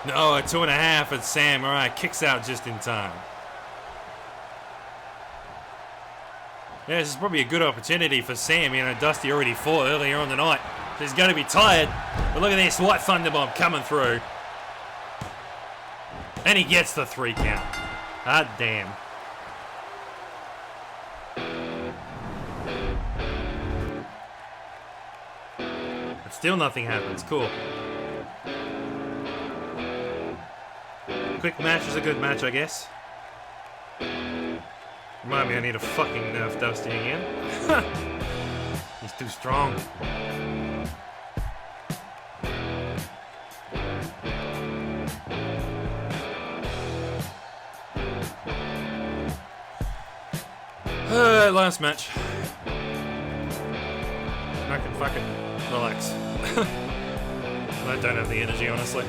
No, a 2.5 and Sam. All right, kicks out just in time. Yeah, this is probably a good opportunity for Sam. You know, Dusty already fought earlier on the night. So he's going to be tired. But look at this, White Thunderbomb coming through. And he gets the 3 count. Ah, damn. But still nothing happens. Cool. Quick match is a good match, I guess. Remind me, I need to fucking nerf Dusty again. He's too strong. Last match. I can fucking relax. I don't have the energy, honestly.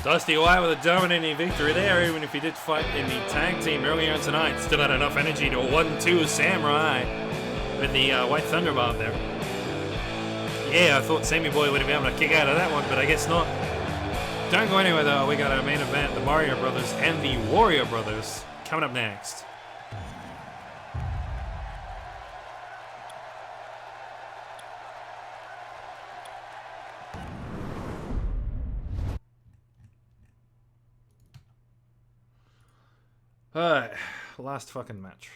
Dusty White with a dominating victory there, even if he did fight in the tag team earlier tonight. Still had enough energy to 1-2 Samurai with the White Thunderbomb there. Yeah, I thought Sammy Boy would have been able to kick out of that one, but I guess not. Don't go anywhere though, we got our main event, the Mario Brothers and the Warrior Brothers, coming up next. Alright, last fucking match.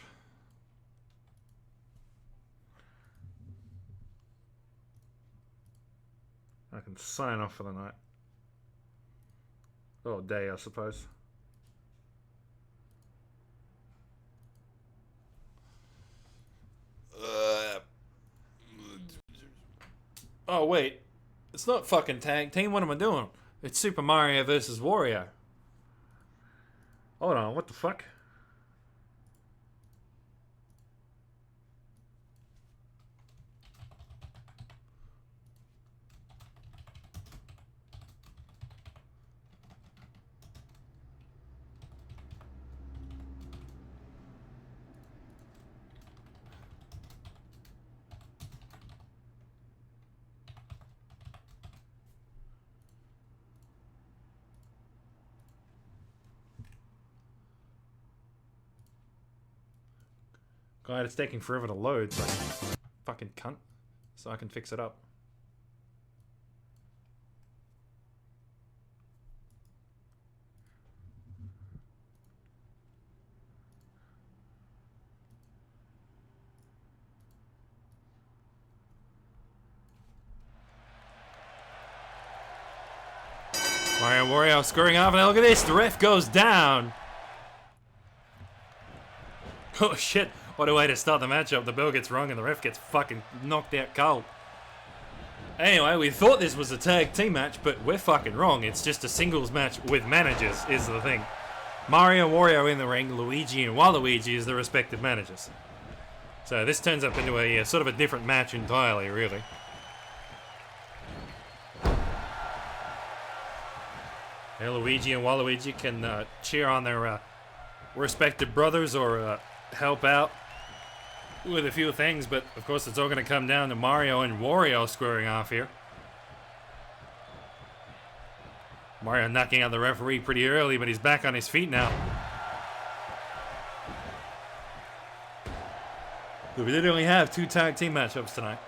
I can sign off for the night. Oh, day, I suppose. Oh, wait. It's not fucking tag team. What am I doing? It's Super Mario versus Wario. Hold on, what the fuck? God, it's taking forever to load, so fucking cunt. So I can fix it up. Mario Wario scoring off, and look at this, the ref goes down. Oh shit, what a way to start the matchup. The bell gets rung and the ref gets fucking knocked out cold. Anyway, we thought this was a tag team match, but we're fucking wrong. It's just a singles match with managers, is the thing. Mario Wario in the ring, Luigi and Waluigi is the respective managers. So this turns up into a sort of a different match entirely, really. Yeah, Luigi and Waluigi can cheer on their respective brothers or help out with a few things, but of course it's all going to come down to Mario and Wario squaring off here. Mario knocking out the referee pretty early, but he's back on his feet now. But we did only have 2 tag team matchups tonight.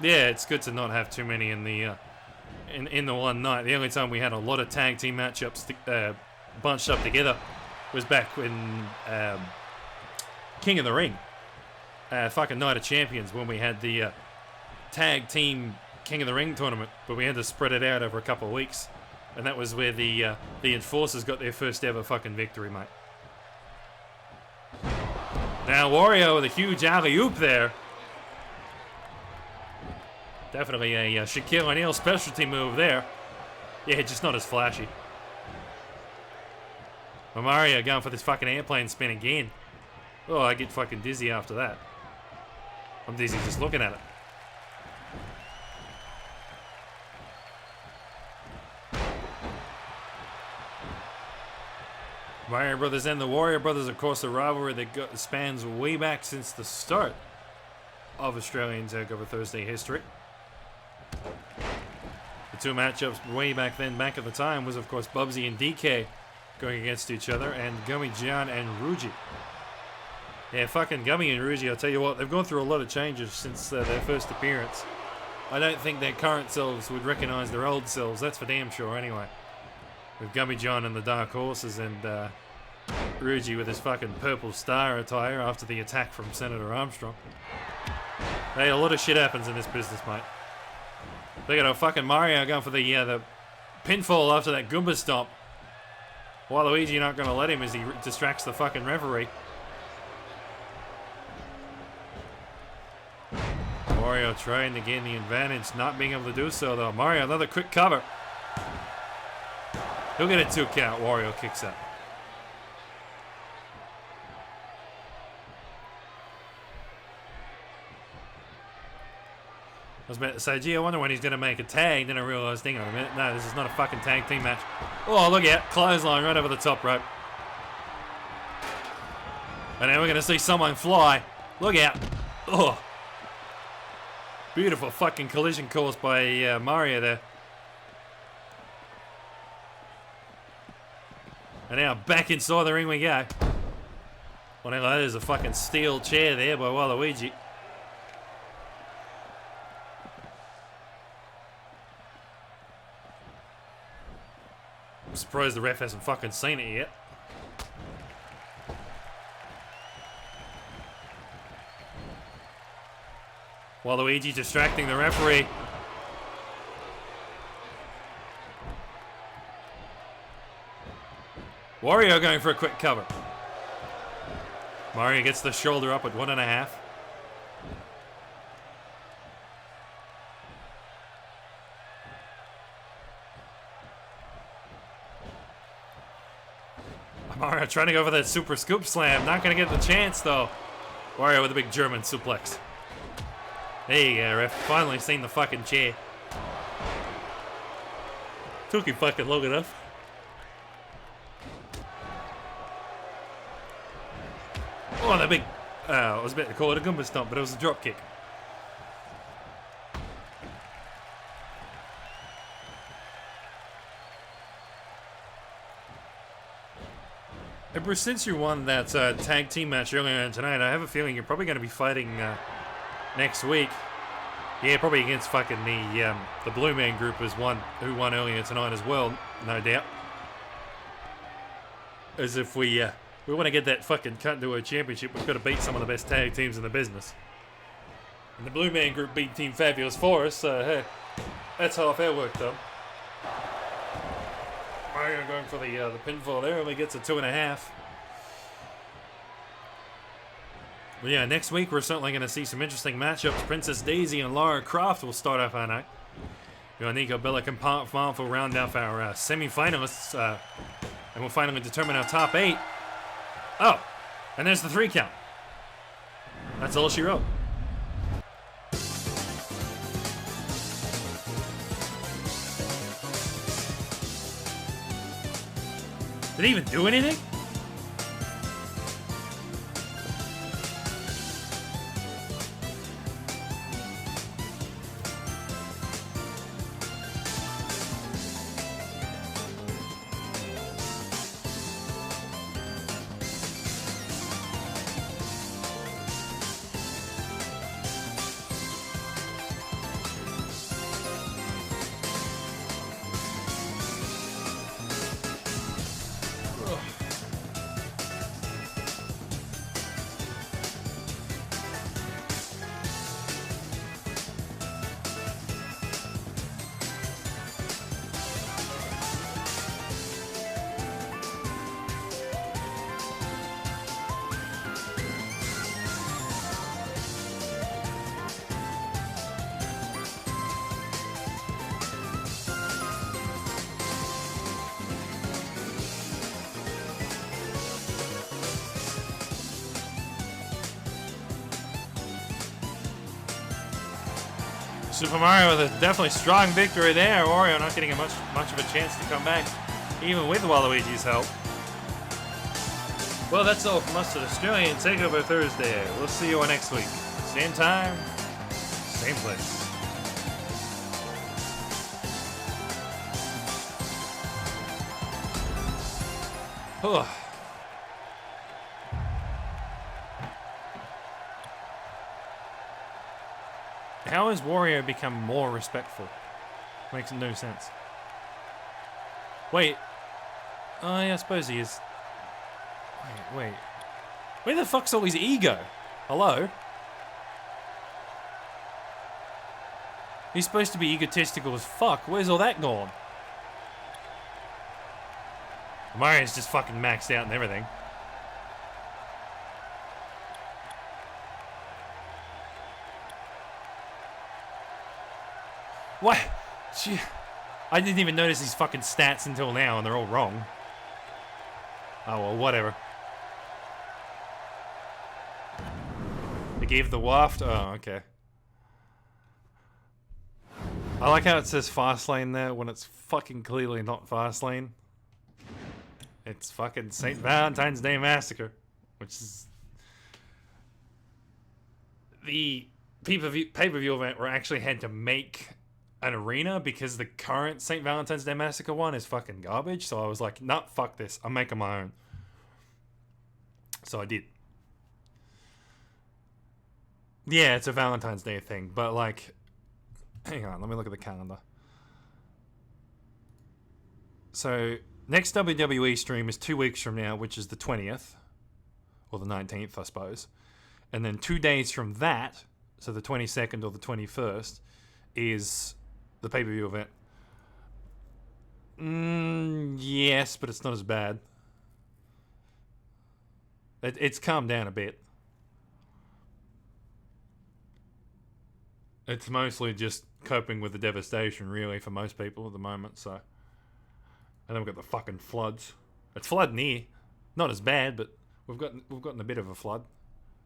Yeah, it's good to not have too many in the in the one night. The only time we had a lot of tag team matchups bunched up together was back when King of the Ring, fucking Night of Champions, when we had the tag team King of the Ring tournament, but we had to spread it out over a couple of weeks, and that was where the Enforcers got their first ever fucking victory, mate. Now Wario with a huge alley-oop there. Definitely a Shaquille O'Neal specialty move there. Yeah, just not as flashy. But Mario going for this fucking airplane spin again. Oh, I get fucking dizzy after that. I'm dizzy just looking at it. Mario Brothers and the Warrior Brothers, of course, a rivalry that spans way back since the start of Australian Takeover Thursday history. The 2 matchups way back then, back at the time, was of course Bubsy and DK going against each other, and Gummy John and Ruji. Yeah, fucking Gummy and Ruji, I'll tell you what, they've gone through a lot of changes since their first appearance. I don't think their current selves would recognise their old selves, that's for damn sure anyway. With Gummy John and the Dark Horses, and Ruji with his fucking purple star attire after the attack from Senator Armstrong. Hey, a lot of shit happens in this business, mate. Look at fucking Mario going for the pinfall after that Goomba stomp. Waluigi not going to let him as he distracts the fucking referee. Mario trying to gain the advantage, not being able to do so though. Mario, another quick cover. He'll get a 2 count. Wario kicks out. I was about to say, gee, I wonder when he's going to make a tag. Then I realised, hang on a minute, no, this is not a fucking tag team match. Oh, look out, clothesline right over the top rope. And now we're going to see someone fly. Look out. Oh. Beautiful fucking collision caused by Mario there. And now back inside the ring we go. Well, now there's a fucking steel chair there by Waluigi. I'm surprised the ref hasn't fucking seen it yet. Waluigi distracting the referee. Wario going for a quick cover. Mario gets the shoulder up at 1.5. Mario trying to go for that super scoop slam. Not going to get the chance, though. Wario with a big German suplex. There you go, ref. Finally seen the fucking chair. Took him fucking long enough. Oh, that big... I was about to call it a Goomba stomp, but it was a drop kick. Hey Bruce, since you won that tag team match earlier tonight, I have a feeling you're probably going to be fighting next week. Yeah, probably against fucking the Blue Man Group who won earlier tonight as well, no doubt. As if we want to get that fucking cut into a championship, we've got to beat some of the best tag teams in the business. And the Blue Man Group beat Team Fabulous for us, so hey, that's half our work done. Mario going for the pinfall there, only gets a 2.5. But yeah, next week we're certainly going to see some interesting matchups. Princess Daisy and Lara Croft will start off our night. Nico Bellic and Marv will round off our semi-finalists, and we'll finally determine our top 8. Oh, and there's the 3 count. That's all she wrote. Did he even do anything? Super Mario with a definitely strong victory there. Wario not getting much of a chance to come back, even with Waluigi's help. Well, that's all from us at Australian Takeover Thursday. We'll see you all next week. Same time, same place. Oh. How has Wario become more respectful? Makes no sense. Wait. Oh, yeah, I suppose he is. Wait. Where the fuck's all his ego? Hello? He's supposed to be egotistical as fuck. Where's all that gone? Mario's just fucking maxed out and everything. What? Gee, I didn't even notice these fucking stats until now, and they're all wrong. Oh, well, whatever. They gave the waft? Oh, okay. I like how it says fast lane there when it's fucking clearly not fast lane. It's fucking St. Valentine's Day Massacre, which is the pay-per-view event where I actually had to make an arena because the current St. Valentine's Day Massacre one is fucking garbage. So I was like, nah, fuck this. I'm making my own. So I did. Yeah, it's a Valentine's Day thing, but like, hang on, let me look at the calendar. So next WWE stream is 2 weeks from now, which is the 20th, or the 19th, I suppose. And then 2 days from that, so the 22nd or the 21st, is the pay-per-view event. Yes, but it's not as bad. It's calmed down a bit. It's mostly just coping with the devastation, really, for most people at the moment, so. And then we've got the fucking floods. It's flooding here. Not as bad, but we've gotten a bit of a flood.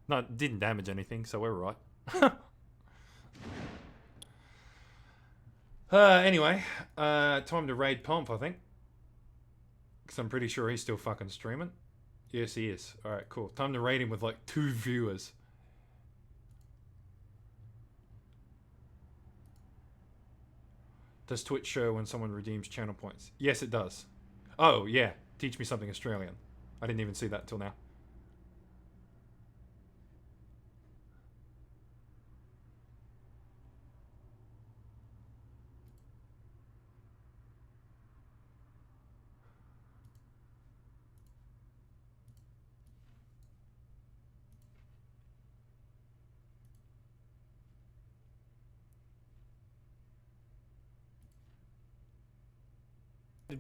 No, it didn't damage anything, so we're right. Anyway, time to raid Pomp, I think. Because I'm pretty sure he's still fucking streaming. Yes, he is. Alright, cool. Time to raid him with like 2 viewers. Does Twitch show when someone redeems channel points? Yes, it does. Oh, yeah. Teach me something Australian. I didn't even see that until now.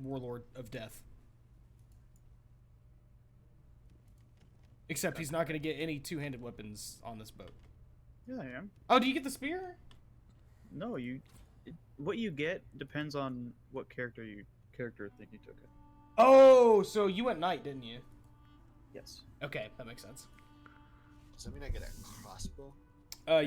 Warlord of Death. Except he's not going to get any two-handed weapons on this boat. Yeah, I am. Oh, do you get the spear? No, what you get depends on what character think you took it. Oh, so you went knight, didn't you? Yes. Okay, that makes sense. Does that mean I get a crossbow?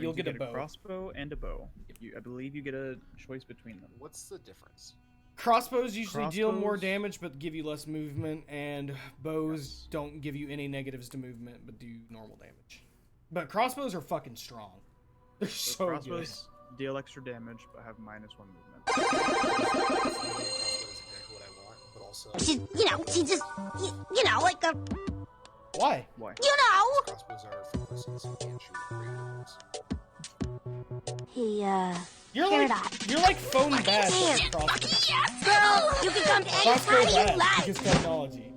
You'll get a bow. Crossbow and a bow. I believe you get a choice between them. What's the difference? Crossbows usually deal more Crossbows- damage but give you less movement, and bows don't give you any negatives to movement but do normal damage. But crossbows are fucking strong. They're so good. Crossbows deal extra damage but have -1 movement. Crossbow is exactly what I want, but also She just, like a, Why? Why? crossbows are focused, so you can't shoot randoms. You're like phone bad with crossbows. girl, you can come Crossbow anytime you bad like. because technology.